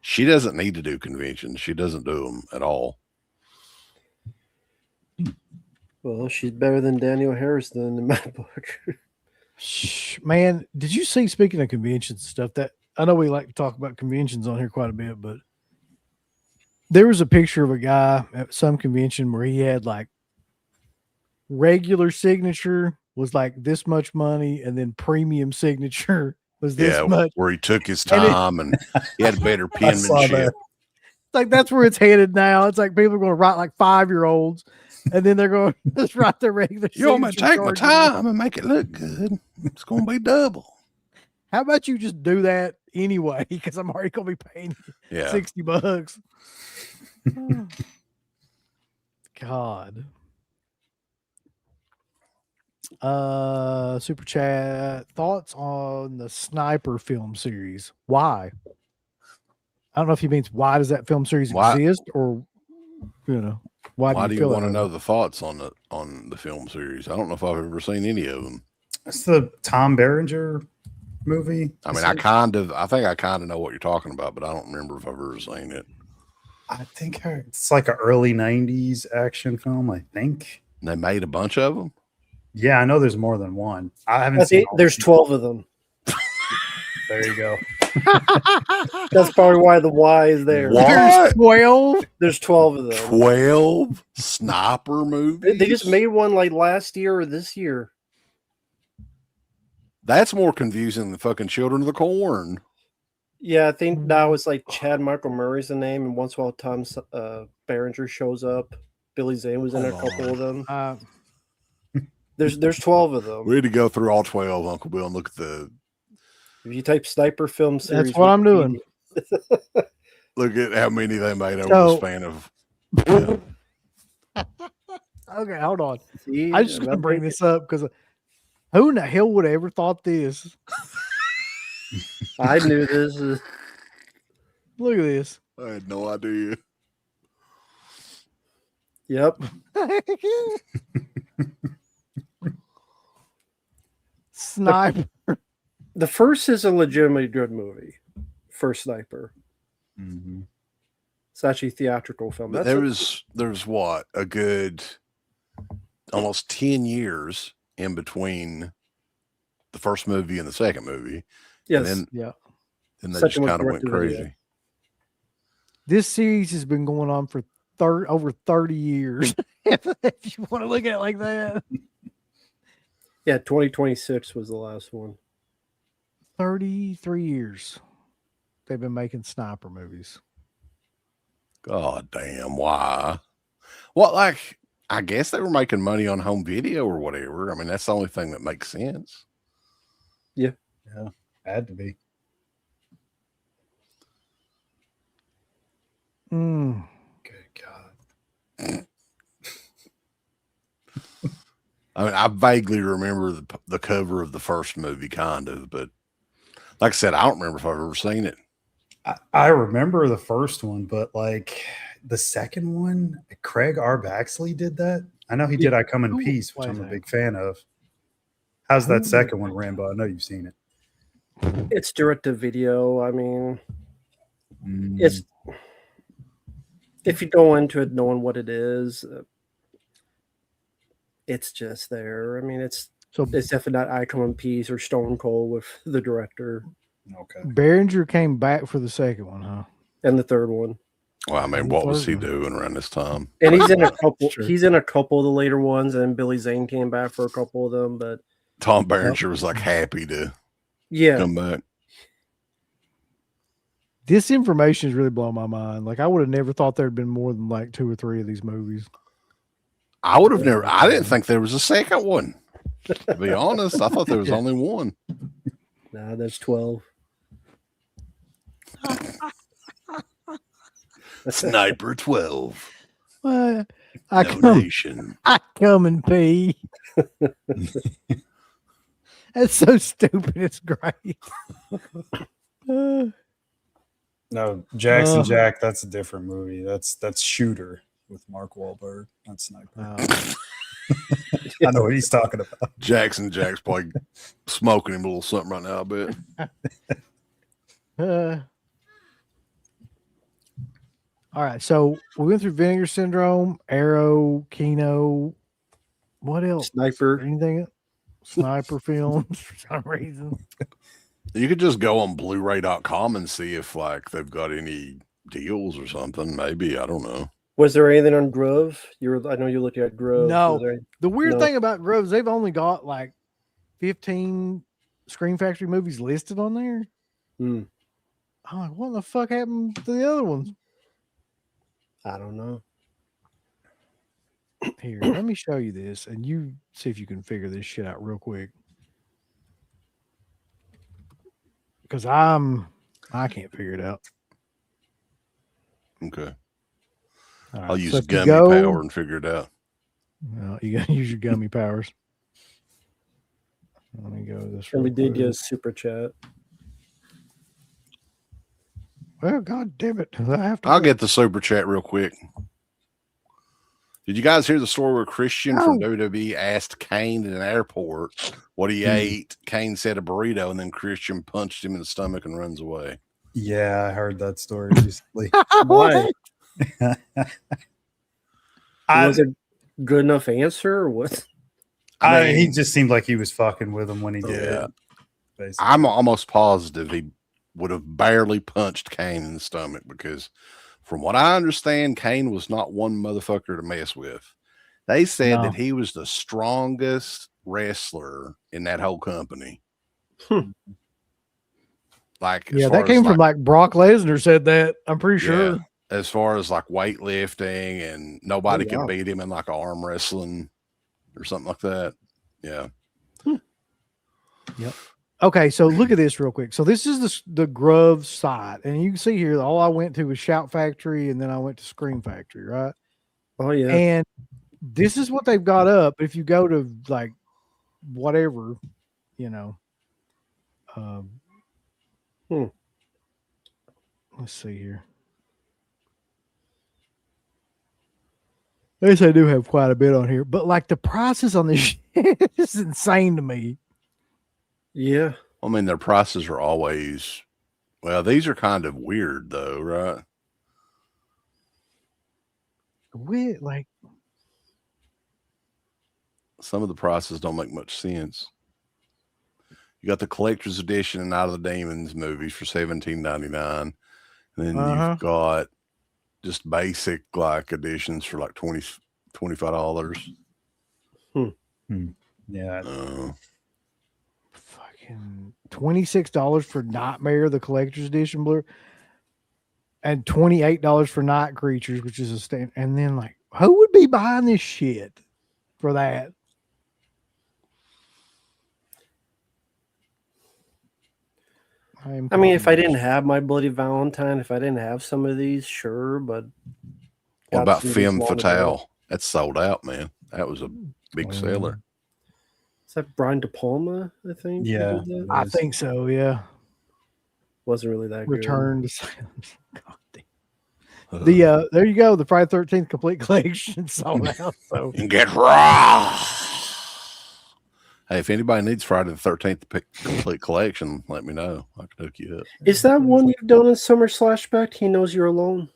she doesn't need to do conventions. She doesn't do them at all. Well, she's better than Daniel Harrison in my book. Man, did you see, speaking of conventions and stuff, that I know we like to talk about conventions on here quite a bit, but there was a picture of a guy at some convention where he had like regular signature was like this much money, and then premium signature was this much. Where he took his time and he had better penmanship. Like, that's where it's headed now. It's like people are going to write like 5-year-olds, and then they're going to just write their regular. You want me to take my time and make it look good? It's going to be double. How about you just do that anyway? Because I'm already going to be paying you $60. Oh. God. Super chat thoughts on the Sniper film series. Why? I don't know if he means why does that film series exist, or why do you want to know the thoughts on the film series? I don't know if I've ever seen any of them. That's the Tom Berenger movie. I mean, I think I kind of know what you're talking about, but I don't remember if I've ever seen it. I think it's like an early 90s action film, I think. And they made a bunch of them? Yeah, I know there's more than one. I haven't seen there's 12 of them. There you go. That's probably why the Y is there. What? There's 12? There's 12 of them. 12 sniper movies? They just made one like last year or this year. That's more confusing than fucking Children of the Corn. Yeah, I think now it's like Chad Michael Murray's the name, and once in a while Tom Berenger shows up. Billy Zane was in a couple of them. There's 12 of them. We had to go through all 12, Uncle Bill, and look at the. If you type sniper film series, that's what I'm doing. Look at how many they made over the span of. Okay, hold on. See, I just gonna bring this up because who in the hell would have ever thought this? I knew this. Look at this. I had no idea. Yep. Sniper. The first is a legitimately good movie. First Sniper. Mm-hmm. It's actually a theatrical film. But there was what, a good almost 10 years in between the first movie and the second movie. Yes. And yeah. And they just kind of went crazy. This series has been going on for over 30 years. If you want to look at it like that. Yeah, 2026 was the last one. 33 years they've been making sniper movies. God damn, why? What, like, I guess they were making money on home video or whatever. I mean, that's the only thing that makes sense. Yeah, had to be. Mm. Good God. I mean, I vaguely remember the cover of the first movie, kind of, but like I said, I don't remember if I've ever seen it. I remember the first one, but like the second one, Craig R. Baxley did that. I know he did I Come in Who Peace, which plays I'm a that? big fan of. How's Who that did second one, Rambo? I know you've seen it. It's direct to video. I mean, Mm, it's if you go into it knowing what it is, it's just there. I mean, it's definitely not I Come in Peace or Stone Cold with the director. okay. Behringer came back for the second one, huh? And the third one. Well, I mean, And the what was third he one. doing around this time? And he's in a couple. True. He's in a couple of the later ones, and Billy Zane came back for a couple of them. But Tom Berenger was like happy to yeah, come back. This information is really blowing my mind. Like, I would have never thought there'd been more than like 2 or 3 of these movies. I would have never. I didn't think there was a second one. To be honest, I thought there was only one. nah, there's 12. Sniper 12. I Donation. come and pee. That's so stupid. It's great. No, Jackson Oh. Jack, that's a different movie. That's Shooter with Mark Wahlberg. That's Sniper. I know what he's talking about. Jackson Jack's probably smoking him a little something right now, I bet. All right, so we went through Vinegar Syndrome, Arrow, Kino. What else? Sniper. Anything else? Sniper films for some reason. You could just go on Blu-ray.com and see if like they've got any deals or something. Maybe, I don't know. Was there anything on Grove? I know you looked at Grove. No. Was there- The weird No. thing about Groves, they've only got like 15 Screen Factory movies listed on there. Hmm. I'm like, what the fuck happened to the other ones? I don't know. Here, let me show you this, and you see if you can figure this shit out real quick. Because I can't figure it out. Okay. All right, I'll use so if you gummy go- power and figure it out. No, you gotta use your gummy powers. Let me go to this. And we real did quick. get a super chat. Well, god damn it! I have to. I'll get the super chat real quick. Did you guys hear the story where Christian from WWE asked Kane in an airport what he ate? Kane said a burrito, and then Christian punched him in the stomach and runs away. Yeah, I heard that story recently. Why? I, Was it good enough answer or what? he just seemed like he was fucking with him when he did Yeah. it. Basically. I'm almost positive he would have barely punched Kane in the stomach because, from what I understand, Kane was not one motherfucker to mess with. They said No. that he was the strongest wrestler in that whole company. Like, as Yeah, far that came as, from like Brock Lesnar said that. I'm pretty sure. yeah, as far as like weightlifting, and nobody Oh, wow. could beat him in like arm wrestling or something like that. Yeah. Okay, so look at this real quick. So this is the Grove site, and you can see here all I went to was Shout Factory, and then I went to Scream Factory, right? Oh yeah. And this is what they've got up. If you go to like whatever, you know, let's see here. I guess I do have quite a bit on here, but like the prices on this shit is insane to me. Yeah. I mean, their prices are always, well, these are kind of weird though, right? Like, Some of the prices don't make much sense. You got the collector's edition and Out of the Demons movies for $17.99. And then you've got just basic like editions for like $25. Yeah. fucking $26 for Nightmare, the collector's edition blue, and $28 for Night Creatures, which is a stand. And then like, Who would be buying this shit for that? I mean, if I didn't have my Bloody Valentine, if I didn't have some of these, sure, but What got about some of these Femme long ago. Fatale? That's sold out, man. That was a big seller. Is that Brian De Palma? I think. who Yeah, did that? I think so. Yeah. Wasn't really that Return to Silence. God damn. The there you go. The Friday 13th complete collection sold out. So And get raw. Hey, if anybody needs Friday the 13th complete collection, let me know. I can hook you up. good. Is that one you've done in Summer Slashback? He Knows You're Alone.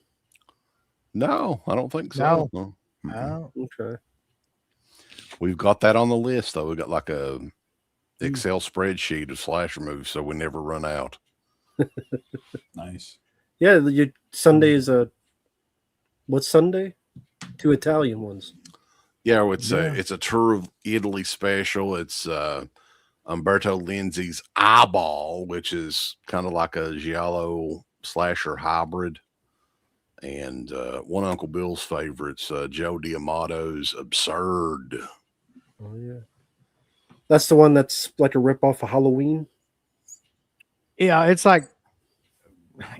No, I don't think so. No. No. Okay. We've got that on the list, though. We got like a Excel spreadsheet of slasher movies, so we never run out. Nice. Yeah, Sunday is what's Sunday? 2 Italian ones. Yeah, it's a tour of Italy special. It's Umberto Lenzi's Eyeball, which is kind of like a giallo slasher hybrid, and one of Uncle Bill's favorites, Joe D'Amato's Absurd. Oh yeah, that's the one that's like a rip off of Halloween. yeah, it's like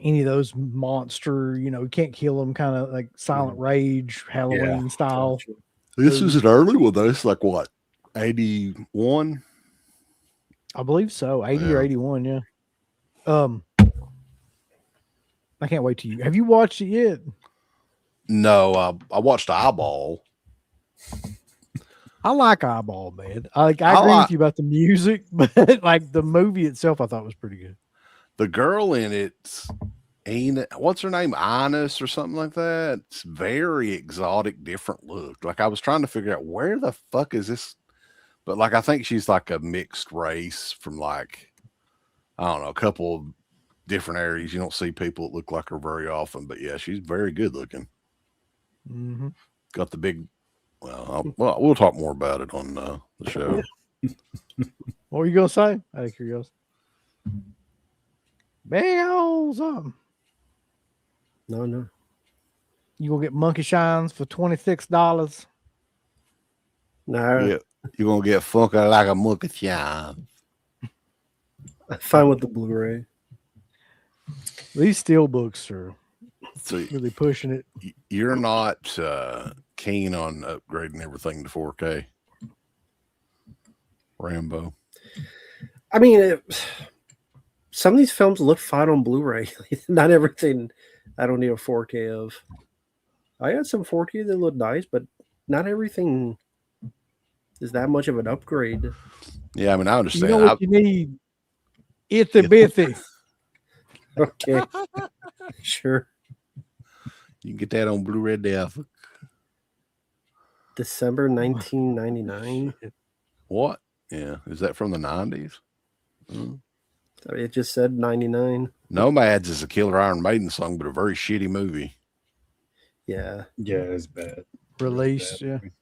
any of those monster, you can't kill them, kind of like Silent Rage, Halloween style. Gotcha. This is an early one, though. It's like what, 81? I believe so. 80 or 81, yeah. I can't wait till you. Have you watched it yet? No, I watched Eyeball. I like Eyeball, man. I agree with you about the music, but like the movie itself, I thought was pretty good. The girl in it's what's her name? Ines or something like that. It's very exotic, different look. Like I was trying to figure out where the fuck is this, but like I think she's like a mixed race from like I don't know, a couple of different areas. You don't see people that look like her very often, but yeah, she's very good looking. Mm-hmm. Got the big. Well, we'll talk more about it on the show. What were you gonna say? Out of curiosity. Big old something. No. You gonna get monkey shines for $26? No, Yeah, you're gonna get funky like a monkey shine. I'm fine with the Blu-ray. These steel books are So really pushing it. you're not keen on upgrading everything to 4K, Rambo. I mean, some of these films look fine on Blu-ray. Not everything I don't need a 4K of. I got some 4K that look nice, but not everything is that much of an upgrade. Yeah, I mean, I You understand. know what you need? Ithy bithy. Okay. Sure. You can get that on Blu-ray Death. December 1999. What? Yeah, is that from the 90s? It just said 99. Nomads is a killer Iron Maiden song, but a very shitty movie. Yeah. Yeah, it's bad. Released, yeah. Movie.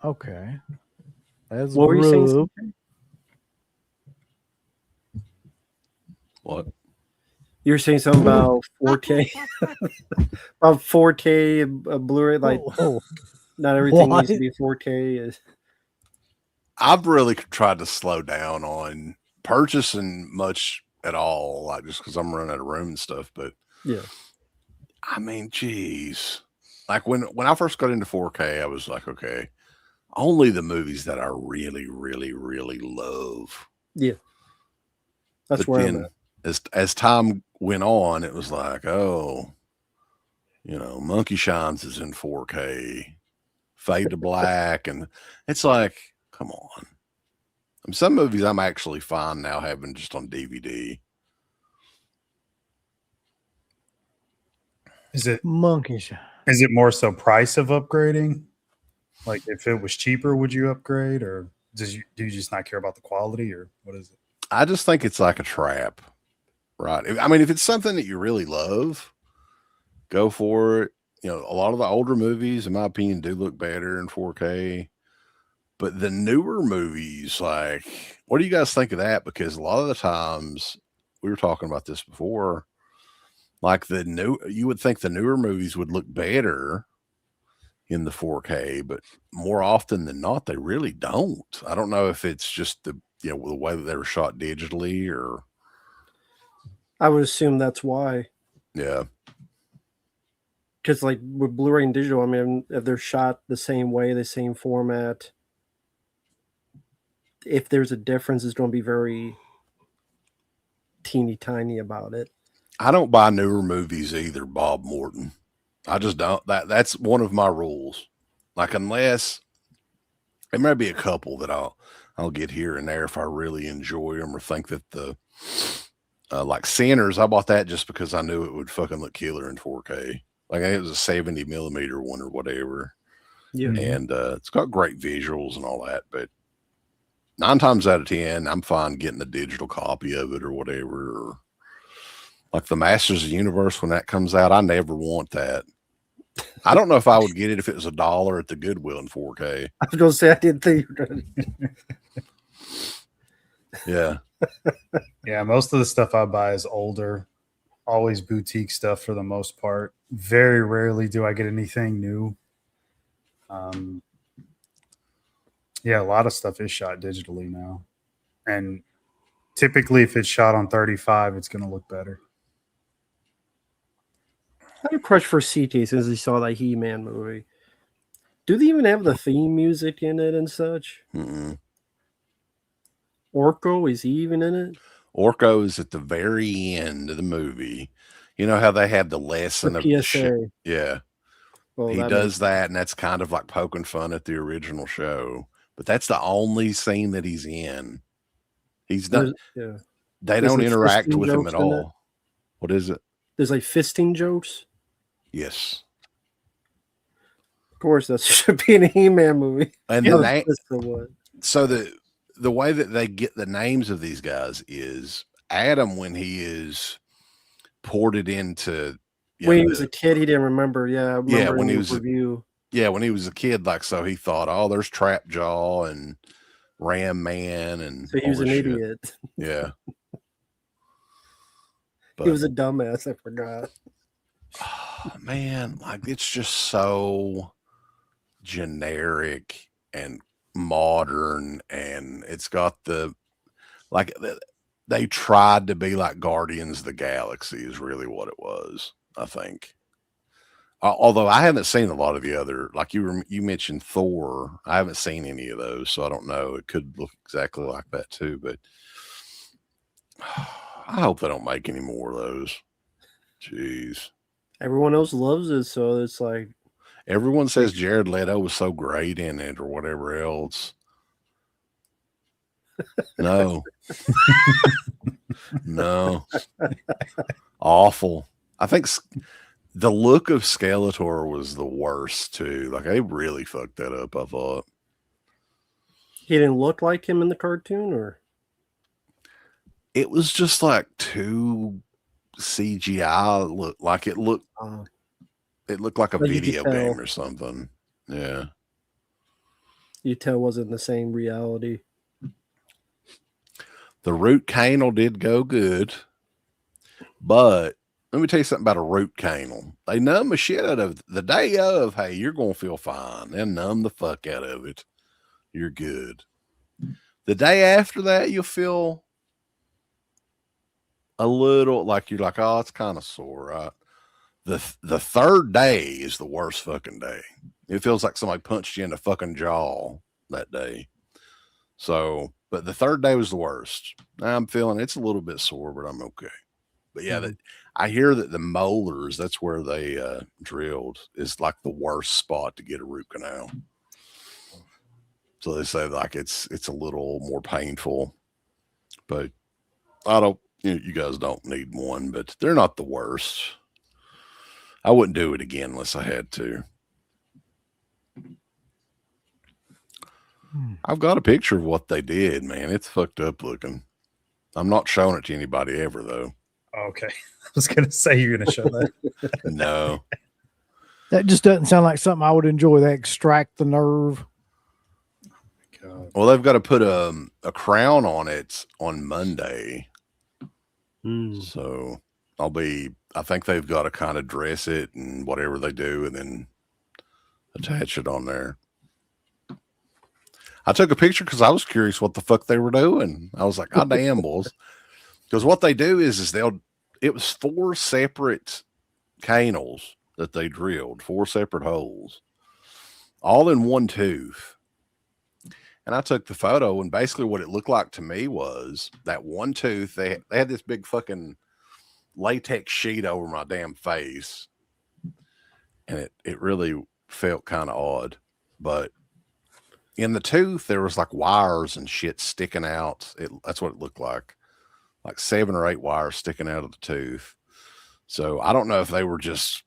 Okay. That's What were you saying? rough. What? You were saying something about 4K. About 4K Blu-ray. Like, Oh, not everything What? needs to be 4K. I've really tried to slow down on purchasing much at all, like just because I'm running out of room and stuff. But Yeah. I mean, geez, like when I first got into 4K, I was like, okay, only the movies that I really, really, really love. Yeah. That's But where then I'm at. as time went on, it was like, oh, Monkey Shines is in 4K, Fade to Black, and it's like, come on. Some movies I'm actually fine now having just on DVD. Is it monkey shine. more so price of upgrading? Like if it was cheaper, would you upgrade, or do you just not care about the quality, or what is it? I just think it's like a trap, right? I mean, if it's something that you really love, go for it. A lot of the older movies, in my opinion, do look better in 4K. But the newer movies, like, what do you guys think of that? Because a lot of the times, we were talking about this before, Like you would think the newer movies would look better in the 4K, but more often than not, they really don't. I don't know if it's just the way that they were shot digitally, or I would assume that's why. yeah. Because like with Blu-ray and digital, I mean, if they're shot the same way, the same format, if there's a difference, it's going to be very teeny tiny about it. I don't buy newer movies either, Bob Morton. I just don't. That's one of my rules. Like, unless there may be a couple that I'll get here and there if I really enjoy them or think that the like Sinners, I bought that just because I knew it would fucking look killer in 4K. Like, it was a 70 millimeter one or whatever. Yeah. And it's got great visuals and all that, but 9 times out of 10, I'm fine getting a digital copy of it or whatever. Or like the Masters of the Universe, when that comes out, I never want that. I don't know if I would get it if it was $1 at the Goodwill in 4K. I was going to say, I didn't think you were going to. Yeah. Yeah, most of the stuff I buy is older, always boutique stuff for the most part. Very rarely do I get anything new. Yeah, a lot of stuff is shot digitally now. And typically if it's shot on 35, it's going to look better. I had a crush for CT since he saw that He-Man movie. Do they even have the theme music in it and such? Mm-mm. Orko, is he even in it? Orko is at the very end of the movie. You know how they had the lesson The of the PSA. yeah. Well, He does that, and that's kind of like poking fun at the original show. But that's the only scene that he's in. He's not. Yeah. They There's don't like interact fisting with him jokes at in all. What is it? There's like fisting jokes. Yes. Of course, that should be in a He-Man movie. And Yeah, the fist or what? so the way that they get the names of these guys is Adam, when he is ported into When he was a kid, he didn't remember. Yeah, I remember when in he the was review. when he was a kid, like, so he thought, oh, there's Trap Jaw and Ram Man, and So he all was an this shit. idiot. Yeah. He was a dumbass. I forgot. Oh, man, like, it's just so generic and modern, and it's got they tried to be like Guardians of the Galaxy is really what it was, I think. Although I haven't seen a lot of the other, like you mentioned Thor, I haven't seen any of those, so I don't know. It could look exactly like that too, but I hope they don't make any more of those. Jeez. Everyone else loves it, so it's like Everyone says Jared Leto was so great in it or whatever else. No. No. Awful. I think the look of Skeletor was the worst too. Like, they really fucked that up, I thought. he didn't look like him in the cartoon, or It was just like too CGI. It looked like a Well, you could video tell. game or something. Yeah. you tell wasn't the same reality. The root canal did go good, but let me tell you something about a root canal. They numb the shit out of the day of. Hey, you're going to feel fine. They'll numb the fuck out of it. You're good. The day after that, you'll feel a little like you're like, oh, it's kind of sore, right? The third day is the worst fucking day. It feels like somebody punched you in the fucking jaw that day. So, but the third day was the worst. Now I'm feeling it's a little bit sore, but I'm okay. But yeah, I hear that the molars, that's where they drilled, is like the worst spot to get a root canal. So they say like it's a little more painful, but I don't. You guys don't need one, but they're not the worst. I wouldn't do it again unless I had to. I've got a picture of what they did, man. It's fucked up looking. I'm not showing it to anybody ever, though. Okay. I was going to say you're going to show that. No. That just doesn't sound like something I would enjoy. They extract the nerve. God. Well, they've got to put a crown on it on Monday. So I'll be I think they've got to kind of dress it and whatever they do, and then attach it on there. I took a picture because I was curious what the fuck they were doing. I was like, "God damn, bulls!" Because what they do is it was 4 separate canals that they drilled, 4 separate holes, all in one tooth. And I took the photo, and basically what it looked like to me was that one tooth. They had this big fucking latex sheet over my damn face, and it really felt kind of odd. But in the tooth, there was like wires and shit sticking out. That's what it looked like 7 or 8 wires sticking out of the tooth. So I don't know if they were just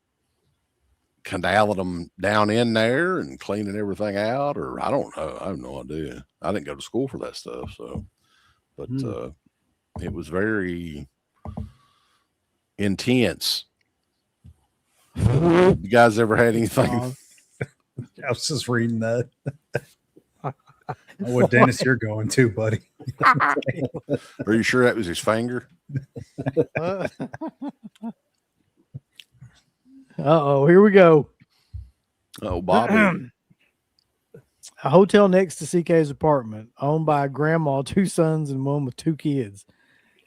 candaling them down in there and cleaning everything out, or I don't know. I have no idea. I didn't go to school for that stuff. So, but it was very intense. You guys ever had anything? I was just reading that. What dentist you're going to, buddy? Are you sure that was his finger? Uh-oh, here we go. Oh, Bobby. A hotel next to CK's apartment, owned by a grandma, 2 sons, and one with 2 kids.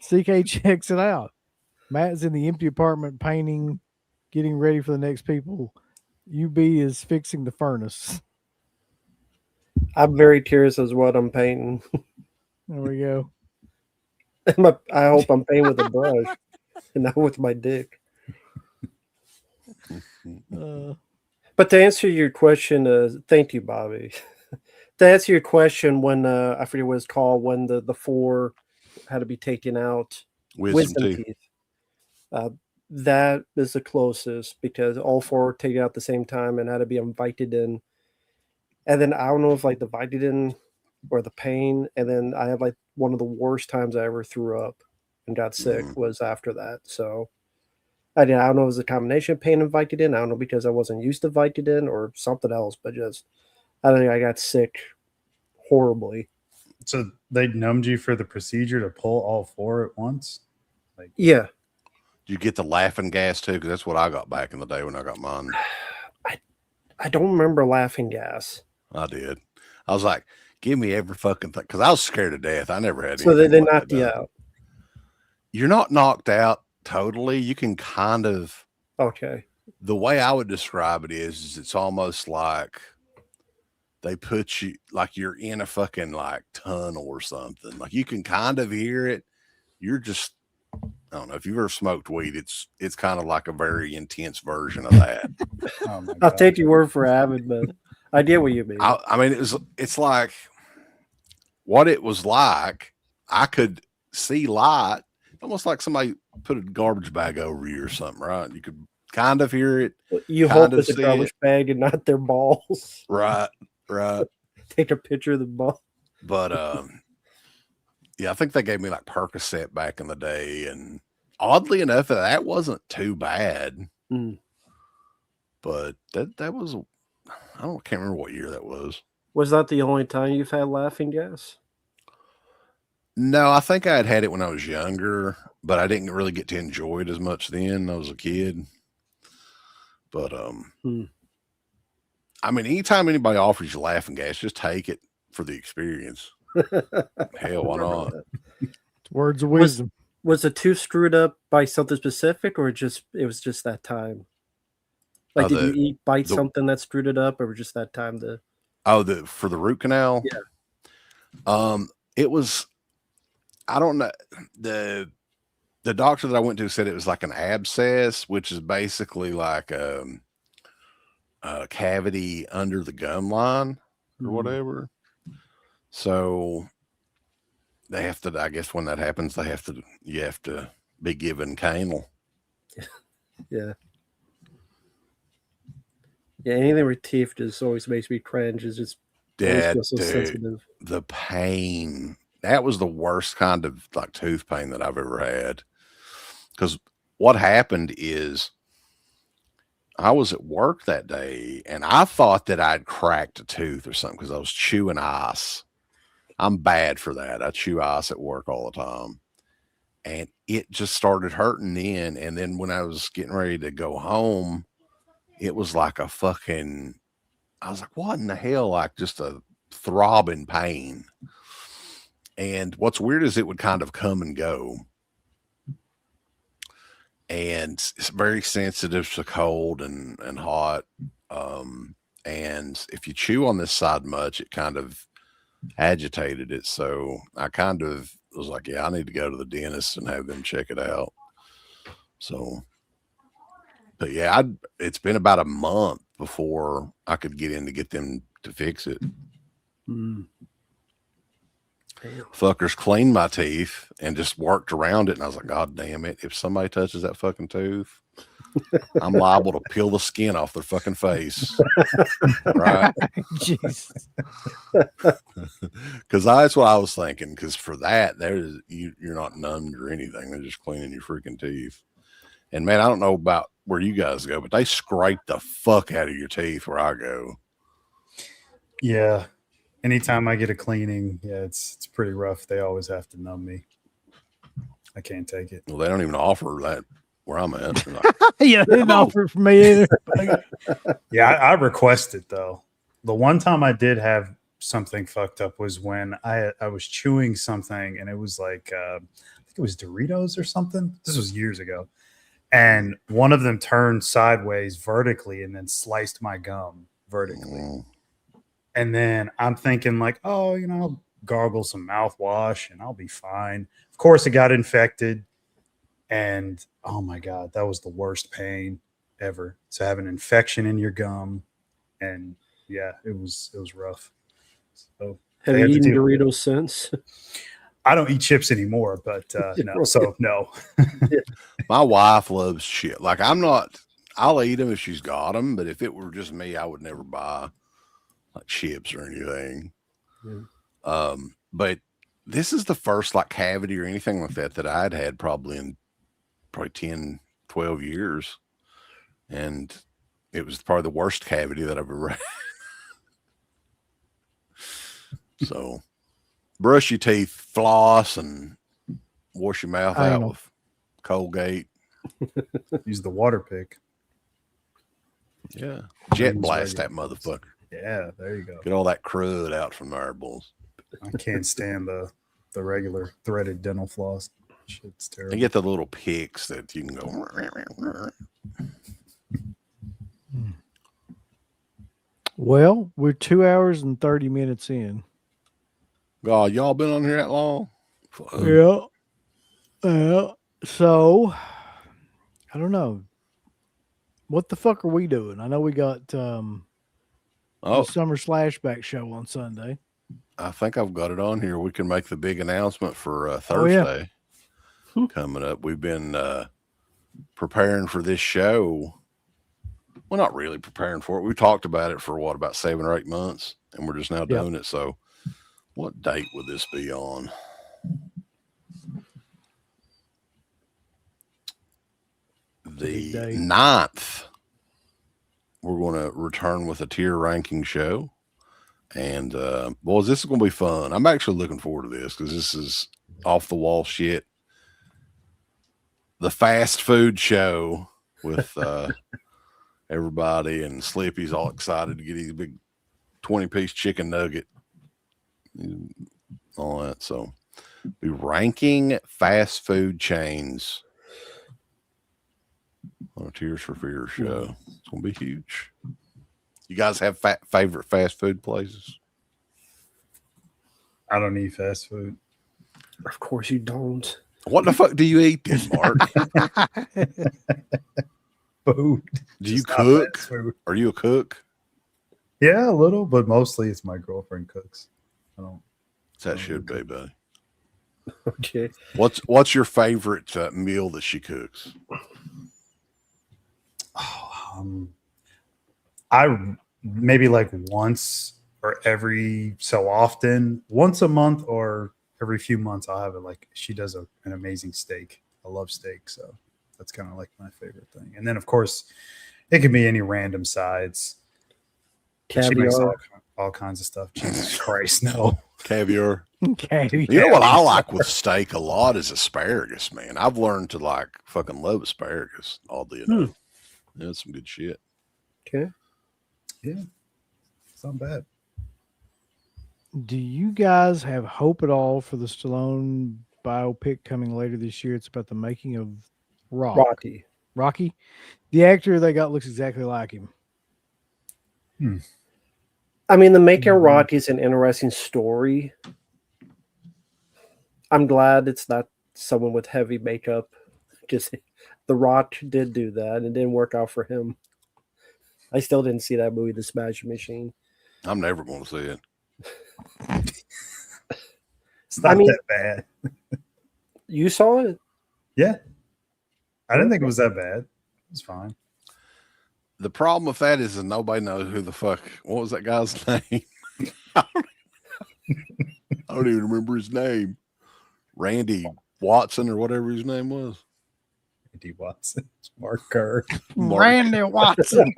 CK checks it out. Matt's in the empty apartment painting, getting ready for the next people. UB is fixing the furnace. I'm very curious as what I'm painting. There we go. I hope I'm painting with a brush and not with my dick. But to answer your question, thank you, Bobby. To answer your question, when I forget what it's called, when the 4 had to be taken out, wisdom teeth. That is the closest, because all 4 were taken out at the same time and had to be invited in. And then I don't know if like the Vicodin or the pain, and then I had like one of the worst times I ever threw up and got sick was after that. So I don't know if it was a combination of pain and Vicodin. I don't know, because I wasn't used to Vicodin or something else, but just I think I got sick horribly. So they numbed you for the procedure to pull all 4 at once? Yeah. Did you get the laughing gas too? Because that's what I got back in the day when I got mine. I don't remember laughing gas. I did. I was like, give me every fucking thing. Because I was scared to death. I never had So anything they like knocked that you done. out. You're not knocked out totally. You can kind of. Okay. The way I would describe it is it's almost like they put you, like you're in a fucking like tunnel or something. Like you can kind of hear it. You're just, I don't know if you've ever smoked weed. It's kind of like a very intense version of that. Oh my I'll God. take your word for it, but I get what you mean. I mean, it's like what it was like. I could see light, almost like somebody put a garbage bag over you or something, right? You could kind of hear it. You kind hope of it's a see garbage it. bag and not their balls. Right. Take a picture of the ball. But yeah, I think they gave me like Percocet back in the day, and oddly enough, that wasn't too bad. Mm. But that was, can't remember what year that was. Was that the only time you've had laughing gas? No, I think I had it when I was younger, but I didn't really get to enjoy it as much then. I was a kid. But I mean, anytime anybody offers you laughing gas, just take it for the experience. Hell, why not? It's words of wisdom. Was the tooth screwed up by something specific, or it was just that time? Like, did you bite something that screwed it up, or just that time? For the root canal? Yeah. It was, I don't know. The doctor that I went to said it was like an abscess, which is basically like a cavity under the gum line or whatever. So they have to, I guess when that happens, you have to be given canal. Yeah. Yeah, anything with teeth just always makes me cringe. It's just so sensitive. The pain, that was the worst kind of like tooth pain that I've ever had. Because what happened is I was at work that day and I thought that I'd cracked a tooth or something because I was chewing ice. I'm bad for that. I chew ice at work all the time. and it just started hurting then. And then when I was getting ready to go home, it was like a fucking, I was like, what in the hell? Like just a throbbing pain. And what's weird is it would kind of come and go. And it's very sensitive to cold and hot. And if you chew on this side much, it kind of agitated it. So I kind of was like, yeah, I need to go to the dentist and have them check it out. So, but yeah, it's been about a month before I could get in to get them to fix it. Mm. Fuckers cleaned my teeth and just worked around it. And I was like, God damn it. If somebody touches that fucking tooth, I'm liable to peel the skin off their fucking face. Right? Jesus. Because that's what I was thinking. Because for that, you're not numbed or anything. They're just cleaning your freaking teeth. And man, I don't know about where you guys go, but they scrape the fuck out of your teeth where I go. Yeah. Anytime I get a cleaning, yeah, it's pretty rough. They always have to numb me. I can't take it. Well, they don't even offer that where I'm at. Like, Yeah, they didn't offer it for me either. Yeah, I request it though. The one time I did have something fucked up was when I was chewing something and it was like I think it was Doritos or something. This was years ago. And one of them turned sideways vertically and then sliced my gum vertically. And then I'm thinking like, oh, I'll gargle some mouthwash and I'll be fine. Of course, it got infected. And oh my God, that was the worst pain ever. To have an infection in your gum. And yeah, it was rough. So Have you eaten Doritos since? I don't eat chips anymore, but no. So no. My wife loves shit. Like I'll eat them if she's got them, but if it were just me, I would never buy like chips or anything. Yeah. But this is the first like cavity or anything like that I'd had probably in 10, 12 years. And it was probably the worst cavity that I've ever had. So brush your teeth, floss, and wash your mouth out with Colgate. Use the water pick. Yeah. Jet blast that motherfucker. Yeah, there you go. Get all that crud out from there, bulls. I can't stand the regular threaded dental floss. Shit's terrible. And get the little picks that you can go. Well, we're 2 hours and 30 minutes in. God, y'all been on here that long? Yeah. So, I don't know. What the fuck are we doing? I know we got the Summer Slashback show on Sunday. I think I've got it on here. We can make the big announcement for Thursday coming up. We've been preparing for this show. Well, not really preparing for it. We talked about it for about 7 or 8 months, and we're just now doing it. So what date would this be on? The 9th. We're going to return with a tier ranking show. And boys, this is going to be fun. I'm actually looking forward to this because this is off the wall shit. The fast food show with everybody, and Slippy's all excited to get his big 20-piece chicken nugget. All that. So be ranking fast food chains on a Tears for Fears show. It's going to be huge. You guys have favorite fast food places? I don't eat fast food. Of course you don't. What the fuck do you eat then, Mark? Food. Do you cook? Are you a cook? Yeah, a little, but mostly it's my girlfriend cooks. I don't. That should be, buddy. Okay. What's your favorite meal that she cooks? I maybe like once or every so often, once a month or every few months, I'll have it. Like she does an amazing steak. I love steak, so that's kind of like my favorite thing. And then of course, it can be any random sides. She makes Caviar. all kinds of stuff. Jesus Christ, no. Caviar. Okay. You know what I like with steak a lot is asparagus, man. I've learned to like fucking love asparagus. Oddly enough, yeah, it's some good shit. Okay. Yeah, it's not bad. Do you guys have hope at all for the Stallone biopic coming later this year? It's about the making of Rocky. Rocky. The actor they got looks exactly like him. I mean, the Making of Rocky is an interesting story. I'm glad it's not someone with heavy makeup. Just The Rock did do that, and it didn't work out for him. I still didn't see that movie, The Smashing Machine. I'm never going to see it. It's not I mean- that bad. You saw it? Yeah, I didn't think it was that bad. It's fine. The problem with that is that nobody knows who the fuck. What was that guy's name? I don't even remember his name. Randy Watson or whatever his name was. Andy Watson, Mark Kerr. Randy Watson.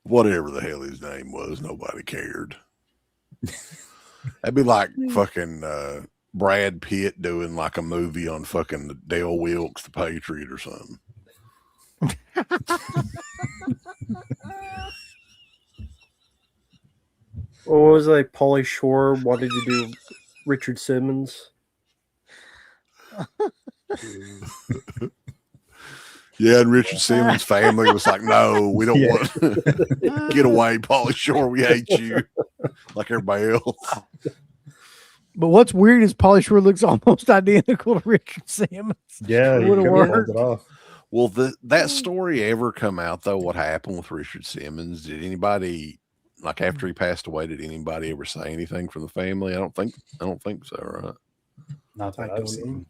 Whatever the hell his name was, nobody cared. That'd be like fucking Brad Pitt doing like a movie on fucking Dale Wilkes, the Patriot, or something. Or what was it, like Pauly Shore wanted to do Richard Simmons? Yeah, and Richard Simmons' family was like, "No, we don't Yeah. want get away, Pauly Shore. We hate you," like everybody else. But what's weird is Pauly Shore looks almost identical to Richard Simmons. Yeah, It you would've could have worked. pulled it off. Well, that story ever come out though? What happened with Richard Simmons? Did anybody like after he passed away? Did anybody ever say anything from the family? I don't think so. Right? Not that I I've don't seen.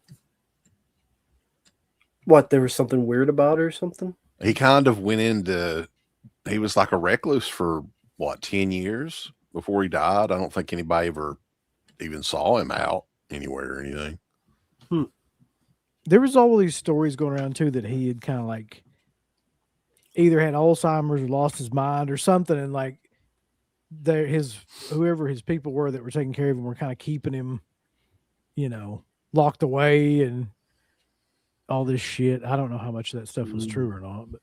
What, there was something weird about it or something? He kind of went into. He was like a recluse for what 10 years before he died. I don't think anybody ever even saw him out anywhere or anything. There was all these stories going around too that he had kind of like either had Alzheimer's or lost his mind or something, and like whoever his people were that were taking care of him were kind of keeping him, locked away and all this shit. I don't know how much of that stuff was true or not, but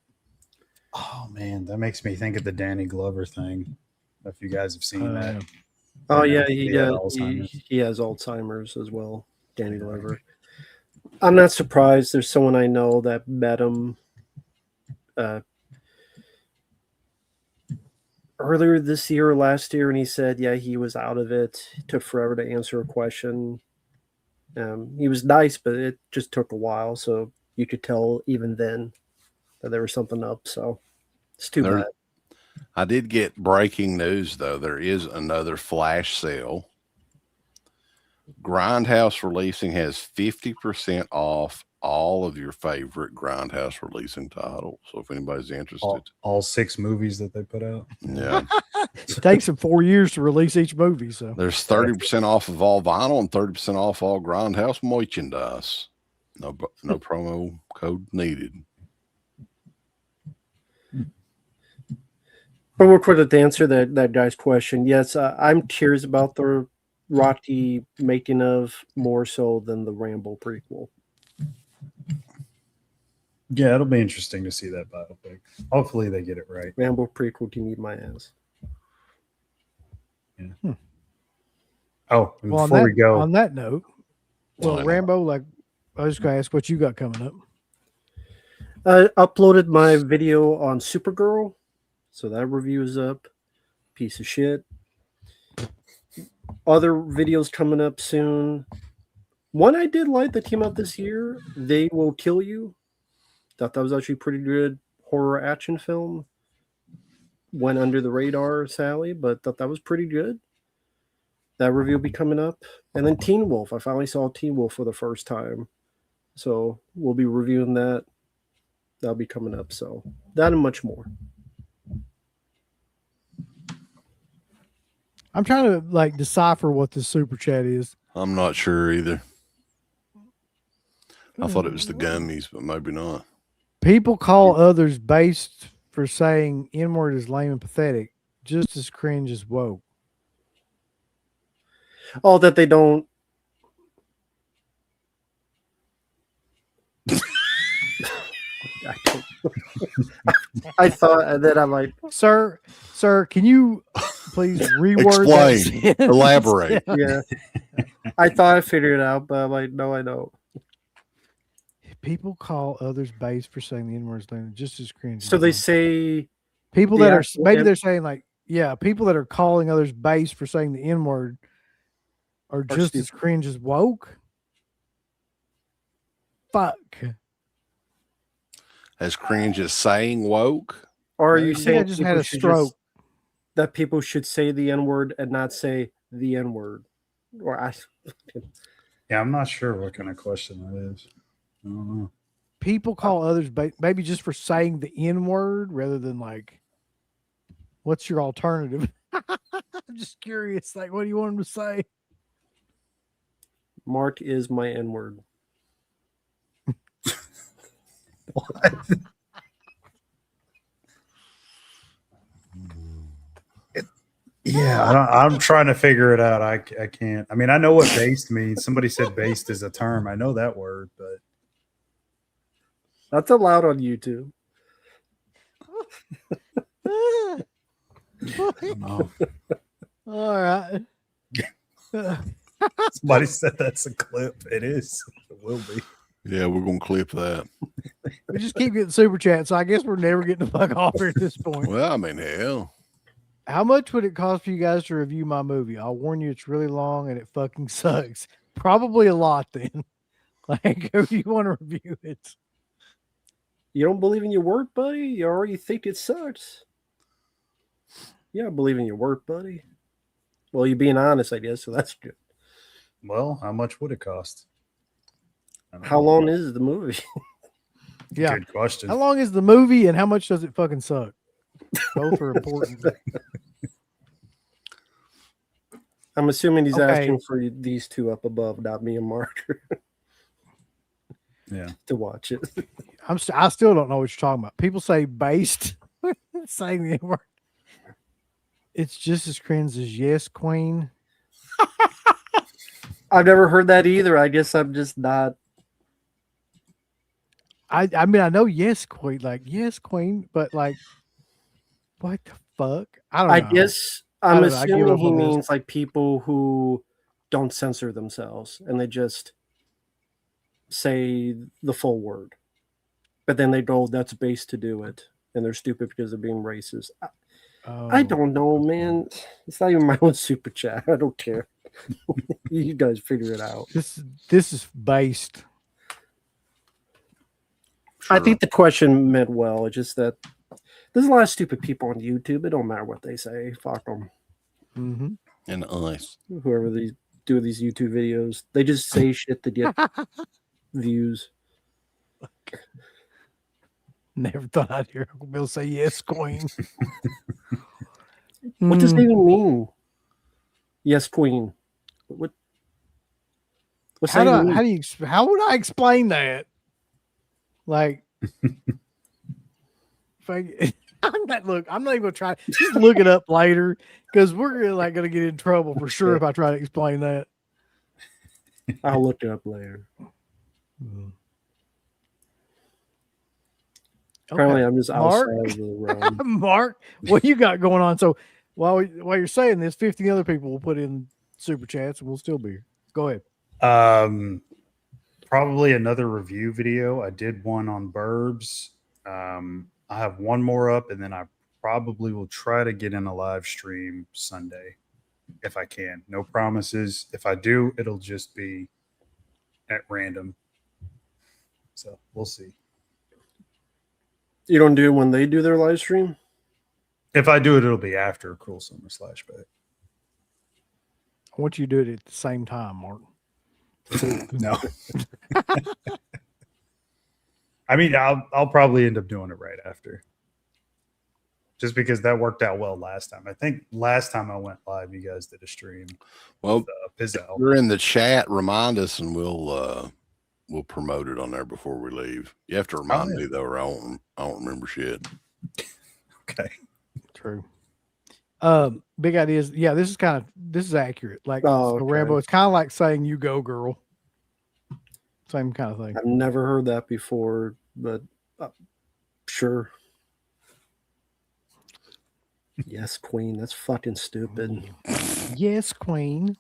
Oh man, that makes me think of the Danny Glover thing. If you guys have seen that. Oh Yeah, yeah, he had Alzheimer's. he has Alzheimer's as well. Danny Glover. I'm not surprised. There's someone I know that met him earlier this year or last year, and he said, yeah, he was out of it. It took forever to answer a question. He was nice, but it just took a while. So you could tell even then that there was something up. So it's too bad. I did get breaking news though. There is another flash sale. Grindhouse Releasing has 50% off all of your favorite Grindhouse Releasing titles. So if anybody's interested, All 6 movies that they put out. yeah, it takes them 4 years to release each movie. So there's 30% off of all vinyl and 30% off all Grindhouse merchandise. No promo code needed. But real quick to answer that guy's question, yes, I'm curious about the Rocky making of more so than the Rambo prequel. Yeah, it'll be interesting to see that biopic. Hopefully they get it right. Rambo prequel can eat my ass. Oh, and well, before we go, on that note, Well, I well, know. Rambo, like I was just gonna ask what you got coming up. I uploaded my video on Supergirl, so that review is up. Piece of shit. Other videos coming up soon. One I did like that came out this year, They Will Kill You. Thought that was actually a pretty good horror action film. Went under the radar, Sally, but thought that was pretty good. That review will be coming up. And then Teen Wolf. I finally saw Teen Wolf for the first time. So we'll be reviewing that. That'll be coming up. So that and much more. I'm trying to like decipher what this super chat is. I'm not sure either. I thought it was the gummies, but maybe not. People call others based for saying N-word is lame and pathetic. just as cringe as woke. Oh, that they don't. I thought that I'm like, Sir, can you please reword that Explain. sentence? Elaborate. yeah. I thought I figured it out, but I'm like, no, I don't. People call others base for saying the N-word just as cringe. So as they woke. say People the that are actual maybe N- they're saying like, yeah, people that are calling others base for saying the N-word are just as stupid. cringe as woke. Fuck. As cringe as saying woke. Or are you I think I saying just people had a should stroke. that people should say the N-word and not say the N-word? Or I Yeah, I'm not sure what kind of question that is. I don't know. People call others maybe just for saying the N-word rather than like, what's your alternative? I'm just curious. Like, what do you want them to say? Mark is my N-word. Yeah, I'm trying to figure it out. I can't. I mean, I know what based means. Somebody said based is a term. I know that word, but That's allowed on YouTube. I don't know. All right. Somebody said that's a clip. It is. It will be. Yeah, we're gonna clip that. We just keep getting super chats, so I guess we're never getting the fuck off here at this point. Well, I mean, hell. How much would it cost for you guys to review my movie? I'll warn you, it's really long and it fucking sucks. Probably a lot then. Like, who do you want to review it? You don't believe in your work, buddy? You already think it sucks. Yeah, I believe in your work, buddy. Well, you're being honest, I guess, so that's good. Well, how much would it cost? I don't How know. long is the movie? Yeah. Good question. How long is the movie and how much does it fucking suck? Both are important. I'm assuming he's Okay. asking for these two up above, not me and Mark, Yeah. to watch it. I still don't know what you're talking about. People say based, saying the word. It's just as cringe as yes, queen. I've never heard that either. I guess I'm just not. I mean, I know yes, queen, like yes, queen, but like, what the fuck? I don't know. I guess I I'm don't know. I give assuming up he on this. means like people who don't censor themselves and they just say the full word, but then they go, "That's base to do it," and they're stupid because they're being racist. I Oh. don't know, man. It's not even my own super chat. I don't care. You guys figure it out. This is based. I think the question meant well. It's just that there's a lot of stupid people on YouTube. It don't matter what they say. Fuck them. Mm-hmm. And ice. Whoever these do these YouTube videos, they just say shit to get views. Never thought I'd hear Uncle Bill say yes, queen. What does it even mean? Yes, queen. What's How that even mean? how would I explain that? Like, I'm not even gonna try. Just look it up later because we're gonna get in trouble for sure if I try to explain that. I'll look it up later. Apparently, I'm just Mark? outside of the realm. Mark, what you got going on? So while you're saying this, 50 other people will put in super chats and we'll still be here. Go ahead. Probably another review video. I did one on Burbs. I have one more up, and then I probably will try to get in a live stream Sunday if I can. No promises. If I do, it'll just be at random. So we'll see. You don't do it when they do their live stream? If I do it, it'll be after Cruel Summer Slashback. I want you to do it at the same time, Mark. No. I mean, I'll probably end up doing it right after. Just because that worked out well last time. I think last time I went live, you guys did a stream. Well, with, Pizzo. you're in the chat. Remind us, and we'll promote it on there before we leave. You have to remind me though, or I don't remember shit. Okay. True. Big ideas. Yeah, this is accurate. Like Oh, so Rambo, okay. it's kind of like saying "you go, girl." Same kind of thing. I've never heard that before, but sure. Yes, Queen. That's fucking stupid. Yes, Queen.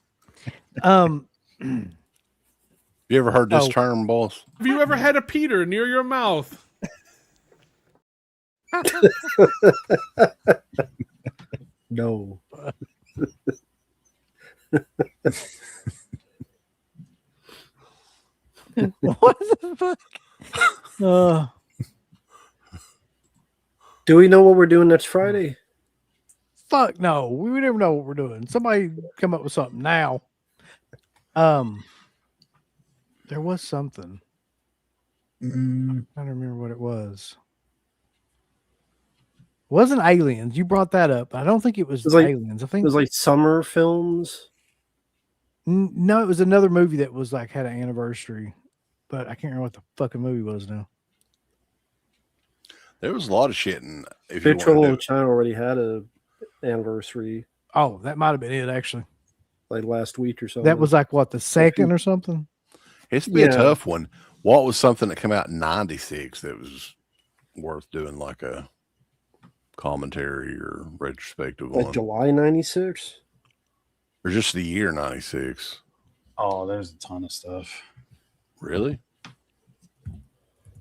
You ever heard this Oh. term, boss? Have you ever had a Peter near your mouth? No. What the fuck? Do we know what we're doing next Friday? Fuck no. We never know what we're doing. Somebody come up with something now. There was something. I don't remember what it was. It wasn't aliens. You brought that up. I don't think it was, It was like- aliens. I It think was like summer films. no, it was another movie that was like had an anniversary, but I can't remember what the fucking movie was now. There was a lot of shit. And if you Patrol wanted in to, China already had a anniversary Oh, that might have been it actually. like last week or something. That was like what, the second or something? it's be a Yeah. tough one. What was something that came out in '96 that was worth doing like a commentary or retrospective like on, July '96. or just the year '96? Oh, there's a ton of stuff. Really?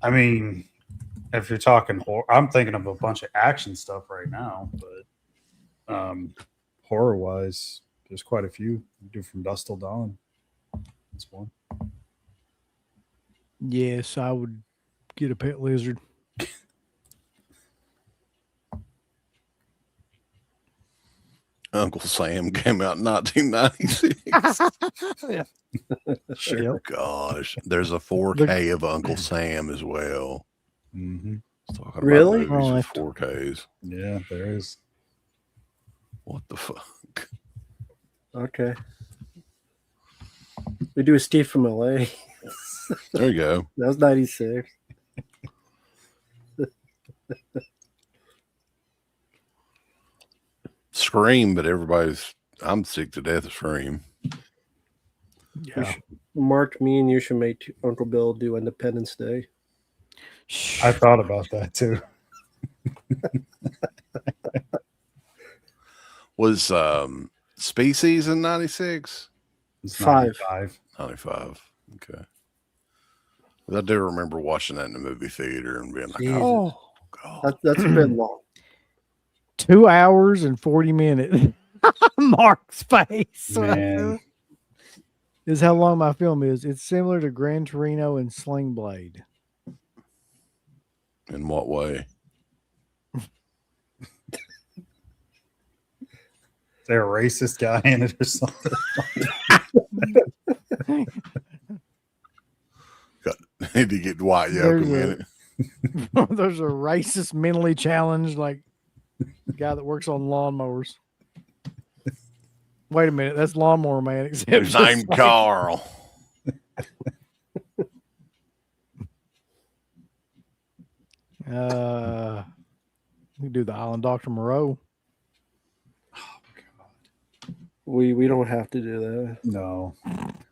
I mean, if you're talking horror, I'm thinking of a bunch of action stuff right now, but horror wise, there's quite a few. We do From Dusk Till Dawn. That's one. Yes, I would get a pet lizard. Uncle Sam came out in 1996. Yeah. Sure. Yep. Gosh, there's a 4K of Uncle Sam as well. Mm-hmm. Talking about Really? movies Oh, with I- 4Ks. Yeah, there is. What the fuck? Okay. We do a Steve from LA. There you go. That was '96. Scream, but I'm sick to death of Scream. Yeah. Mark, me and you should make Uncle Bill do Independence Day. I thought about that too. Was Species in '96? It's Five. 95. 95. Okay. I do remember watching that in the movie theater and being like, Jesus. oh, God. That's a bit long. 2 hours and 40 minutes. Mark's face. Man. Is how long my film is. It's similar to Gran Torino and Sling Blade. In what way? Is there a racist guy in it or something? Need to get Dwight Yoakam in it. There's a racist, mentally challenged, like guy that works on lawnmowers. Wait a minute, that's Lawnmower Man. Except His name it's like- Carl. We do the Island Dr. Moreau. We don't have to do that. No,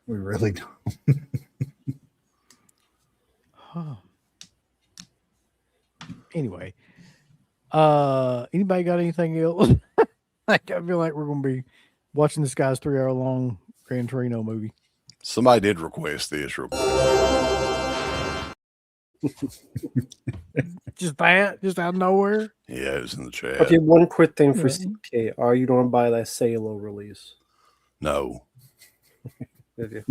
we really don't. Huh. Anyway, anybody got anything else? Like, I feel like we're gonna be watching this guy's 3-hour long Gran Torino movie. Somebody did request this real quick. Just that, just out of nowhere. Yeah, it was in the chat. Okay, one quick thing for Yeah. CK. Are you going to buy that Salo release? No. Okay.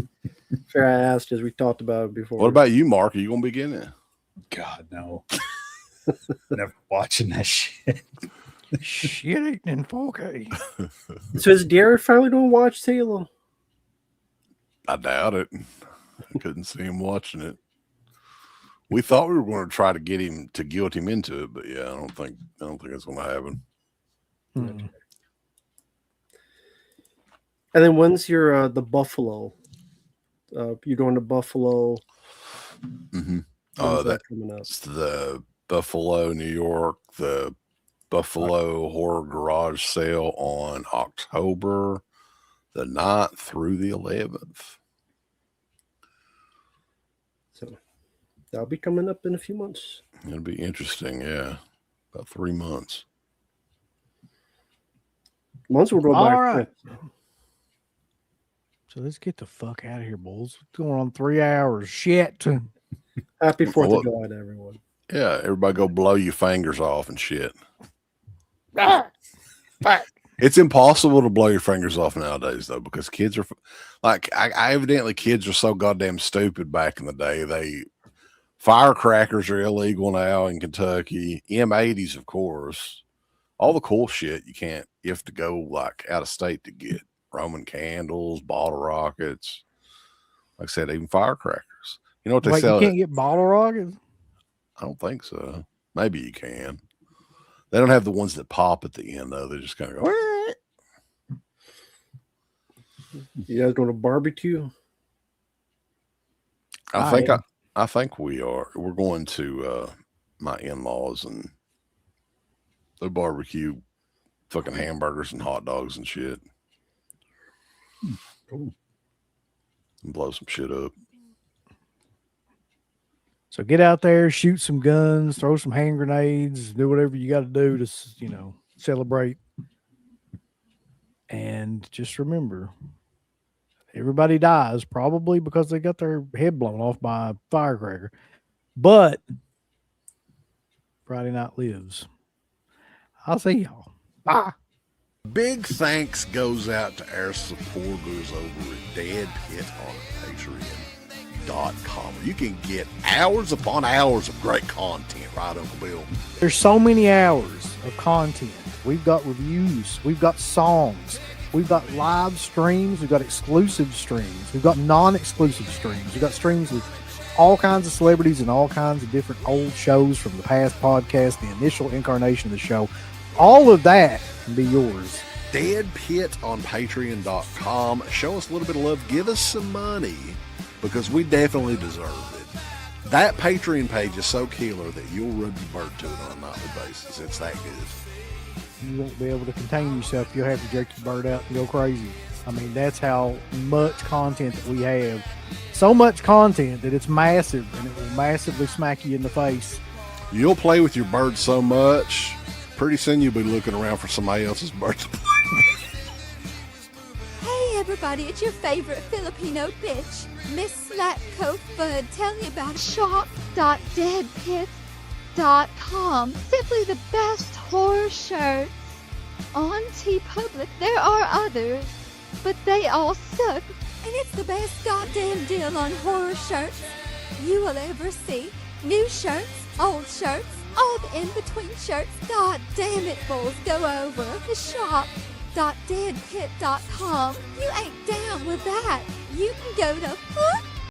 Fair, I asked as we talked about it before. What about you, Mark? Are you going to be getting it? God, no. Never watching that shit. Shit ain't in 4K. So is Derek finally going to watch Salo? I doubt it. I couldn't see him watching it. We thought we were going to try to get him to guilt him into it, but yeah, I don't think it's going to happen. Hmm. And then when's your the Buffalo? You're going to Buffalo. Mm-hmm. When's That's coming up? the Buffalo, New York, the Buffalo Horror Garage Sale on October the 9th through the 11th. So that'll be coming up in a few months. It'll be interesting, yeah. About 3 months. Months will go by. All right. So let's get the fuck out of here, bulls. It's going on 3 hours. Shit. Happy 4th Well, of July to everyone. Yeah, everybody go blow your fingers off and shit. It's impossible to blow your fingers off nowadays, though, because kids are like, I evidently kids are so goddamn stupid back in the day. Firecrackers are illegal now in Kentucky. M80s, of course. All the cool shit you have to go like out of state to get. Roman candles, bottle rockets. Like I said, even firecrackers. You know what they Wait, sell? you can't get bottle rockets? I don't think so. Maybe you can. They don't have the ones that pop at the end, though. They just kind of go. You guys going to barbecue? I think we are. We're going to my in-laws, and they barbecue fucking hamburgers and hot dogs and shit. Cool. And blow some shit up. So get out there, shoot some guns, throw some hand grenades, do whatever you got to do to, celebrate. And just remember, everybody dies probably because they got their head blown off by a firecracker. But Friday night lives. I'll see y'all. Bye. Big thanks goes out to our supporters over at Dead Pit on Patreon.com. You can get hours upon hours of great content, right, Uncle Bill? There's so many hours of content. We've got reviews. We've got songs. We've got live streams. We've got exclusive streams. We've got non-exclusive streams. We've got streams with all kinds of celebrities and all kinds of different old shows from the past podcast, the initial incarnation of the show. All of that can be yours. Dead Pit on Patreon.com. Show us a little bit of love. Give us some money because we definitely deserve it. That Patreon page is so killer that you'll rub your bird to it on a nightly basis. It's that good. You won't be able to contain yourself. You'll have to jerk your bird out and go crazy. I mean, that's how much content that we have. So much content that it's massive, and it will massively smack you in the face. You'll play with your bird so much, pretty soon you'll be looking around for somebody else's bird to play with. Hey everybody, it's your favorite Filipino bitch, Miss Slatko Fudd, telling you about shop.deadpit.com. Simply the best horror shirts. On TeePublic, there are others, but they all suck. And it's the best goddamn deal on horror shirts you will ever see. New shirts, old shirts, all the in-between shirts. God damn it, bulls, go over to shop.deadpit.com. You ain't down with that. You can go to